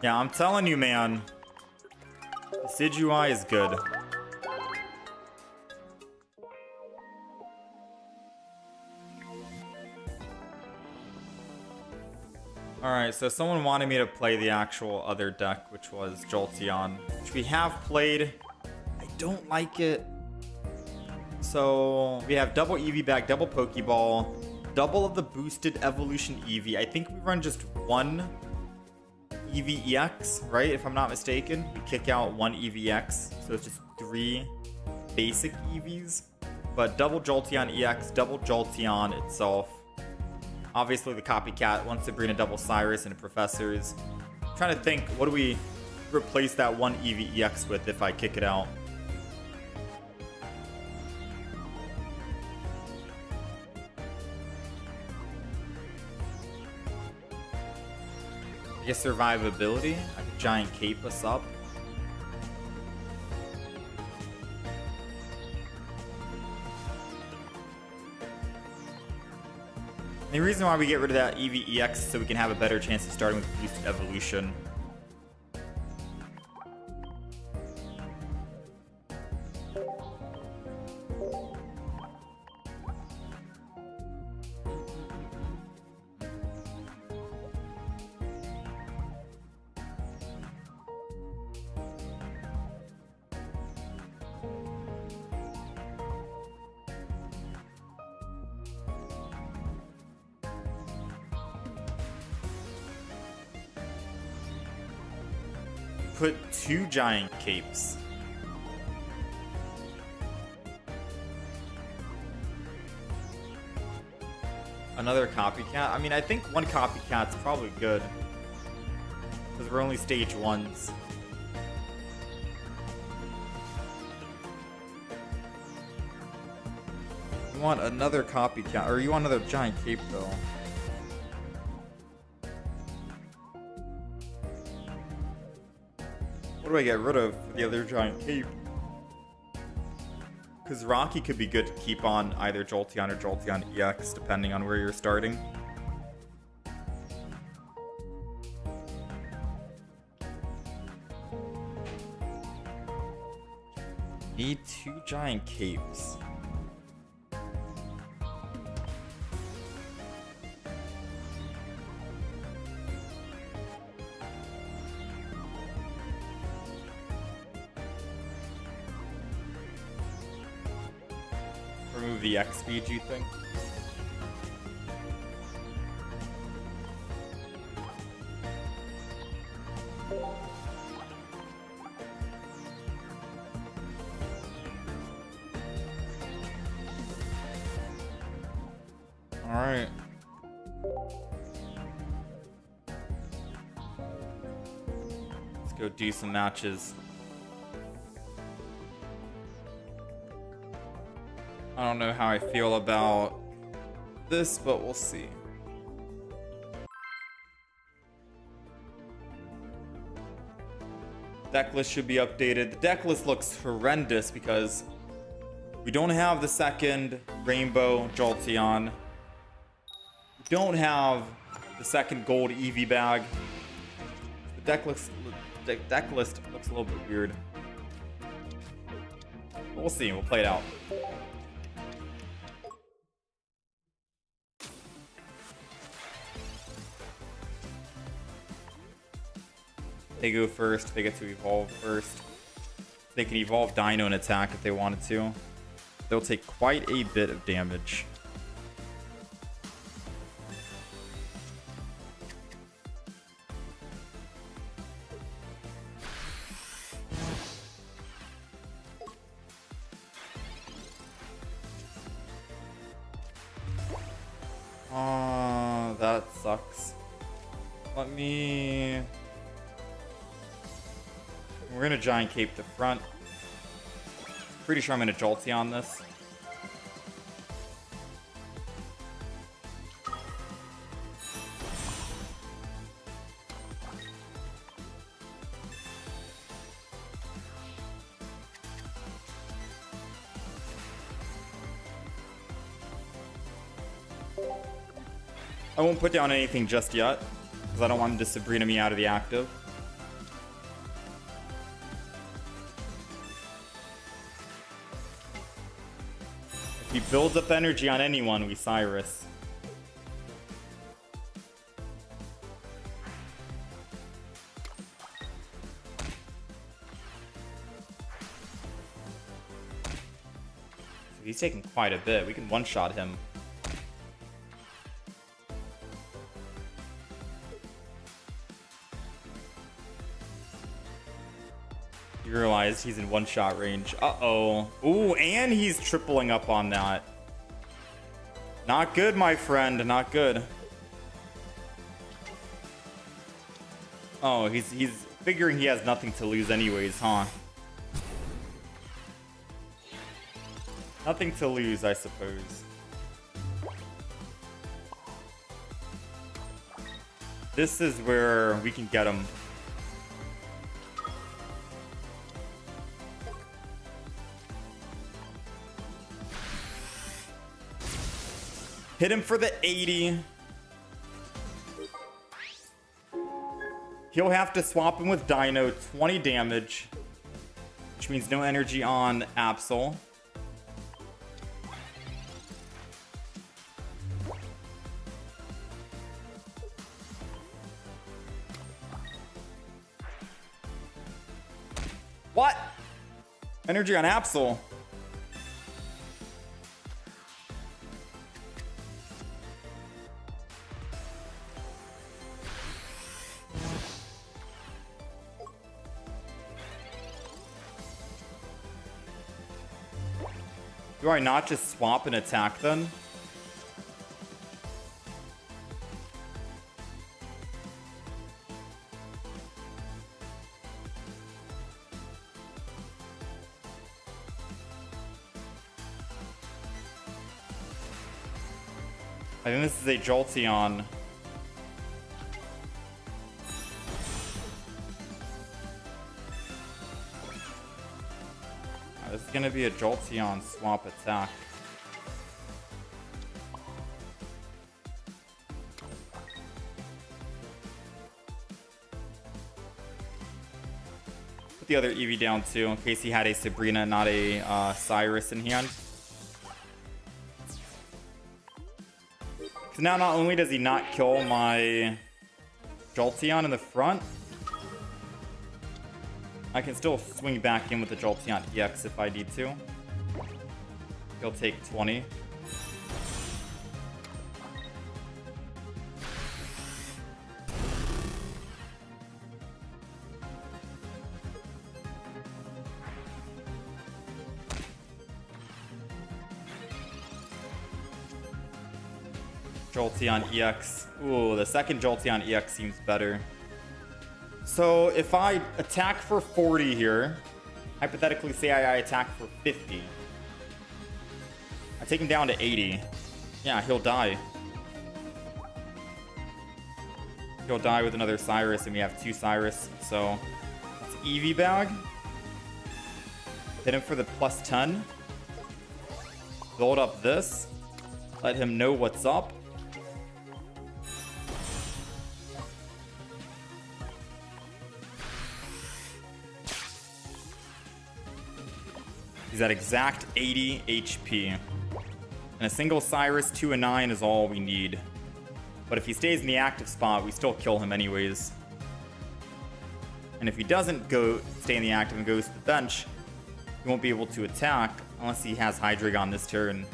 Yeah, I'm telling you, man. Decidueye is good. Alright, so someone wanted me to play the actual other deck, which was Jolteon, which we have played. I don't like it. So we have double EV bag, double Pokeball, double of the boosted evolution EV. I think we run just 1 EVEX, right? If I'm not mistaken, we kick out 1 EVX, so it's just 3 basic EVs. But double Jolteon EX, double Jolteon itself. Obviously, the copycat wants to bring a double Cyrus and a Professors. I'm trying to think, what do we replace that 1 EVEX with if I kick it out? I guess survivability. I could giant cape us up. The reason why we get rid of that EVEX is so we can have a better chance of starting with boosted evolution. Put 2 giant capes. Another copycat? I mean, I think 1 copycat's probably good. Because we're only stage 1s. You want another copycat, or you want another giant cape though. What do I get rid of for the other giant cape? Because Rocky could be good to keep on either Jolteon or Jolteon EX, depending on where you're starting. Need 2 giant capes. Remove the X speed, you think? Alright. Let's go do some matches. I don't know how I feel about this, but we'll see. Deck list should be updated. The deck list looks horrendous because we don't have the second Rainbow Jolteon. We don't have the second gold EV bag. The deck list looks a little bit weird. We'll see. We'll play it out. They go first. They get to evolve first. They can evolve Dino and attack if they wanted to. They'll take quite a bit of damage. Oh, that sucks. Let me... We're gonna Giant Cape the front. Pretty sure I'm gonna Jolteon this. I won't put down anything just yet, because I don't want him to Sabrina me out of the active. If he builds up energy on anyone, we Cyrus. So he's taking quite a bit. We can one-shot him. You realize he's in one-shot range. Uh-oh. Ooh, and he's tripling up on that. Not good, my friend. Not good. Oh, he's figuring he has nothing to lose anyways, huh? Nothing to lose, I suppose. This is where we can get him. Hit him for the 80. He'll have to swap him with Dino, 20 damage, which means no energy on Absol. What? Energy on Absol. Do I not just swap and attack then? I think this is a Jolteon. This is gonna be a Jolteon swap attack. Put the other Eevee down too, in case he had a Sabrina, not a Cyrus in hand. Because now not only does he not kill my Jolteon in the front, I can still swing back in with the Jolteon EX if I need to. He'll take 20. Jolteon EX. Ooh, the second Jolteon EX seems better. So if I attack for 40 here, hypothetically say I attack for 50. I take him down to 80. Yeah, he'll die. He'll die with another Cyrus, and we have 2 Cyrus. So it's Eevee bag. Hit him for the plus 10. Build up this. Let him know what's up. He's at exact 80 HP. And a single Cyrus, 2 and 9 is all we need. But if he stays in the active spot, we still kill him anyways. And if he doesn't stay in the active and goes to the bench, he won't be able to attack unless he has Hydreigon this turn.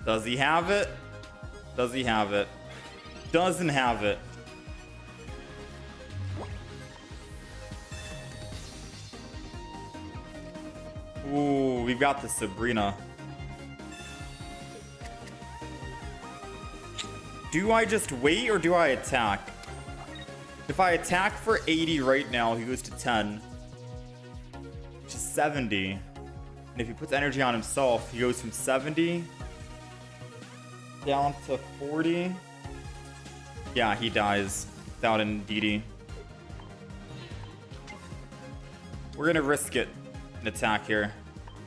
Does he have it? Does he have it? Doesn't have it. Ooh, we've got the Sabrina. Do I just wait or do I attack? If I attack for 80 right now, he goes to 10. Which is 70. And if he puts energy on himself, he goes from 70 down to 40. Yeah, he dies without an DD. We're gonna risk it and attack here.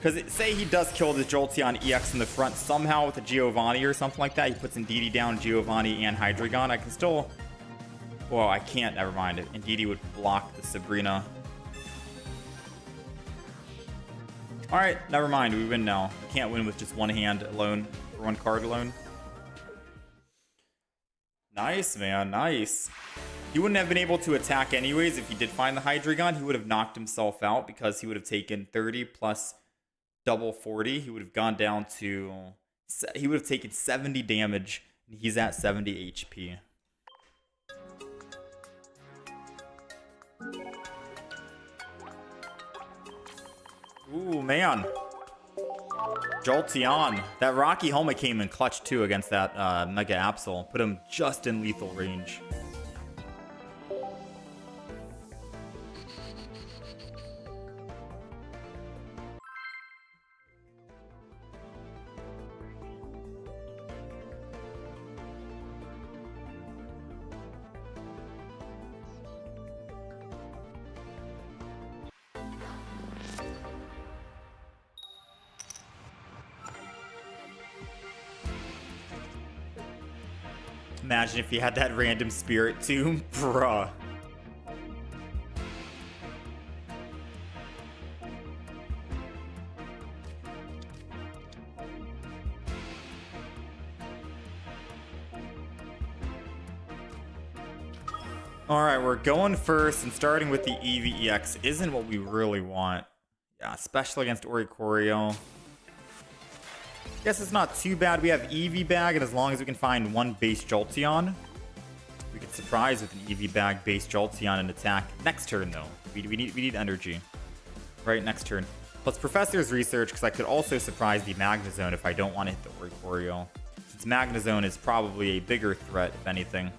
Because say he does kill the Jolteon EX in the front somehow with a Giovanni or something like that. He puts Indeedee down, Giovanni, and Hydreigon. I can still... Well, I can't. Never mind. Indeedee would block the Sabrina. Alright, never mind. We win now. We can't win with just one hand alone. Or one card alone. Nice, man. Nice. He wouldn't have been able to attack anyways if he did find the Hydreigon. He would have knocked himself out because he would have taken 30 plus double 40. He would have gone down to... He would have taken 70 damage. And he's at 70 HP. Ooh, man. Jolteon. That Rocky helmet came in clutch too against that Mega Absol. Put him just in lethal range. Imagine if he had that random Spirit Tomb, bruh. Alright, we're going first, and starting with the EVEX isn't what we really want. Yeah, especially against Oricorio. Guess it's not too bad. We have EV bag, and as long as we can find one base Jolteon, we could surprise with an EV bag base Jolteon and attack next turn. Though we need energy, right? Next turn. Plus Professor's Research, because I could also surprise the Magnezone if I don't want to hit the Oricorio, since Magnezone is probably a bigger threat if anything.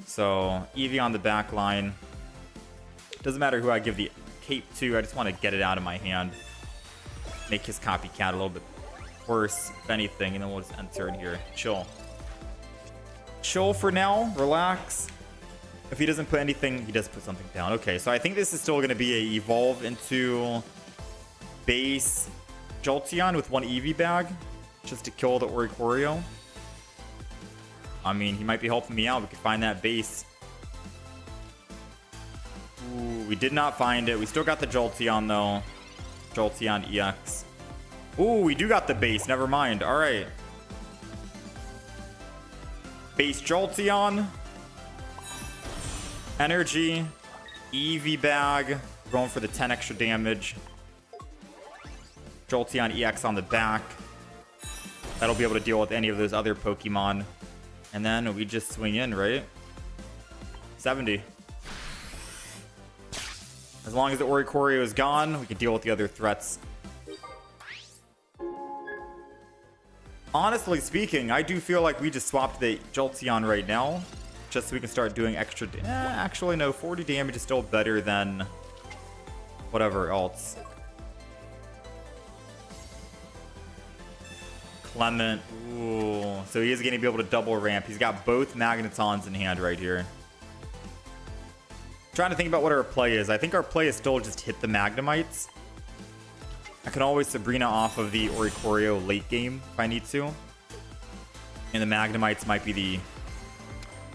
So EV on the back line. Doesn't matter who I give the cape to. I just want to get it out of my hand, make his copycat a little bit worse, if anything, and then we'll just enter in here. Chill for now. Relax. If he doesn't put anything, he does put something down. Okay, so I think this is still going to be a evolve into base Jolteon with one EV bag just to kill the Oricorio. I mean, he might be helping me out. We could find that base. Ooh, we did not find it. We still got the Jolteon though. Jolteon EX. Ooh, we do got the base. Never mind. All right. Base Jolteon. Energy. EV bag. We're going for the 10 extra damage. Jolteon EX on the back. That'll be able to deal with any of those other Pokemon. And then we just swing in, right? 70. As long as the Oricorio is gone, we can deal with the other threats. Honestly speaking, I do feel like we just swapped the Jolteon right now, just so we can start doing extra. Actually, no, 40 damage is still better than whatever else. Clement, ooh, so he is going to be able to double ramp. He's got both Magnetons in hand right here. Trying to think about what our play is. I think our play is still just hit the Magnemites. I can always Sabrina off of the Oricorio late game if I need to. And the Magnemites might be the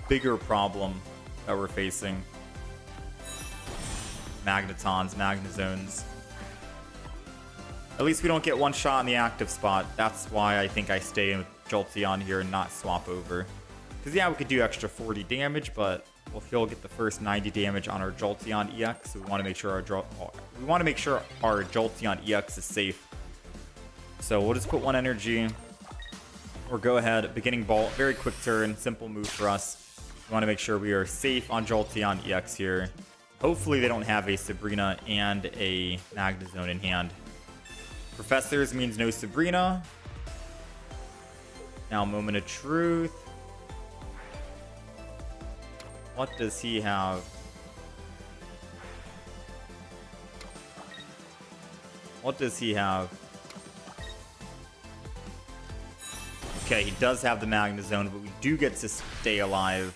bigger problem that we're facing. Magnetons, Magnezones. At least we don't get one shot in the active spot. That's why I think I stay with Jolteon here and not swap over. Because yeah, we could do extra 40 damage, but we'll he'll get the first 90 damage on our Jolteon EX. So we want to make sure our Jolteon EX is safe. So we'll just put one energy. Or go ahead, beginning bolt, very quick turn, simple move for us. We want to make sure we are safe on Jolteon EX here. Hopefully they don't have a Sabrina and a Magnezone in hand. Professors means no Sabrina. Now, moment of truth. What does he have? What does he have? Okay, he does have the Magnezone, but we do get to stay alive.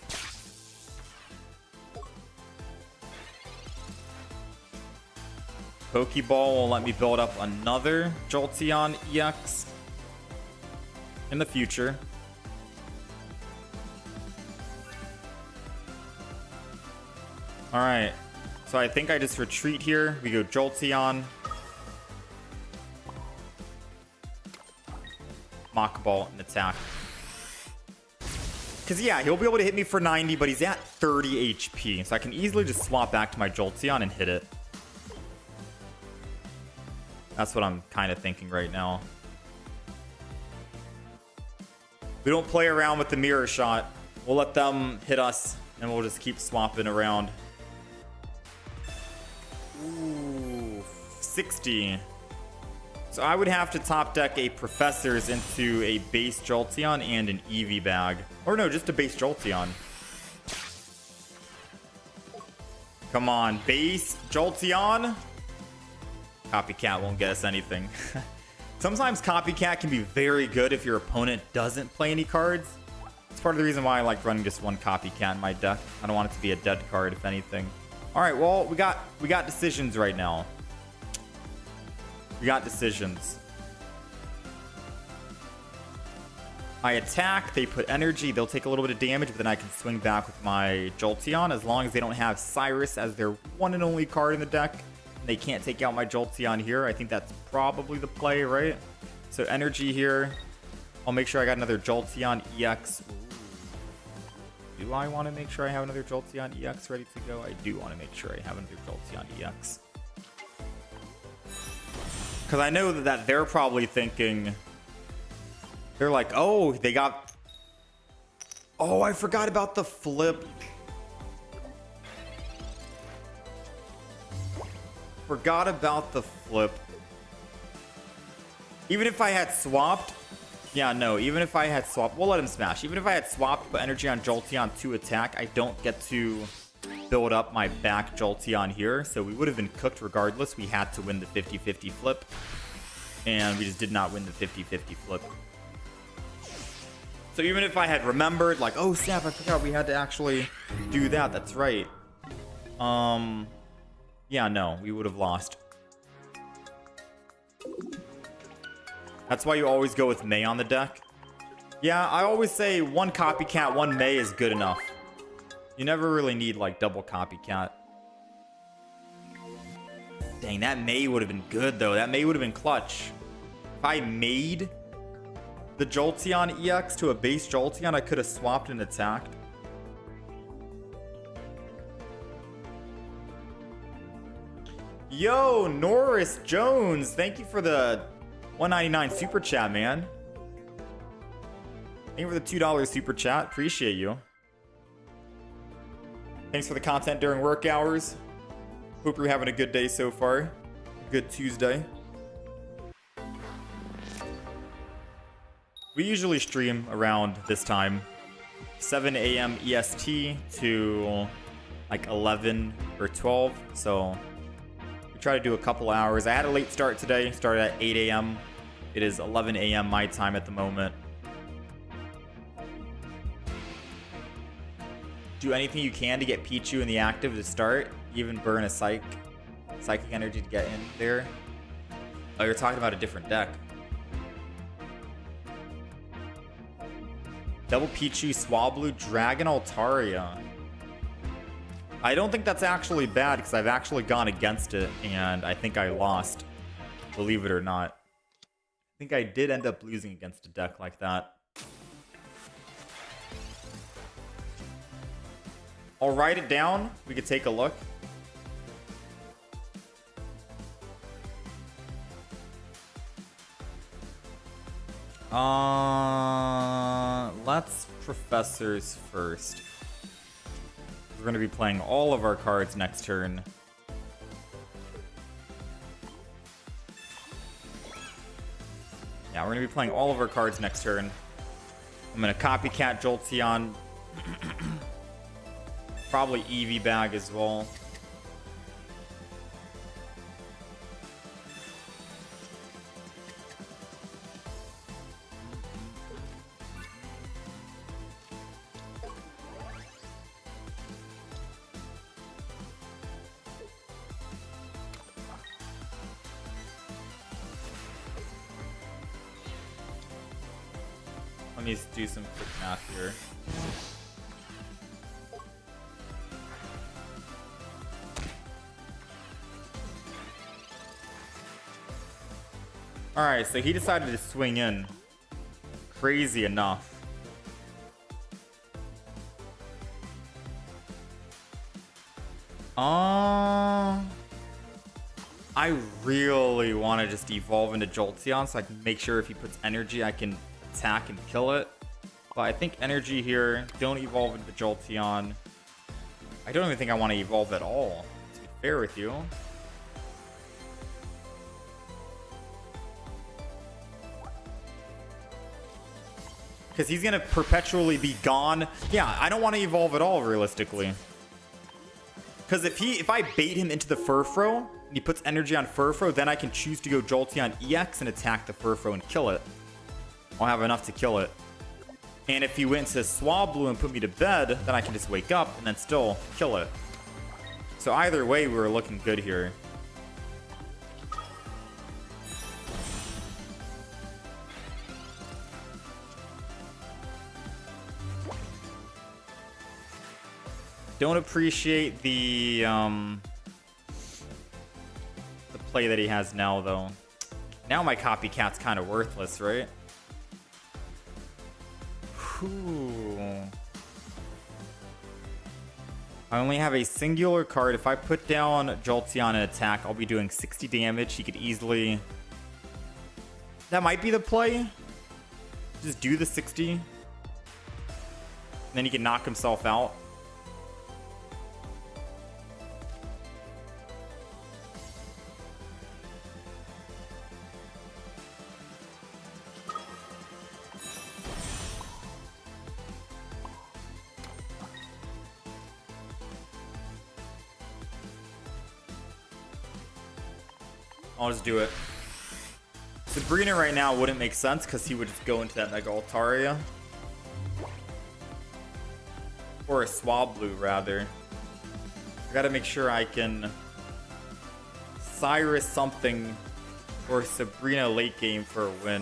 Pokeball will let me build up another Jolteon EX in the future. Alright, so I think I just retreat here. We go Jolteon. Mach Ball and attack. Because yeah, he'll be able to hit me for 90, but he's at 30 HP. So I can easily just swap back to my Jolteon and hit it. That's what I'm kind of thinking right now. We don't play around with the mirror shot. We'll let them hit us, and we'll just keep swapping around. Ooh, 60. So I would have to top deck a Professors into a base Jolteon and an Eevee bag. Or no, just a base Jolteon. Come on, base Jolteon. Copycat won't get us anything. Sometimes Copycat can be very good if your opponent doesn't play any cards. It's part of the reason why I like running just one Copycat in my deck. I don't want it to be a dead card, if anything. All right, well, we got decisions right now. We got decisions. I attack, they put energy, they'll take a little bit of damage, but then I can swing back with my Jolteon as long as they don't have Cyrus as their one and only card in the deck. They can't take out my Jolteon here. I think that's probably the play, right? So energy here. I'll make sure I got another Jolteon EX. Ooh. Do I want to make sure I have another Jolteon EX ready to go? I do want to make sure I have another Jolteon EX. Because I know that they're probably thinking... They're like, oh, they got... Oh, I forgot about the flip. Forgot about the flip. Even if I had swapped... Yeah, no, even if I had swapped... We'll let him smash. Even if I had swapped, put energy on Jolteon to attack, I don't get to build up my back Jolteon here. So we would have been cooked regardless. We had to win the 50-50 flip. And we just did not win the 50-50 flip. So even if I had remembered, like, oh snap, I forgot we had to actually do that. That's right. Yeah, no, we would have lost. That's why you always go with May on the deck. Yeah, I always say one Copycat, one May is good enough. You never really need, like, double Copycat. Dang, that May would have been good, though. That May would have been clutch. If I made the Jolteon EX to a base Jolteon, I could have swapped and attacked. Yo, Norris Jones, thank you for the $1.99 super chat, man. Thank you for the $2 super chat. Appreciate you. Thanks for the content during work hours. Hope you're having a good day so far. Good Tuesday. We usually stream around this time, 7 a.m. EST to like 11 or 12. So we try to do a couple hours. I had a late start today, started at 8 a.m. It is 11 a.m. my time at the moment. Do anything you can to get Pichu in the active to start. Even burn a psychic energy to get in there. Oh, you're talking about a different deck. Double Pichu, Swablu, Dragon, Altaria. I don't think that's actually bad because I've actually gone against it and I think I lost, believe it or not. I think I did end up losing against a deck like that. I'll write it down. We could take a look. Let's Professors first. We're going to be playing all of our cards next turn. Yeah, we're going to be playing all of our cards next turn. I'm going to copycat Jolteon. Probably Eevee bag as well. Let me do some quick math here. Alright, so he decided to swing in. Crazy enough. I really want to just evolve into Jolteon so I can make sure if he puts energy I can attack and kill it. But I think energy here, don't evolve into Jolteon. I don't even think I want to evolve at all, to be fair with you. Because he's going to perpetually be gone. Yeah, I don't want to evolve at all, realistically. Because if I bait him into the Furfrou, and he puts energy on Furfrou, then I can choose to go Jolteon EX and attack the Furfrou and kill it. I'll have enough to kill it. And if he went to Swablu and put me to bed, then I can just wake up and then still kill it. So either way, we were looking good here. Don't appreciate the play that he has now, though. Now my copycat's kind of worthless, right? Whew. I only have a singular card. If I put down Jolteon in attack, I'll be doing 60 damage. He could easily... That might be the play. Just do the 60. And then he can knock himself out. I'll just do it. Sabrina right now wouldn't make sense because he would just go into that Mega Altaria. Or a Swablu, rather. I gotta make sure I can Cyrus something or Sabrina late game for a win.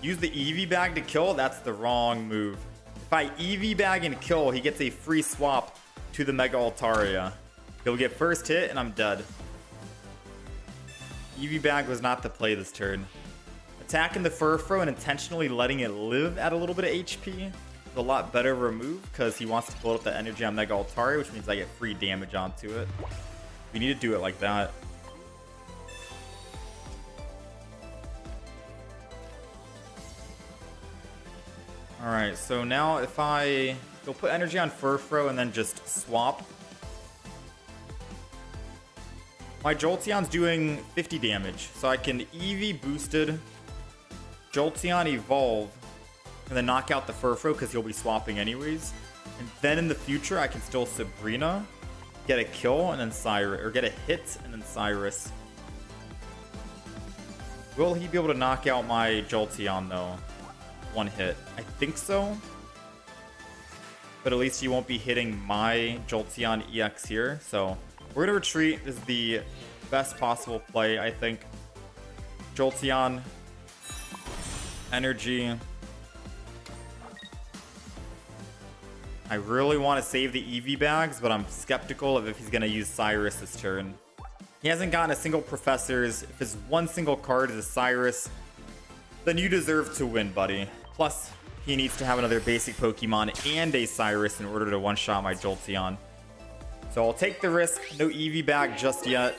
Use the Eevee bag to kill? That's the wrong move. If I Eevee bag and kill, he gets a free swap to the Mega Altaria. He'll get first hit, and I'm dead. Eevee bag was not the play this turn. Attacking the Furfrou and intentionally letting it live at a little bit of HP is a lot better of a move because he wants to build up that energy on Mega Altaria, which means I get free damage onto it. We need to do it like that. Alright, so now if I... He'll put energy on Furfrou and then just swap. My Jolteon's doing 50 damage, so I can Eevee boosted, Jolteon evolve, and then knock out the Furfrou because he'll be swapping anyways. And then in the future, I can still Sabrina, get a kill, and then Cyrus, or get a hit, and then Cyrus. Will he be able to knock out my Jolteon, though? One hit. I think so. But at least he won't be hitting my Jolteon EX here, so... We're going to retreat. This is the best possible play, I think. Jolteon. Energy. I really want to save the EV bags, but I'm skeptical of if he's going to use Cyrus this turn. He hasn't gotten a single Professors. If his one single card is a Cyrus, then you deserve to win, buddy. Plus, he needs to have another basic Pokemon and a Cyrus in order to one-shot my Jolteon. So I'll take the risk. No EV bag just yet.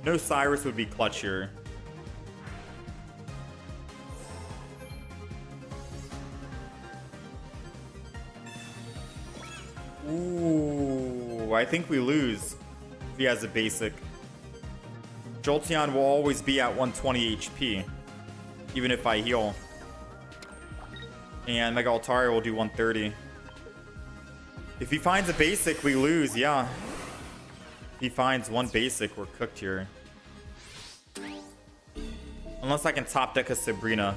No Cyrus would be clutch here. Ooh, I think we lose if he has a basic. Jolteon will always be at 120 HP, even if I heal. And Mega Altaria will do 130. If he finds a basic, we lose, yeah. If he finds one basic, we're cooked here. Unless I can top deck a Sabrina.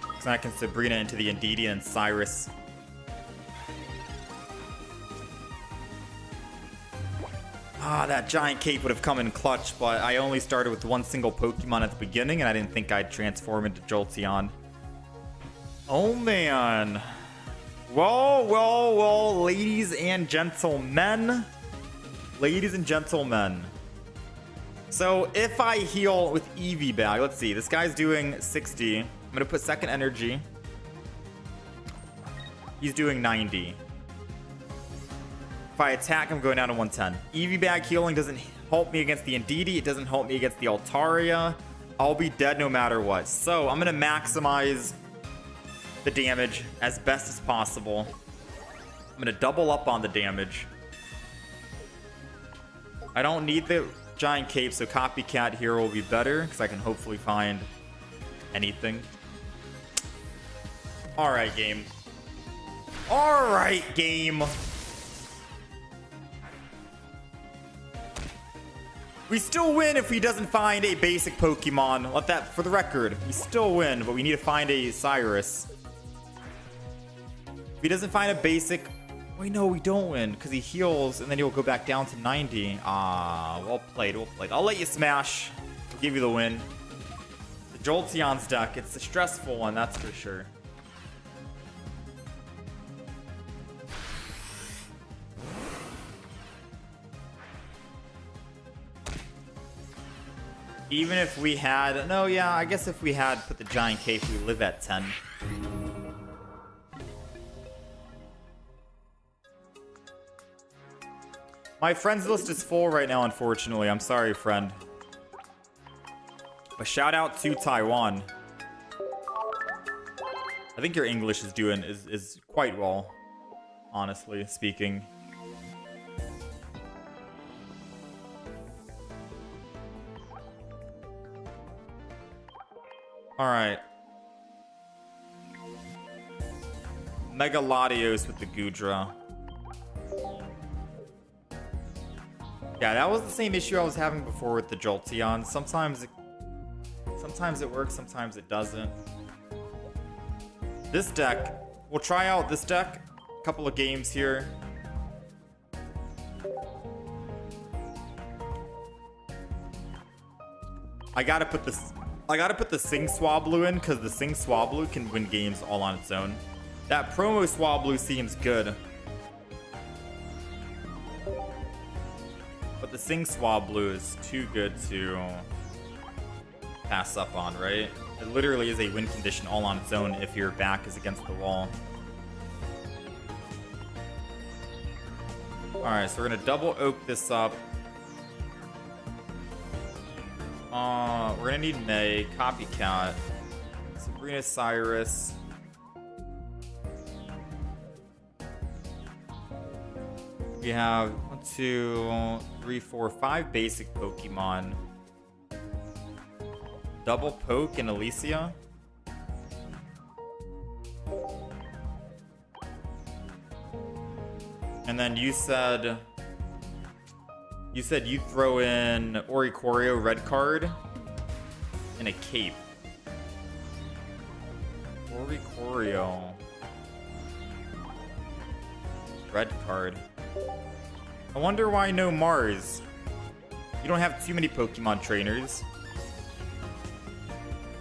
Because I can Sabrina into the Indeedee and Cyrus. Ah, that giant cape would have come in clutch, but I only started with one single Pokemon at the beginning, and I didn't think I'd transform into Jolteon. Oh, man. Whoa, whoa, whoa, ladies and gentlemen. Ladies and gentlemen. So if I heal with EV bag, let's see. This guy's doing 60. I'm going to put second energy. He's doing 90. If I attack, I'm going down to 110. EV bag healing doesn't help me against the Indeedee. It doesn't help me against the Altaria. I'll be dead no matter what. So I'm going to maximize the damage as best as possible. I'm going to double up on the damage. I don't need the giant cape, so Copycat here will be better because I can hopefully find anything. Alright, game. Alright, game. We still win if he doesn't find a basic Pokemon. Let that for the record. We still win, but we need to find a Cyrus. If he doesn't find a basic... Wait, no, we don't win because he heals and then he'll go back down to 90. Ah, well played, well played. I'll let you smash. I'll give you the win. The Jolteon's deck, it's a stressful one, that's for sure. Even if we had... No, yeah, I guess if we had put the giant cape, we live at 10. My friends list is full right now, unfortunately. I'm sorry, friend. But shout out to Taiwan. I think your English is quite well, honestly speaking. Alright. Mega Latios with the Goodra. Yeah, that was the same issue I was having before with the Jolteon. Sometimes it works, sometimes it doesn't. This deck, we'll try out this deck. A couple of games here. I gotta put the Sing Swablu in because the Sing Swablu can win games all on its own. That promo Swablu seems good. But the Sing Swablu is too good to pass up on, right? It literally is a win condition all on its own if your back is against the wall. Alright, so we're gonna double oak this up. We're gonna need May, Copycat, Sabrina, Cyrus. We have 1, 2, 3, 4, 5 basic Pokemon. Double Poke and Alicia. And then you said you throw in Oricorio red card and a cape. Oricorio red card. I wonder why no Mars. You don't have too many Pokemon trainers.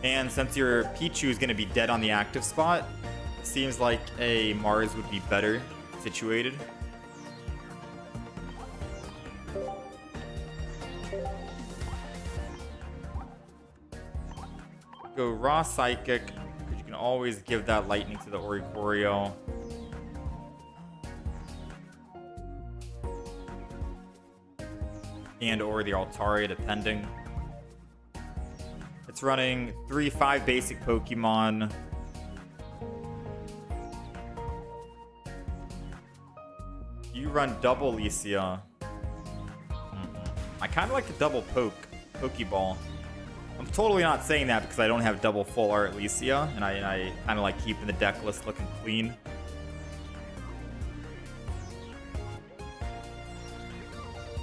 And since your Pichu is going to be dead on the active spot, it seems like a Mars would be better situated. Go Raw Psychic, because you can always give that Lightning to the Oricorio. And or the Altaria, depending. It's running 3-5 basic Pokemon. You run double Licia. I kind of like the double Pokeball. I'm totally not saying that because I don't have double full art Licia, and I kind of like keeping the deck list looking clean.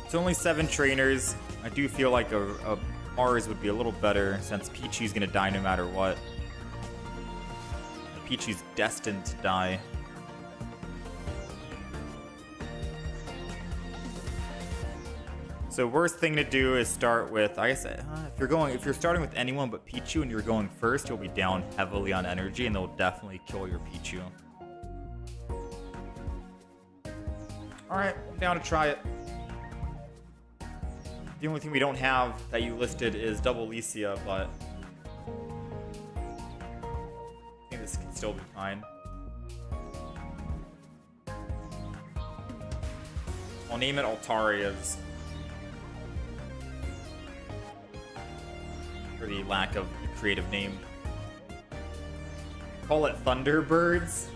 It's only 7 trainers. I do feel like a Mars would be a little better since Pichu's gonna die no matter what. Pichu's destined to die. So worst thing to do is start with, I guess, if you're starting with anyone but Pichu and you're going first, you'll be down heavily on energy and they'll definitely kill your Pichu. Alright, I'm down to try it. The only thing we don't have that you listed is double Licia, but I think this can still be fine. I'll name it Altarias for the lack of a creative name. Call it Thunderbirds.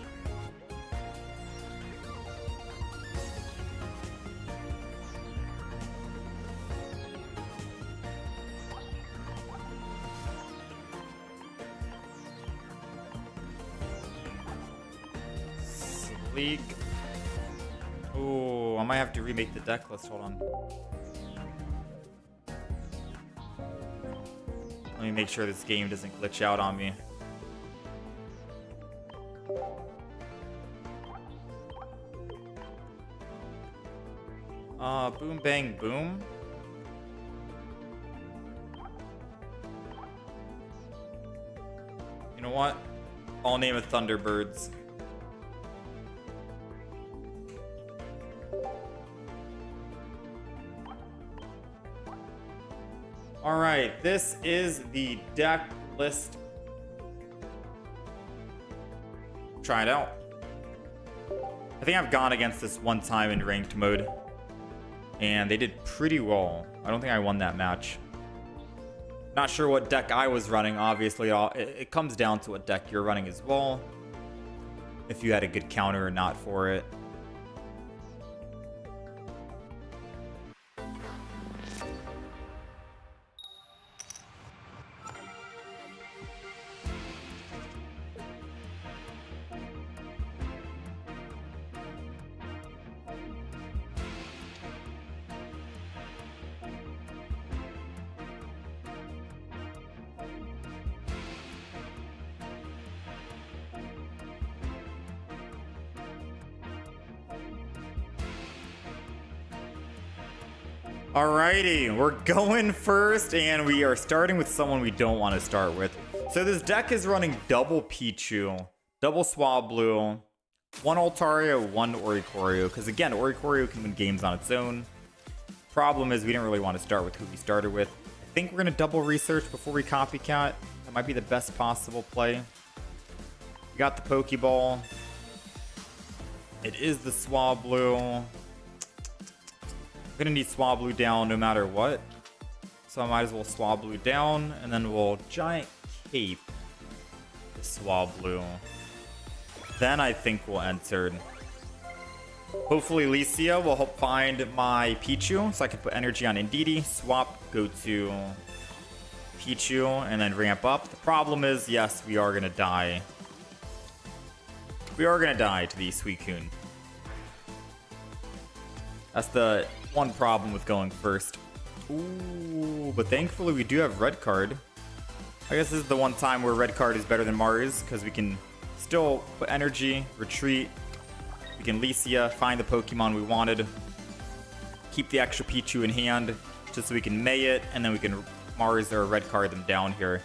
Sleek. Ooh, I might have to remake the deck list. Hold on. Let me make sure this game doesn't glitch out on me. Boom Bang Boom. You know what? I'll name it Thunderbirds. Alright, this is the deck list. Try it out. I think I've gone against this one time in ranked mode, and they did pretty well. I don't think I won that match. Not sure what deck I was running. Obviously, it comes down to what deck you're running as well, if you had a good counter or not for it. Alrighty, we're going first, and we are starting with someone we don't want to start with. So this deck is running double Pichu, double Swablu, one Altaria, one Oricorio, because again, Oricorio can win games on its own. Problem is we didn't really want to start with who we started with. I think we're going to double research before we copycat. That might be the best possible play. We got the Pokeball. It is the Swablu. I'm gonna need Swablu down no matter what, so I might as well Swablu down, and then we'll Giant Cape the Swablu. Then I think we'll enter. Hopefully Licia will help find my Pichu, so I can put energy on Indeedee, swap, go to Pichu, and then ramp up. The problem is, yes, we are gonna die. We are gonna die to the Suicune. That's the one problem with going first. Ooh, but thankfully we do have red card. I guess this is the one time where red card is better than Mars, because we can still put energy, retreat. We can Lycia, find the Pokemon we wanted, keep the extra Pichu in hand, just so we can May it, and then we can Mars or red card them down here.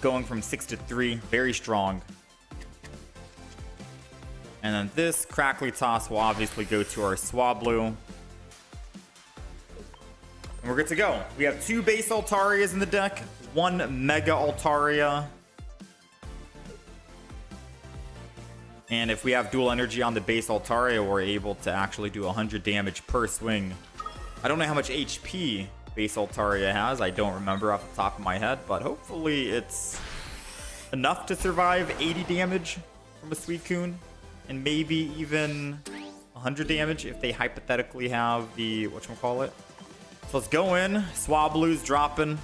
Going from 6 to 3, very strong. And then this Crackly Toss will obviously go to our Swablu. And we're good to go. We have 2 base Altarias in the deck, 1 Mega Altaria. And if we have dual energy on the base Altaria, we're able to actually do 100 damage per swing. I don't know how much HP base Altaria has. I don't remember off the top of my head, but hopefully it's enough to survive 80 damage from a Suicune. And maybe even 100 damage if they hypothetically have the whatchamacallit. So let's go in. Swablu's dropping.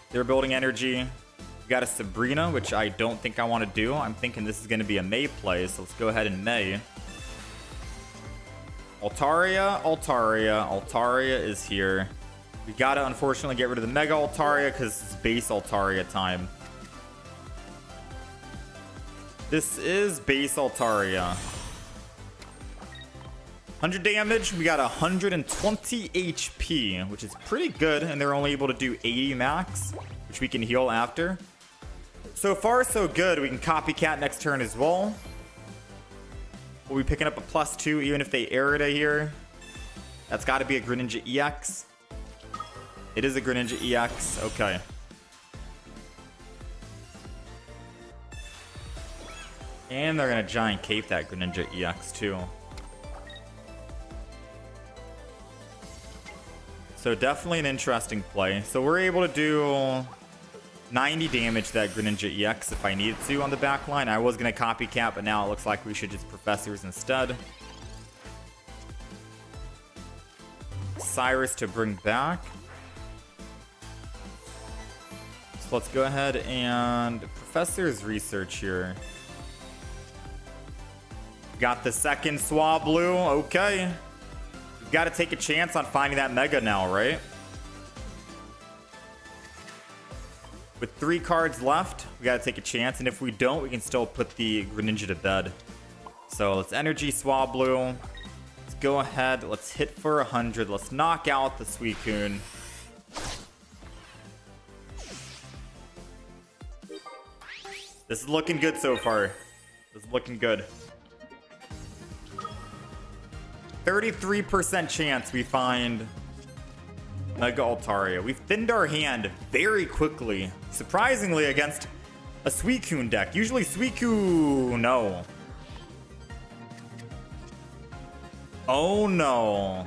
They're building energy. We got a Sabrina, which I don't think I want to do. I'm thinking this is going to be a May play, so let's go ahead and May. Altaria, Altaria, Altaria is here. We got to unfortunately get rid of the Mega Altaria because it's base Altaria time. This is base Altaria. 100 damage. We got 120 HP, which is pretty good. And they're only able to do 80 max, which we can heal after. So far, so good. We can copycat next turn as well. We'll be picking up a +2 even if they Aerida here. That's got to be a Greninja EX. It is a Greninja EX. Okay. And they're going to Giant Cape that Greninja EX too. So definitely an interesting play. So we're able to do 90 damage to that Greninja EX if I needed to on the back line. I was going to copycat, but now it looks like we should just Professors instead. Cyrus to bring back. So let's go ahead and Professor's Research here. Got the second Swablu. Okay. We've got to take a chance on finding that Mega now, right? With 3 cards left, we got to take a chance. And if we don't, we can still put the Greninja to bed. So let's Energy Swablu. Let's go ahead. Let's hit for 100. Let's knock out the Suicune. This is looking good so far. This is looking good. 33% chance we find Mega Altaria. We've thinned our hand very quickly. Surprisingly against a Suicune deck. Usually Suicune... No. Oh no.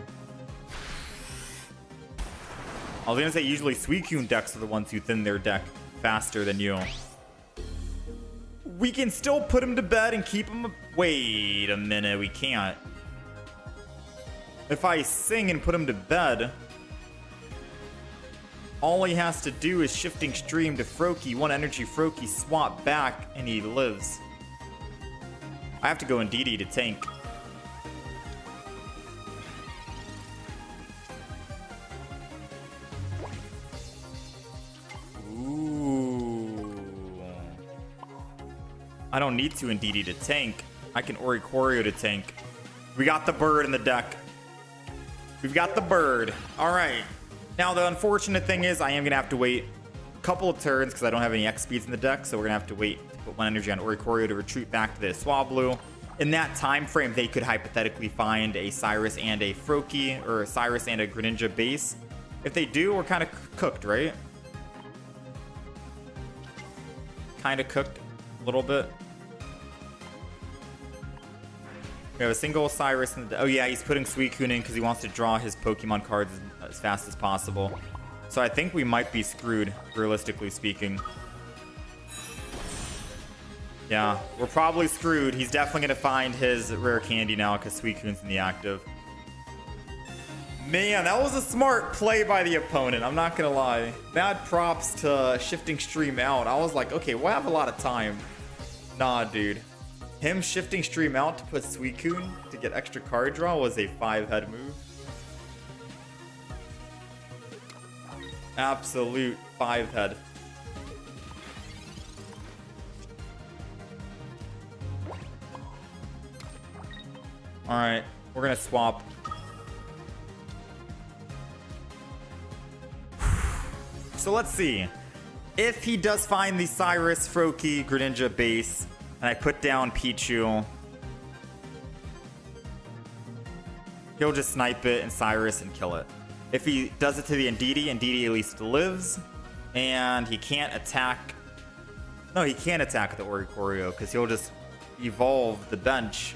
I was gonna say usually Suicune decks are the ones who thin their deck faster than you. We can still put him to bed and keep him... Wait a minute, we can't. If I sing and put him to bed, all he has to do is Shifting Stream to Froakie, 1 energy Froakie, swap back, and he lives. I have to go in DD to tank. Ooh. I don't need to in DD to tank. I can Oricorio to tank. We got the bird in the deck. We've got the bird. All right. Now, the unfortunate thing is I am going to have to wait a couple of turns because I don't have any X speeds in the deck. So we're going to have to wait to put 1 energy on Oricorio to retreat back to the Swablu. In that time frame, they could hypothetically find a Cyrus and a Froakie or a Cyrus and a Greninja base. If they do, we're kind of cooked, right? Kind of cooked a little bit. We have a single Cyrus in the... Oh yeah, he's putting Suicune in because he wants to draw his Pokemon cards as fast as possible. So I think we might be screwed, realistically speaking. Yeah, we're probably screwed. He's definitely going to find his rare candy now because Suicune's in the active. Man, that was a smart play by the opponent. I'm not going to lie. Mad props to Shifting Stream out. I was like, okay, we'll have a lot of time. Nah, dude. Him Shifting Stream out to put Suicune to get extra card draw was a 5-head move. Absolute 5-head. Alright, we're gonna swap. So let's see. If he does find the Cyrus, Froakie, Greninja base, and I put down Pichu, he'll just snipe it and Cyrus and kill it. If he does it to the Indeedee, Indeedee at least lives, and he can't attack. No, he can't attack the Oricorio because he'll just evolve the bench.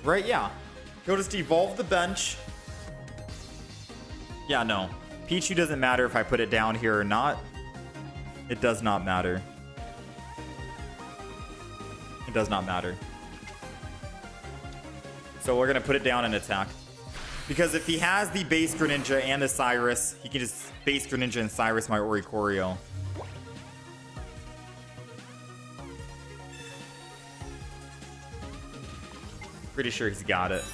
Right? Yeah. He'll just evolve the bench. Yeah, no. Pichu doesn't matter if I put it down here or not. It does not matter. It does not matter. So we're going to put it down and attack. Because if he has the base Greninja and the Cyrus, he can just base Greninja and Cyrus my Oricorio. Pretty sure he's got it.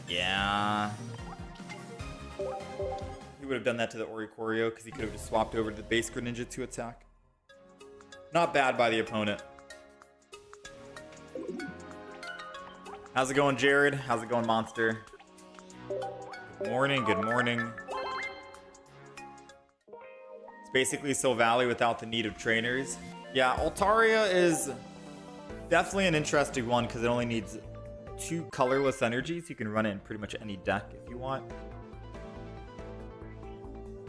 Yeah. He would have done that to the Oricorio because he could have just swapped over to the base Greninja to attack. Not bad by the opponent. How's it going, Jared? How's it going, Monster? Good morning, good morning. It's basically Silvally without the need of trainers. Yeah, Altaria is definitely an interesting one because it only needs 2 colorless energies. You can run it in pretty much any deck if you want.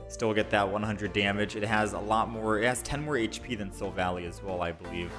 Still get that 100 damage. It has a lot more. It has 10 more HP than Silvally as well, I believe.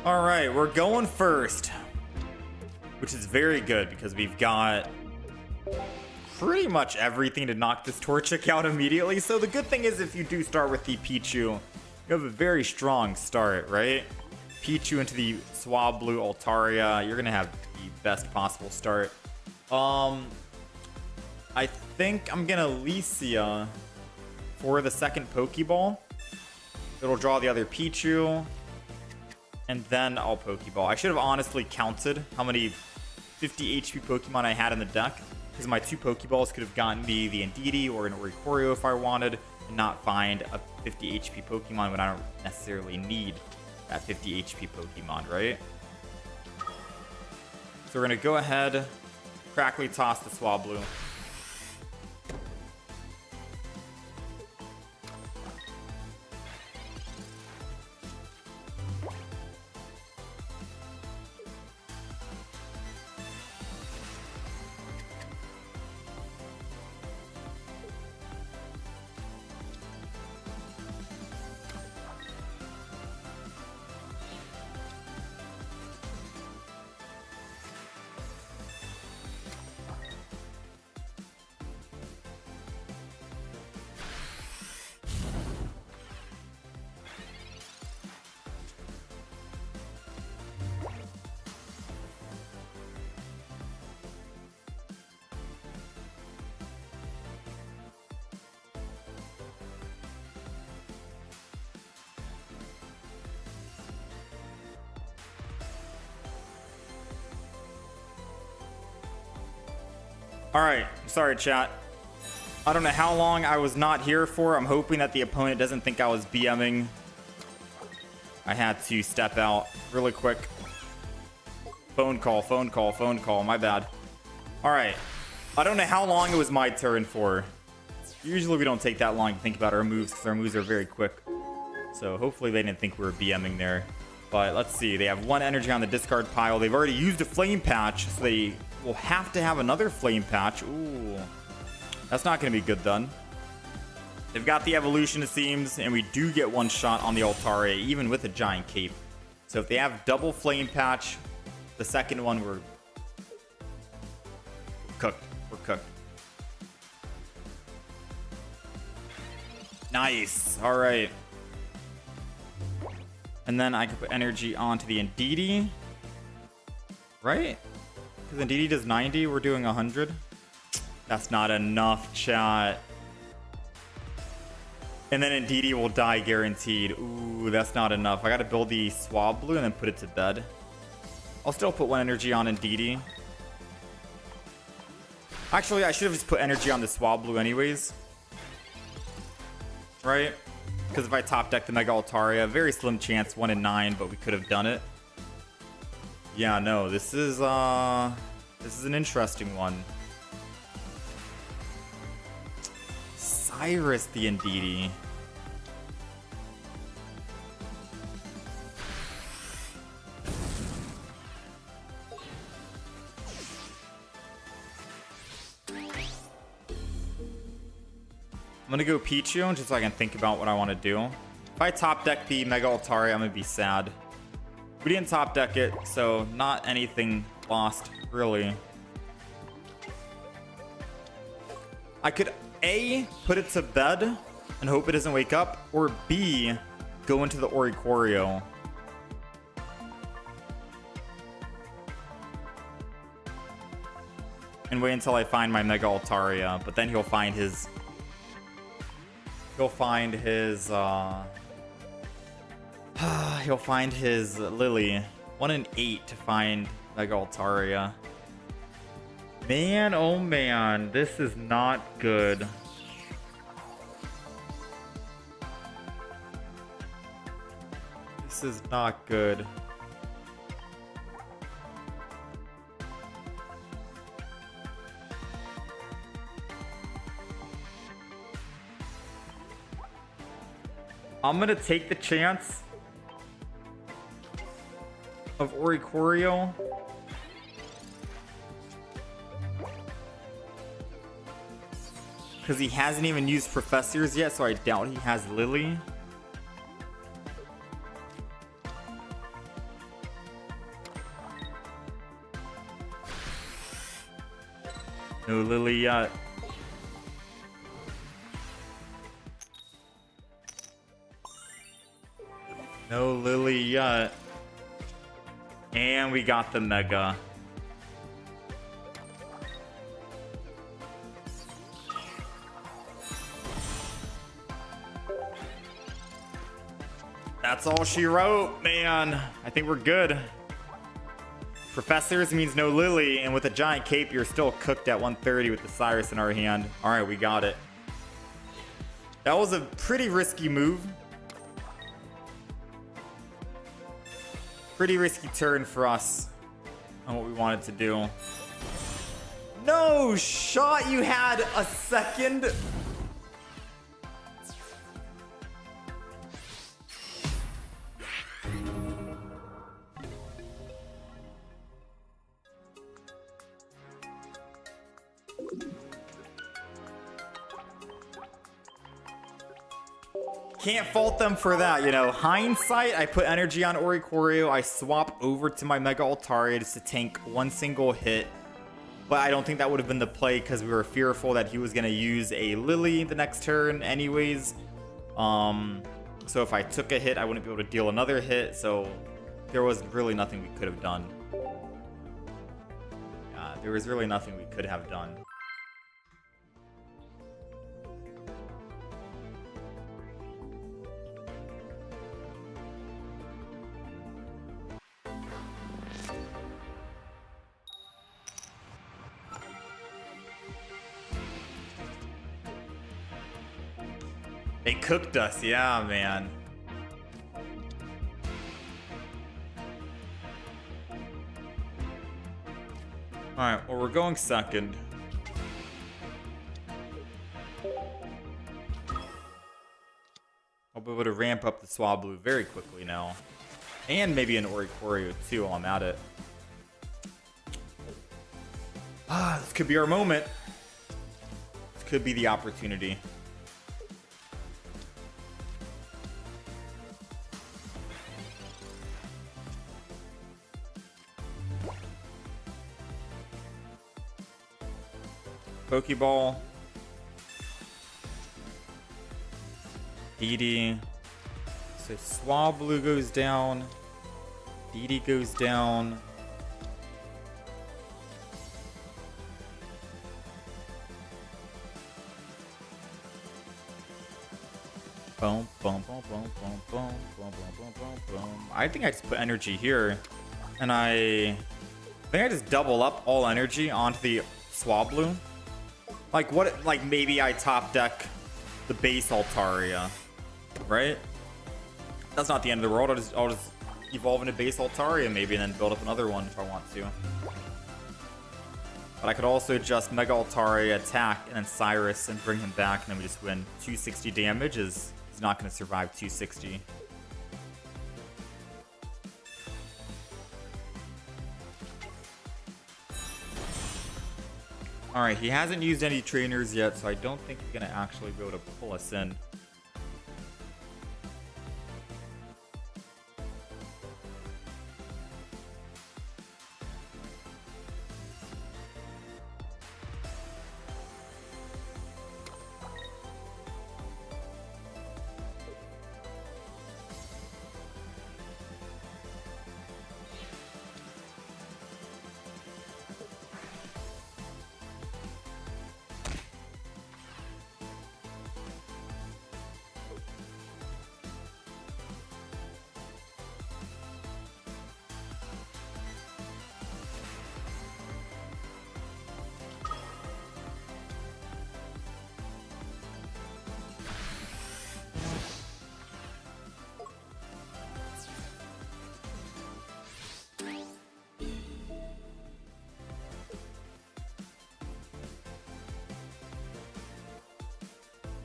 All right, we're going first, which is very good because we've got pretty much everything to knock this Torchic out immediately. So the good thing is if you do start with the Pichu, you have a very strong start, right? Pichu into the Swablu Altaria, you're going to have the best possible start. I think I'm going to Licia for the second Pokeball. It'll draw the other Pichu. And then I'll Pokeball. I should have honestly counted how many 50 HP Pokemon I had in the deck, because my 2 Pokeballs could have gotten me the Indeedee or an Oricorio if I wanted, and not find a 50 HP Pokemon when I don't necessarily need that 50 HP Pokemon, right? So we're going to go ahead, crackly toss the Swablu. All right, sorry chat. I don't know how long I was not here for. I'm hoping that the opponent doesn't think I was BMing. I had to step out really quick. Phone call, phone call, phone call, my bad. All right, I don't know how long it was my turn for. Usually we don't take that long to think about our moves because our moves are very quick. So hopefully they didn't think we were BMing there. But let's see. They have 1 energy on the discard pile. They've already used a Flame Patch, so they will have to have another Flame Patch. Ooh. That's not going to be good then. They've got the evolution, it seems, and we do get 1 shot on the Altaria, even with a giant cape. So if they have double Flame Patch, the second one, we're cooked. We're cooked. Nice. All right. And then I can put energy onto the Indeedee. Right? Because Indeedee does 90, we're doing 100. That's not enough, chat. And then Indeedee will die guaranteed. Ooh, that's not enough. I gotta build the Swablu and then put it to bed. I'll still put 1 energy on Indeedee. Actually, I should have just put energy on the Swablu anyways. Right? Because if I top deck the Mega Altaria, very slim chance, 1 in 9, but we could have done it. Yeah, no, this is an interesting one. Cyrus the Indeedee. I'm gonna go Pichu just so I can think about what I want to do. If I top deck the Mega Altaria, I'm gonna be sad. We didn't top deck it, so not anything lost, really. I could A, put it to bed and hope it doesn't wake up, or B, go into the Oricorio. And wait until I find my Mega Altaria, but then he'll find his Lily. 1 in 8 to find Mega Altaria. Man, oh man, this is not good. This is not good. I'm gonna take the chance of Oricorio. Because he hasn't even used Professors yet, so I doubt he has Lily. No Lily yet. No Lily yet. And we got the Mega. That's all she wrote, man. I think we're good. Professors means no Lily, and with a giant cape, you're still cooked at 130 with the Cyrus in our hand. All right, we got it. That was a pretty risky move. Pretty risky turn for us on what we wanted to do. No shot you had a second. Can't fault them for that, you know. Hindsight, I put energy on Oricorio. I swapped over to my Mega Altaria just to tank 1 single hit. But I don't think that would have been the play because we were fearful that he was going to use a Lily the next turn anyways. So if I took a hit, I wouldn't be able to deal another hit. So there was really nothing we could have done. There was really nothing we could have done. They cooked us, yeah, man. Alright, well, we're going second. I'll be able to ramp up the Swablu very quickly now. And maybe an Oricorio too while I'm at it. This could be our moment. This could be the opportunity. Pokeball. DD. So Swablu goes down. DD goes down. Boom, boom, boom, boom, boom, boom, boom, boom, boom, boom. I think I just put energy here. And I think I just double up all energy onto the Swablu. Like what, like maybe I top deck the base Altaria, right? That's not the end of the world. I'll just evolve into base Altaria maybe and then build up another one if I want to. But I could also just Mega Altaria attack and then Cyrus and bring him back and then we just win. 260 damage is he's not going to survive 260. Alright, he hasn't used any trainers yet, so I don't think he's going to actually be able to pull us in.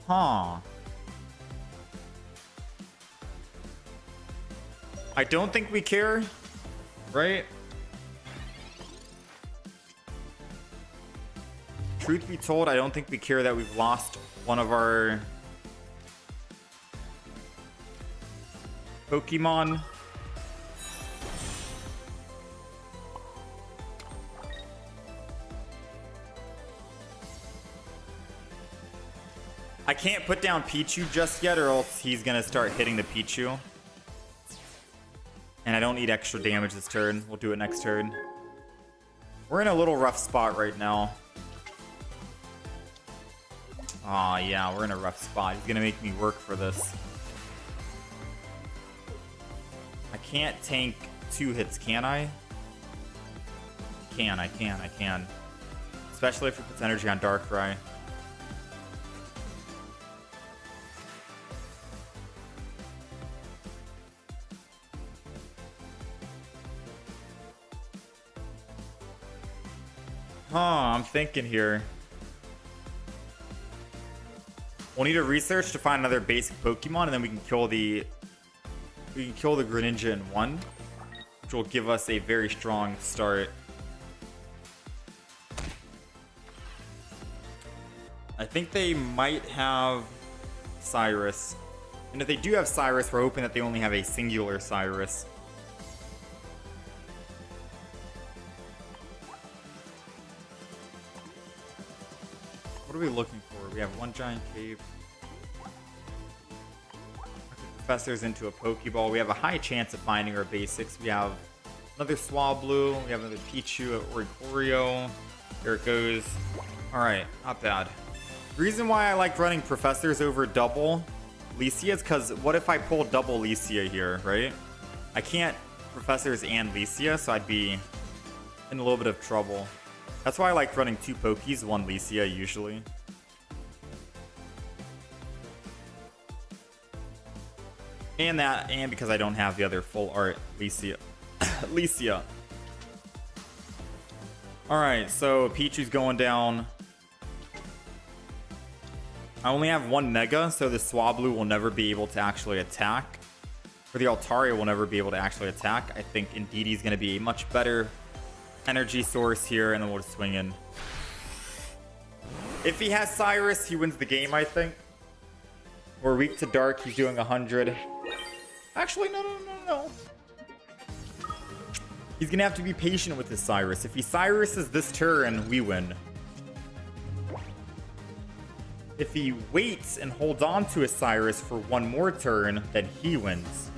Huh. I don't think we care, right? Truth be told, I don't think we care that we've lost one of our Pokemon. I can't put down Pichu just yet or else he's gonna start hitting the Pichu. And I don't need extra damage this turn. We'll do it next turn. We're in a little rough spot right now. Aw, yeah, we're in a rough spot. He's gonna make me work for this. I can't tank 2 hits, can I? I can. Especially if he puts energy on Darkrai. Huh, I'm thinking here. We'll need to research to find another basic Pokemon, and then we can kill the Greninja in one, which will give us a very strong start. I think they might have Cyrus. And if they do have Cyrus, we're hoping that they only have a singular Cyrus. What are we looking for? We have one giant cave. Professor's into a Pokeball. We have a high chance of finding our basics. We have another Swablu. We have another Pichu, Oricorio. There it goes. Alright, not bad. The reason why I like running Professors over double Licia is because what if I pull double Licia here, right? I can't Professors and Licia, so I'd be in a little bit of trouble. That's why I like running 2 Pokies, 1 Licia usually. And because I don't have the other full art Licia. Licia. Alright, so Pichu's going down. I only have 1 Mega, so the Swablu will never be able to actually attack. For the Altaria will never be able to actually attack. I think Indeedee is going to be a much better energy source here, and then we'll just swing in. If he has Cyrus, he wins the game, I think. We're weak to Dark. He's doing 100. Actually, no. He's going to have to be patient with his Cyrus. If he Cyruses this turn, we win. If he waits and holds on to his Cyrus for one more turn, then he wins.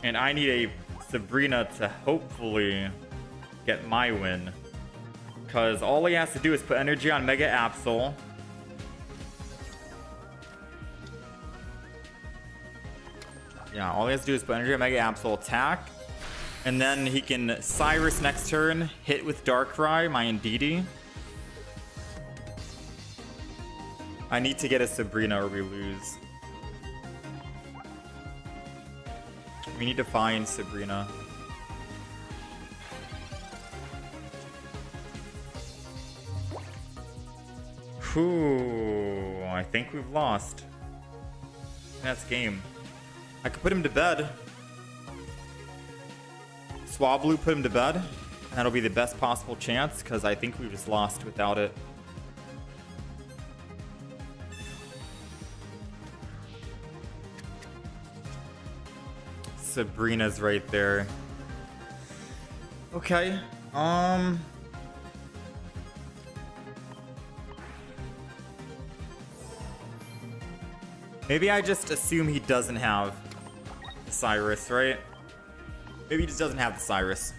And I need a Sabrina to hopefully get my win. Because all he has to do is put energy on Mega Absol. Yeah, all he has to do is put energy on Mega Absol, attack. And then he can Cyrus next turn, hit with Darkrai, my Indeedee. I need to get a Sabrina or we lose. We need to find Sabrina. Whew, I think we've lost. That's game. I could put him to bed. Swablu put him to bed. And that'll be the best possible chance because I think we just lost without it. Sabrina's right there. Okay. Maybe I just assume he doesn't have Cyrus, right? Maybe he just doesn't have the Cyrus.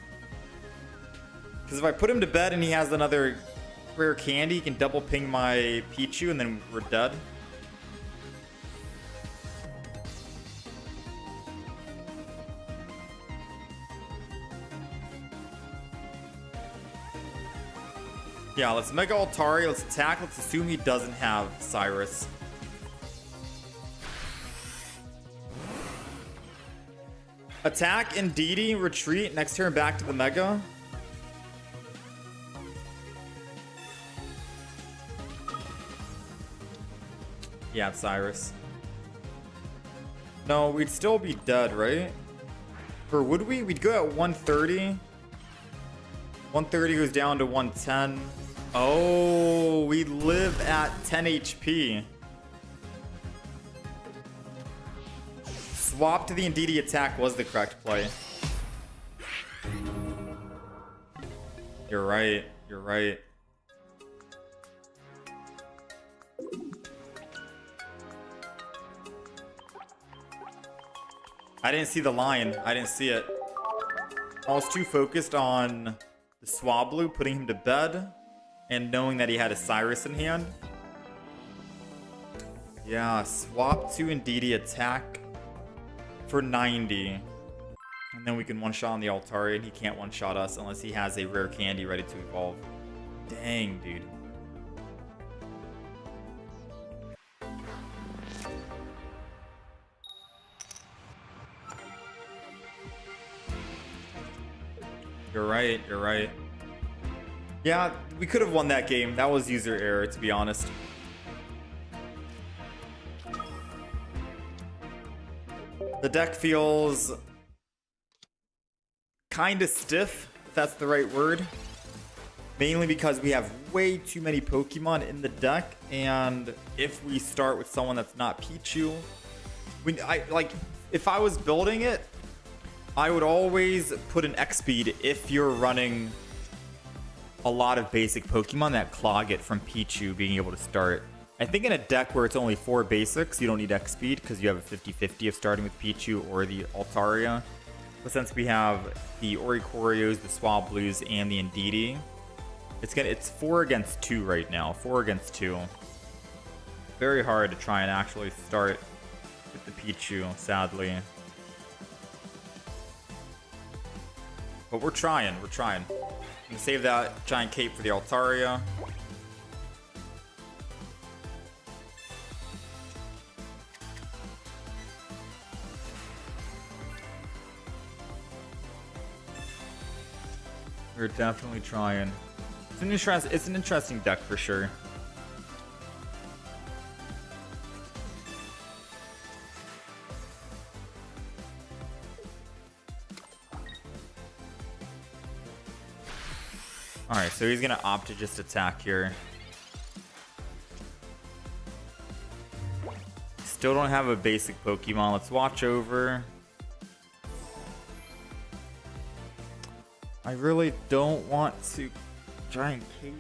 Because if I put him to bed and he has another rare candy, he can double ping my Pichu and then we're dead. Yeah, let's Mega Altaria, let's attack, let's assume he doesn't have Cyrus. Attack, Indeedee, retreat, next turn back to the Mega. Yeah, it's Cyrus. No, we'd still be dead, right? Or would we? We'd go at 130. 130 goes down to 110. Oh, we live at 10 HP. Swap to the Indeedee attack was the correct play. You're right. You're right. I didn't see the line. I didn't see it. I was too focused on the Swablu, putting him to bed, and knowing that he had a Cyrus in hand. Yeah, swap to Indeedee attack for 90. And then we can one-shot on the Altaria, and he can't one-shot us unless he has a rare candy ready to evolve. Dang, dude. You're right, you're right. Yeah, we could have won that game. That was user error, to be honest. The deck feels kind of stiff, if that's the right word. Mainly because we have way too many Pokemon in the deck, and if we start with someone that's not Pichu, if I was building it, I would always put an X speed if you're running a lot of basic Pokemon that clog it from Pichu being able to start. I think in a deck where it's only 4 basics, you don't need X speed because you have a 50-50 of starting with Pichu or the Altaria. But since we have the Oricorios, the Swablus, and the Indeedee, it's 4 against 2 right now. 4 against 2. Very hard to try and actually start with the Pichu, sadly. But we're trying. I'm gonna save that giant cape for the Altaria. We're definitely trying. It's an interesting deck for sure. Alright, so he's gonna opt to just attack here. Still don't have a basic Pokemon. Let's watch over. I really don't want to Giant Cape.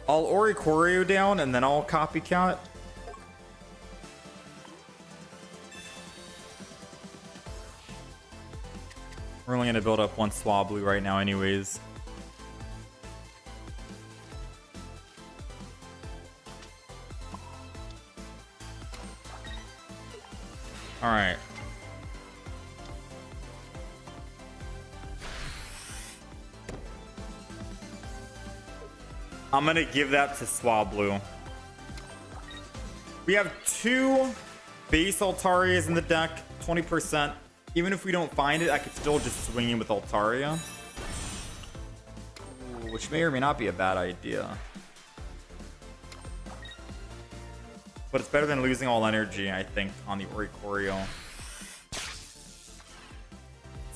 I'll Oricorio down and then I'll Copycat. We're only gonna build up one Swablu right now anyways. Alright. I'm gonna give that to Swablu. We have 2 base Altarias in the deck, 20%. Even if we don't find it, I could still just swing in with Altaria. Ooh, which may or may not be a bad idea. But it's better than losing all energy, I think, on the Oricorio.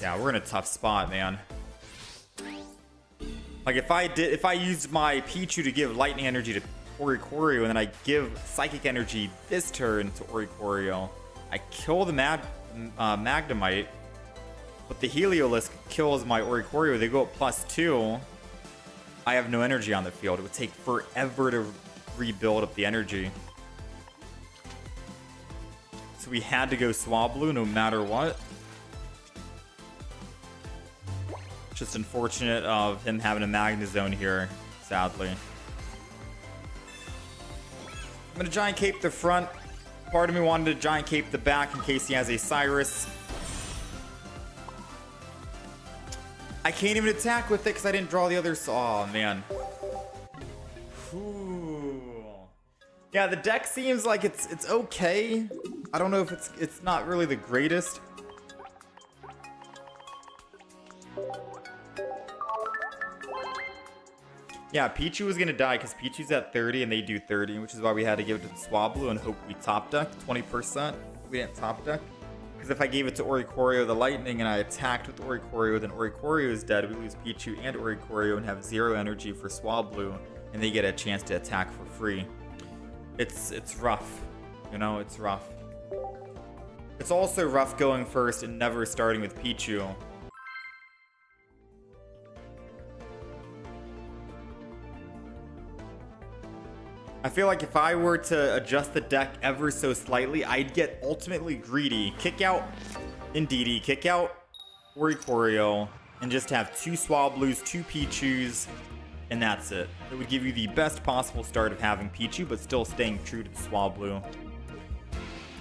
Yeah, we're in a tough spot, man. Like if I used my Pichu to give lightning energy to Oricorio and then I give psychic energy this turn to Oricorio, I kill the Magnemite, but the Heliolisk kills my Oricorio. They go up +2. I have no energy on the field. It would take forever to rebuild up the energy. So we had to go Swablu no matter what. Just unfortunate of him having a Magnezone here, sadly. I'm gonna Giant Cape the front. Part of me wanted to Giant Cape the back in case he has a Cyrus. I can't even attack with it because I didn't draw the other. Oh man. Ooh. Yeah, the deck seems like it's okay. I don't know if it's not really the greatest. Yeah, Pichu was gonna die because Pichu's at 30 and they do 30, which is why we had to give it to the Swablu and hope we top deck 20%. We didn't top deck. Because if I gave it to Oricorio the Lightning and I attacked with Oricorio, then Oricorio is dead. We lose Pichu and Oricorio and have 0 energy for Swablu, and they get a chance to attack for free. It's rough. You know, it's rough. It's also rough going first and never starting with Pichu. I feel like if I were to adjust the deck ever so slightly, I'd get ultimately greedy. Kick out Indeedee, kick out Oricorio, and just have 2 Swablus, 2 Pichus, and that's it. It would give you the best possible start of having Pichu, but still staying true to the Swablu.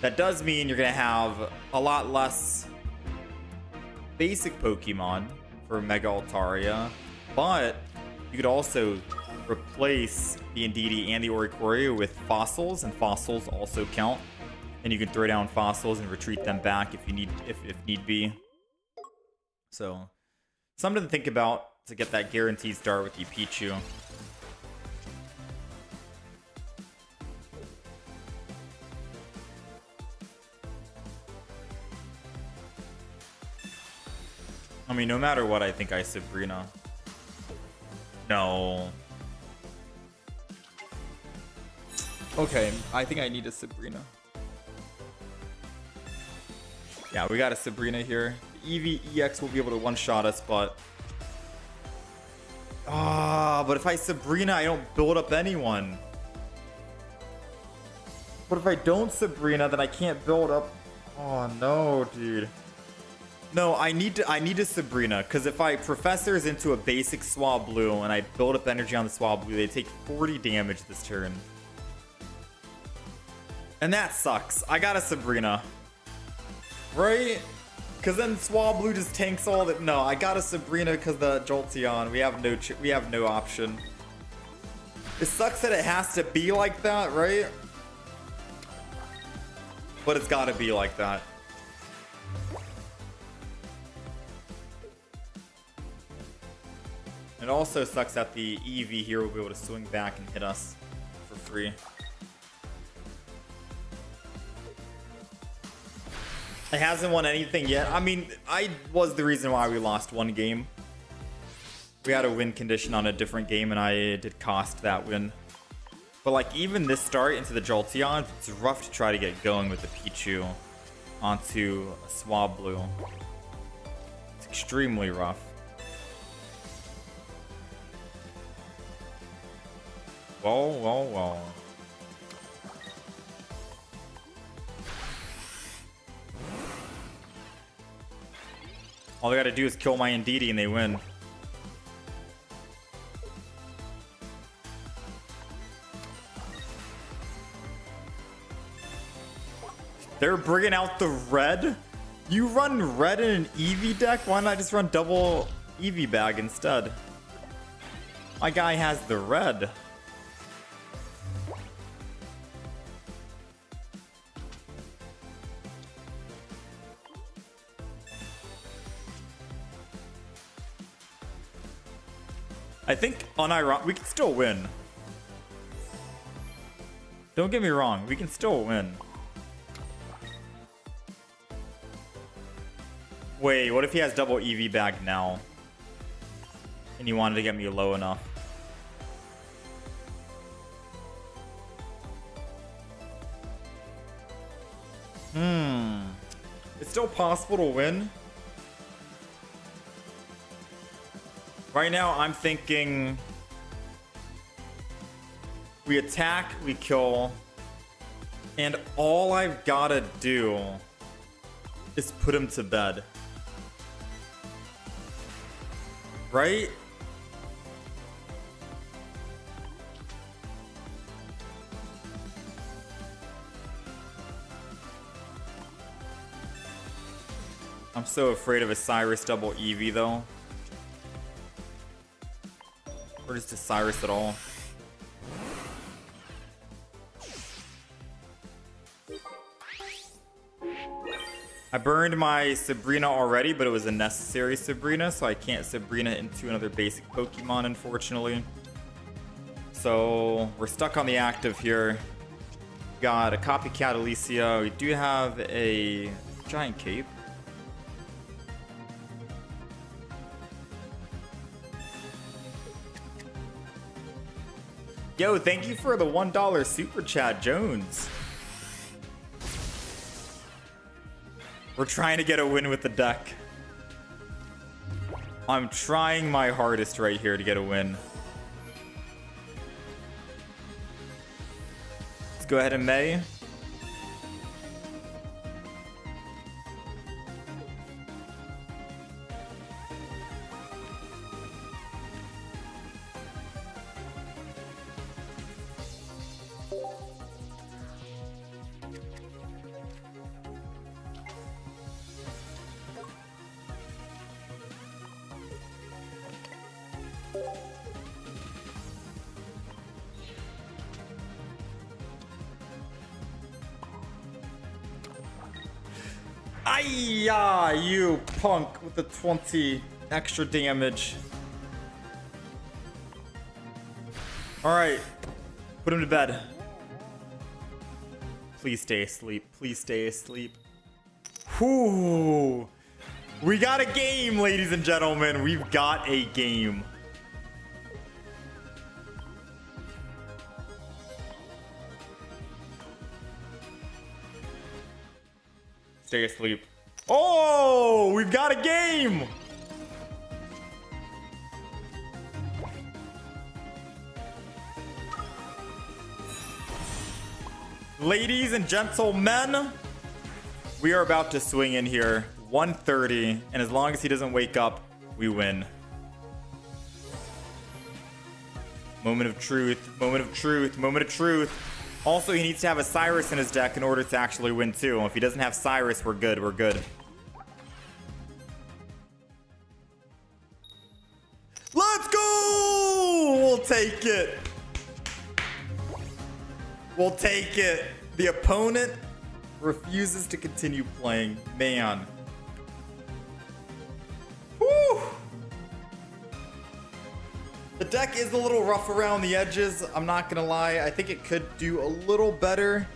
That does mean you're going to have a lot less basic Pokemon for Mega Altaria, but you could also replace the Indeedee and the Oricorio with fossils, and fossils also count. And you can throw down fossils and retreat them back if you need, if need be. So, something to think about to get that guaranteed start with the Pichu. I mean, no matter what, I think I Sabrina. No. Okay, I think I need a Sabrina. Yeah, we got a Sabrina here. The EX will be able to one-shot us, but... but if I Sabrina, I don't build up anyone. But if I don't Sabrina, then I can't build up... Oh, no, dude. No, I need a Sabrina, because if I Professors into a basic Swablu and I build up energy on the Swablu, they take 40 damage this turn. And that sucks. I got a Sabrina. Right? Because then Swablu just tanks all that. No, I got a Sabrina because the Jolteon. We have no option. It sucks that it has to be like that, right? But it's got to be like that. It also sucks that the EV here will be able to swing back and hit us for free. It hasn't won anything yet. I mean, I was the reason why we lost one game. We had a win condition on a different game, and I did cost that win. But like even this start into the Jolteon, it's rough to try to get going with the Pichu onto a Swablu. It's extremely rough. Whoa, whoa, whoa. All they gotta do is kill my Indeedee and they win. They're bringing out the red? You run red in an Eevee deck? Why not just run double Eevee bag instead? My guy has the red. I think we can still win. Don't get me wrong, we can still win. Wait, what if he has double Eevee bag now? And he wanted to get me low enough. It's still possible to win. Right now, I'm thinking we attack, we kill, and all I've gotta do is put him to bed. Right? I'm so afraid of a Cyrus double Eevee though. Or just a Cyrus at all. I burned my Sabrina already, but it was a necessary Sabrina, so I can't Sabrina into another basic Pokemon, unfortunately. So we're stuck on the active here. Got a Copycat Alicia. We do have a Giant Cape. Yo, thank you for the $1 super chat, Jones. We're trying to get a win with the deck. I'm trying my hardest right here to get a win. Let's go ahead and May. Ayya, you punk with the 20 extra damage. Alright, put him to bed. Please stay asleep. Please stay asleep. Whew. We got a game, ladies and gentlemen. We've got a game. Stay asleep. Oh, we've got a game. Ladies and gentlemen, we are about to swing in here. 130, and as long as he doesn't wake up, we win. Moment of truth, moment of truth, moment of truth. Also, he needs to have a Cyrus in his deck in order to actually win too. If he doesn't have Cyrus, we're good, we're good. Let's go! We'll take it. We'll take it. The opponent refuses to continue playing. Man. Woo! The deck is a little rough around the edges, I'm not gonna lie. I think it could do a little better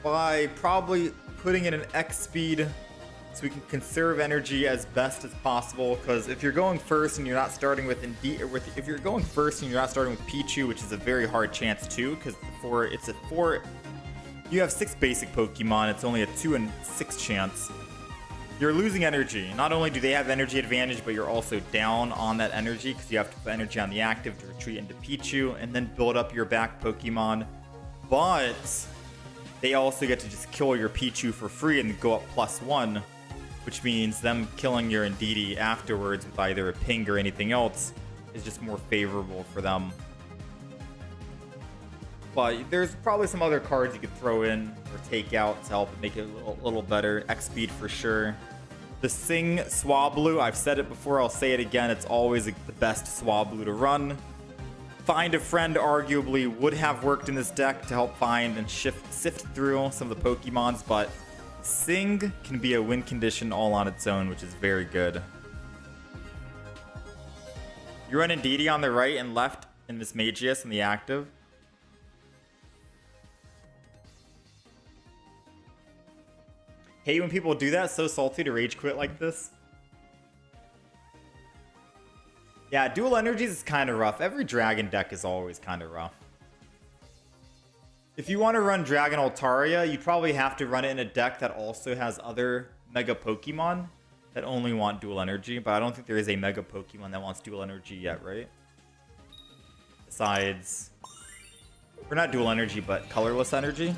by probably putting in an X speed so we can conserve energy as best as possible. Because if you're going first and you're not starting with if you're going first and you're not starting with Pichu, which is a very hard chance too, because you have 6 basic Pokemon, it's only a 2 in 6 chance. You're losing energy. Not only do they have energy advantage, but you're also down on that energy because you have to put energy on the active to retreat into Pichu and then build up your back Pokemon. But they also get to just kill your Pichu for free and go up +1, which means them killing your Indeedee afterwards with either a ping or anything else is just more favorable for them. But there's probably some other cards you could throw in or take out to help make it a little better. X-Speed for sure. The Sing Swablu, I've said it before, I'll say it again, it's always the best Swablu to run. Find a Friend arguably would have worked in this deck to help find and sift through some of the Pokemons, but Sing can be a win condition all on its own, which is very good. You run Indeedee on the right and left in this Magius in the active. Hate when people do that. So salty to rage quit like this. Yeah, dual energies is kind of rough. Every dragon deck is always kind of rough. If you want to run Dragon Altaria, you probably have to run it in a deck that also has other Mega Pokemon that only want dual energy. But I don't think there is a Mega Pokemon that wants dual energy yet, right? Besides, or not dual energy, but colorless energy.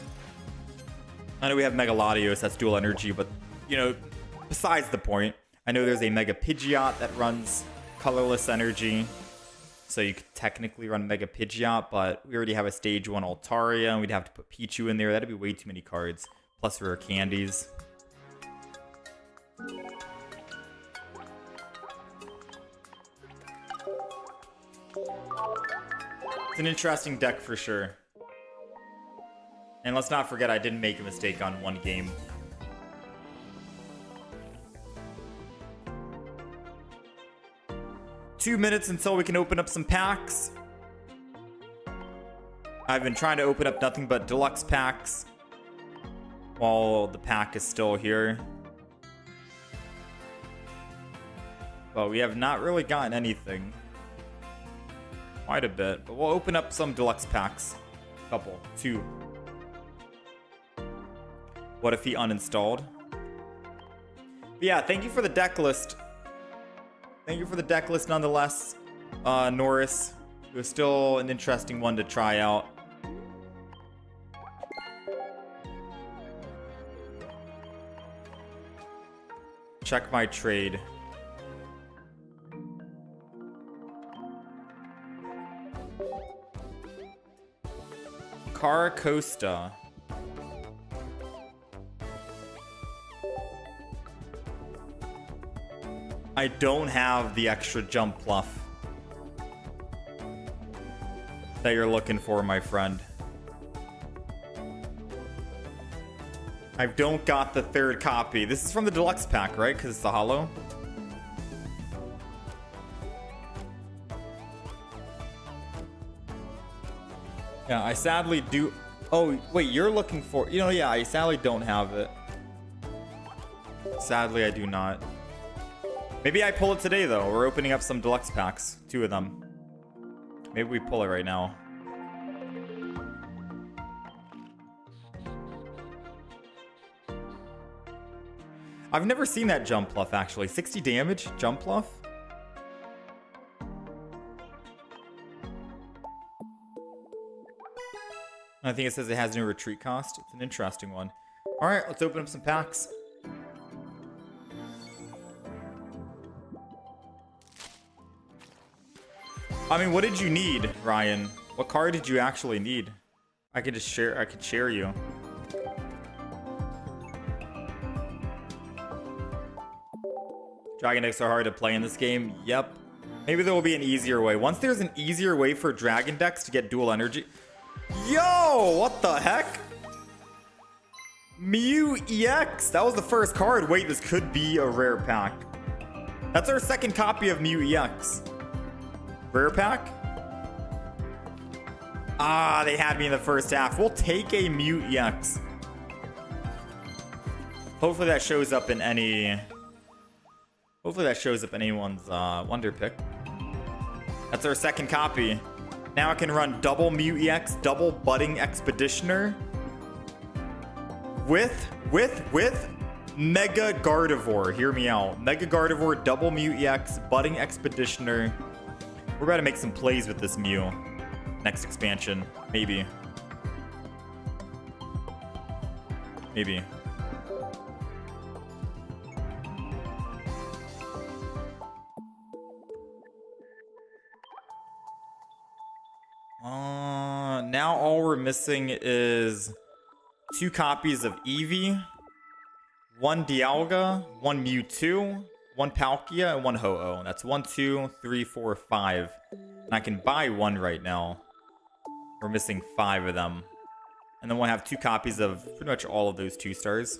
I know we have Mega Latios, that's dual energy, but, you know, besides the point. I know there's a Mega Pidgeot that runs colorless energy, so you could technically run Mega Pidgeot, but we already have a Stage 1 Altaria, and we'd have to put Pichu in there. That'd be way too many cards, plus rare candies. It's an interesting deck for sure. And let's not forget, I didn't make a mistake on one game. Two minutes until we can open up some packs. I've been trying to open up nothing but deluxe packs while the pack is still here. But we have not really gotten anything. Quite a bit. But we'll open up some deluxe packs. Couple. 2. What if he uninstalled? But yeah, thank you for the deck list. Thank you for the deck list nonetheless, Norris. It was still an interesting one to try out. Check my trade. Caracosta. I don't have the extra jump fluff that you're looking for, my friend. I don't got the third copy. This is from the deluxe pack, right? Because it's the holo. Yeah, I sadly do. Oh, wait, you're looking for... You know, yeah, I sadly don't have it. Sadly, I do not. Maybe I pull it today, though. We're opening up some deluxe packs. 2 of them. Maybe we pull it right now. I've never seen that jump fluff, actually. 60 damage? Jump fluff? I think it says it has no retreat cost. It's an interesting one. Alright, let's open up some packs. I mean, what did you need, Ryan? What card did you actually need? I could just share. I could share you. Dragon decks are hard to play in this game. Yep. Maybe there will be an easier way. Once there's an easier way for Dragon decks to get dual energy. Yo, what the heck? Mew EX. That was the first card. Wait, this could be a rare pack. That's our second copy of Mew EX. Rare pack? Ah, they had me in the first half. We'll take a Mew EX. Hopefully that shows up in any... Hopefully that shows up in anyone's Wonder Pick. That's our second copy. Now I can run double Mew EX, double Budding Expeditioner with Mega Gardevoir. Hear me out. Mega Gardevoir, double Mew EX, Budding Expeditioner. We're about to make some plays with this Mew. Next expansion. Maybe. Maybe. Now all we're missing is 2 copies of Eevee, 1 Dialga, 1 Mewtwo, 1 Palkia, and 1 Ho-Oh. That's 1, 2, 3, 4, 5. And I can buy 1 right now. We're missing 5 of them. And then we'll have 2 copies of pretty much all of those 2 stars.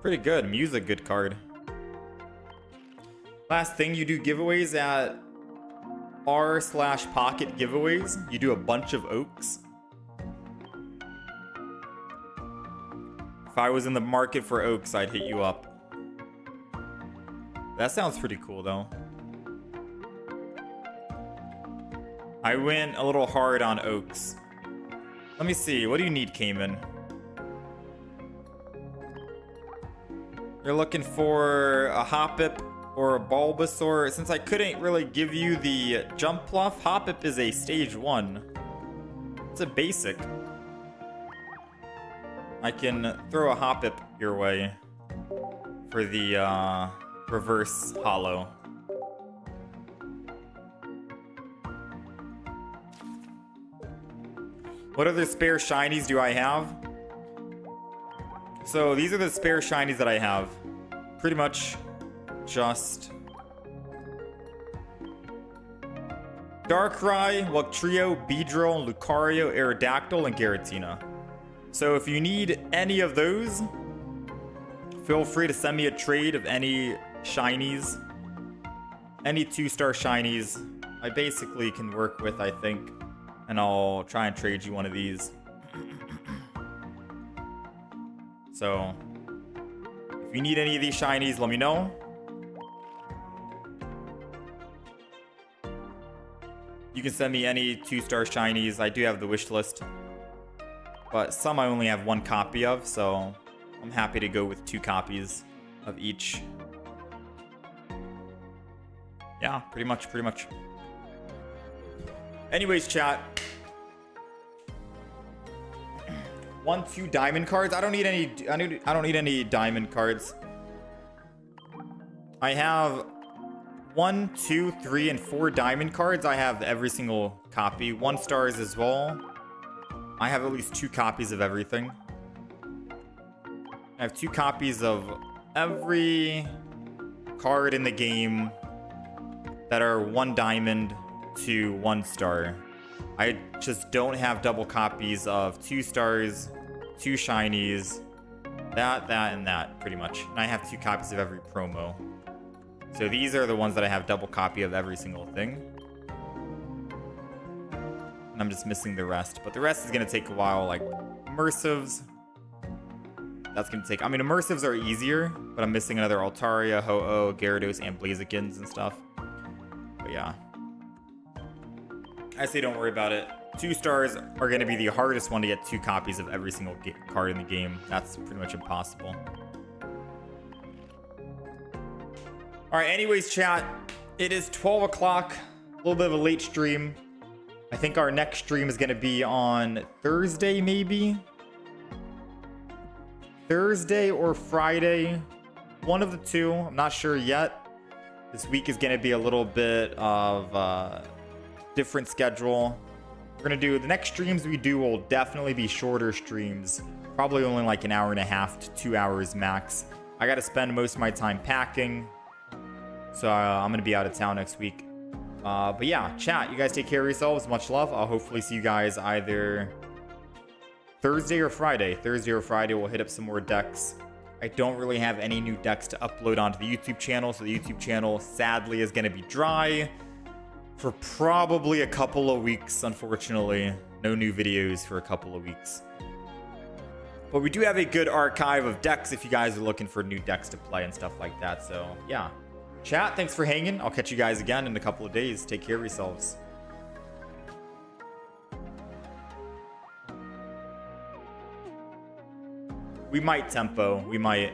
Pretty good. Mew's a good card. Last thing, you do giveaways at r/pocket giveaways. You do a bunch of oaks. If I was in the market for oaks, I'd hit you up. That sounds pretty cool though. I went a little hard on oaks. Let me see. What do you need, Cayman? You're looking for a Hoppip or a Bulbasaur. Since I couldn't really give you the jump pluff, Hoppip is a stage 1. It's a basic. I can throw a Hoppip your way for the reverse holo. What other spare shinies do I have? So these are the spare shinies that I have. Pretty much just Darkrai, Wugtrio, Beedrill, Lucario, Aerodactyl, and Giratina. So if you need any of those, feel free to send me a trade of any shinies. Any 2-star shinies I basically can work with, I think. And I'll try and trade you one of these. So if you need any of these shinies, let me know. You can send me any 2-star shinies. I do have the wish list. But some I only have 1 copy of, so I'm happy to go with 2 copies of each. Yeah, pretty much. Anyways, chat. 1, 2 diamond cards. I don't need any diamond cards. I have 1, 2, 3, and 4 diamond cards. I have every single copy. 1 stars as well. I have at least 2 copies of everything. I have 2 copies of every card in the game that are 1 diamond to 1 star. I just don't have double copies of 2 stars, 2 shinies, that, and that, pretty much. And I have 2 copies of every promo. So these are the ones that I have double copy of every single thing. And I'm just missing the rest. But the rest is going to take a while, like immersives. That's going to take... I mean, immersives are easier, but I'm missing another Altaria, Ho-Oh, Gyarados, and Blazikins and stuff. But yeah. I say don't worry about it. 2 stars are going to be the hardest one to get 2 copies of every single card in the game. That's pretty much impossible. Alright, anyways, chat. It is 12 o'clock. A little bit of a late stream. I think our next stream is going to be on Thursday, maybe? Thursday or Friday. One of the 2. I'm not sure yet. This week is going to be a little bit of different schedule. We're going to do... The next streams we do will definitely be shorter streams. Probably only like an hour and a half to 2 hours max. I got to spend most of my time packing. So I'm going to be out of town next week. But yeah, chat, you guys take care of yourselves. Much love. I'll hopefully see you guys either Thursday or Friday. Thursday or Friday, we'll hit up some more decks. I don't really have any new decks to upload onto the YouTube channel. So the YouTube channel, sadly, is going to be dry for probably a couple of weeks, unfortunately. No new videos for a couple of weeks. But we do have a good archive of decks if you guys are looking for new decks to play and stuff like that. So, yeah. Chat, thanks for hanging. I'll catch you guys again in a couple of days. Take care of yourselves. We might tempo. We might.